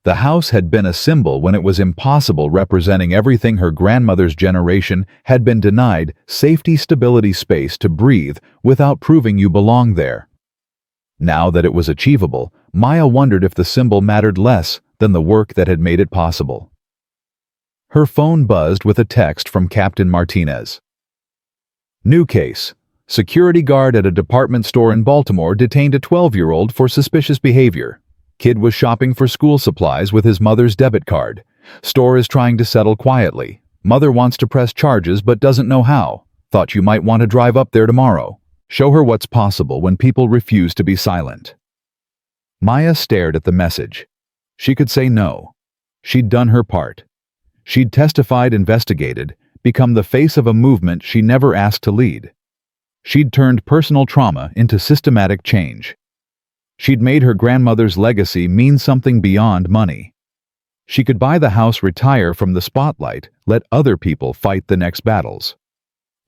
The house had been a symbol when it was impossible, representing everything her grandmother's generation had been denied: safety, stability, space to breathe without proving you belonged there. Now that it was achievable, Maya wondered if the symbol mattered less than the work that had made it possible. Her phone buzzed with a text from Captain Martinez. New case. Security guard at a department store in Baltimore detained a 12-year-old for suspicious behavior. Kid was shopping for school supplies with his mother's debit card. Store is trying to settle quietly. Mother wants to press charges but doesn't know how. Thought you might want to drive up there tomorrow. Show her what's possible when people refuse to be silent. Maya stared at the message. She could say no. She'd done her part. She'd testified, investigated, become the face of a movement she never asked to lead. She'd turned personal trauma into systematic change. She'd made her grandmother's legacy mean something beyond money. She could buy the house, retire from the spotlight, let other people fight the next battles.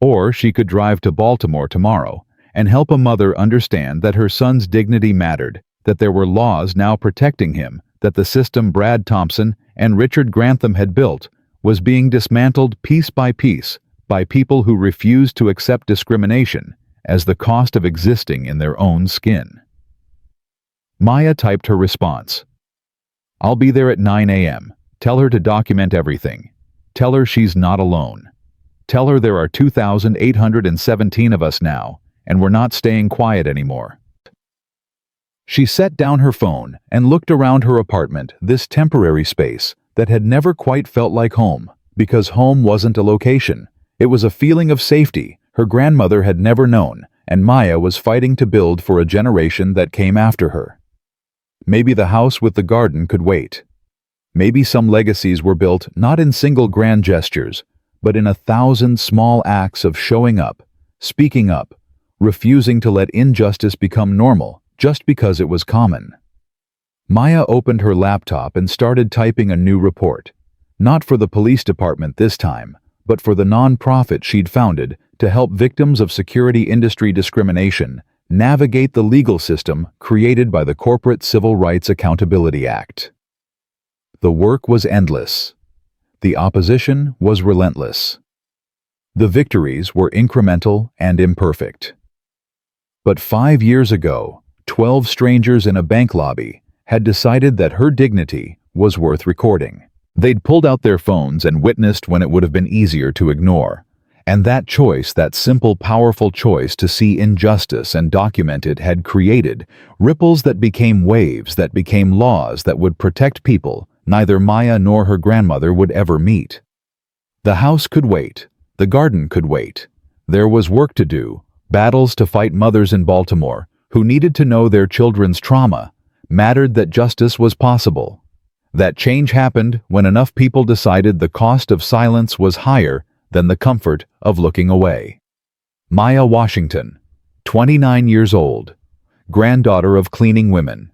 Or she could drive to Baltimore tomorrow and help a mother understand that her son's dignity mattered, that there were laws now protecting him, that the system Brad Thompson and Richard Grantham had built was being dismantled piece by people who refused to accept discrimination as the cost of existing in their own skin. Maya typed her response. I'll be there at 9 a.m. Tell her to document everything. Tell her she's not alone. Tell her there are 2,817 of us now, and we're not staying quiet anymore. She set down her phone and looked around her apartment, this temporary space that had never quite felt like home, because home wasn't a location. It was a feeling of safety her grandmother had never known, and Maya was fighting to build for a generation that came after her. Maybe the house with the garden could wait. Maybe some legacies were built not in single grand gestures, but in 1,000 small acts of showing up, speaking up, refusing to let injustice become normal just because it was common. Maya opened her laptop and started typing a new report, not for the police department this time, but for the nonprofit she'd founded to help victims of security industry discrimination navigate the legal system created by the Corporate Civil Rights Accountability Act. The work was endless. The opposition was relentless. The victories were incremental and imperfect. But 5 years ago, 12 strangers in a bank lobby had decided that her dignity was worth recording. They'd pulled out their phones and witnessed when it would have been easier to ignore. And that choice, that simple, powerful choice to see injustice and document it, had created ripples that became waves, that became laws that would protect people neither Maya nor her grandmother would ever meet. The house could wait. The garden could wait. There was work to do, battles to fight. Mothers in Baltimore, who needed to know their children's trauma, mattered. That justice was possible. That change happened when enough people decided the cost of silence was higher than the comfort of looking away. Maya Washington, 29 years old, granddaughter of cleaning women,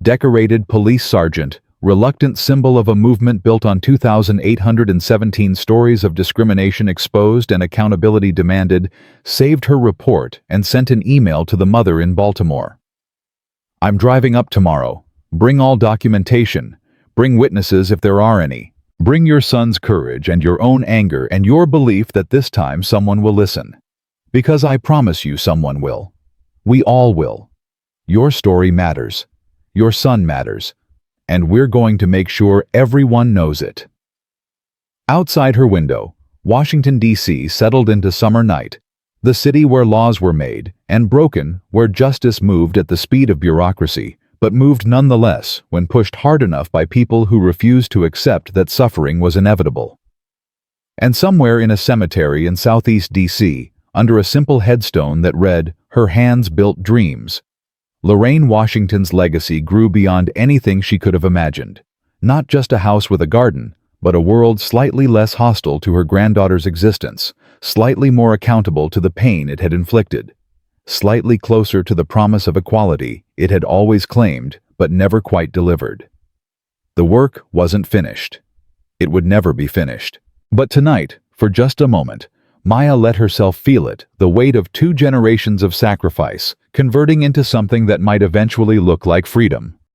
decorated police sergeant, reluctant symbol of a movement built on 2,817 stories of discrimination exposed and accountability demanded, saved her report and sent an email to the mother in Baltimore. I'm driving up tomorrow. Bring all documentation. Bring witnesses if there are any. Bring your son's courage and your own anger and your belief that this time someone will listen. Because I promise you someone will. We all will. Your story matters. Your son matters. And we're going to make sure everyone knows it. Outside her window, Washington, D.C. settled into summer night, the city where laws were made and broken, where justice moved at the speed of bureaucracy, but moved nonetheless when pushed hard enough by people who refused to accept that suffering was inevitable. And somewhere in a cemetery in southeast D.C., under a simple headstone that read, "Her hands built dreams," Lorraine Washington's legacy grew beyond anything she could have imagined. Not just a house with a garden, but a world slightly less hostile to her granddaughter's existence, slightly more accountable to the pain it had inflicted, slightly closer to the promise of equality it had always claimed but never quite delivered. The work wasn't finished. It would never be finished. But tonight, for just a moment, Maya let herself feel it, the weight of 2 generations of sacrifice, converting into something that might eventually look like freedom.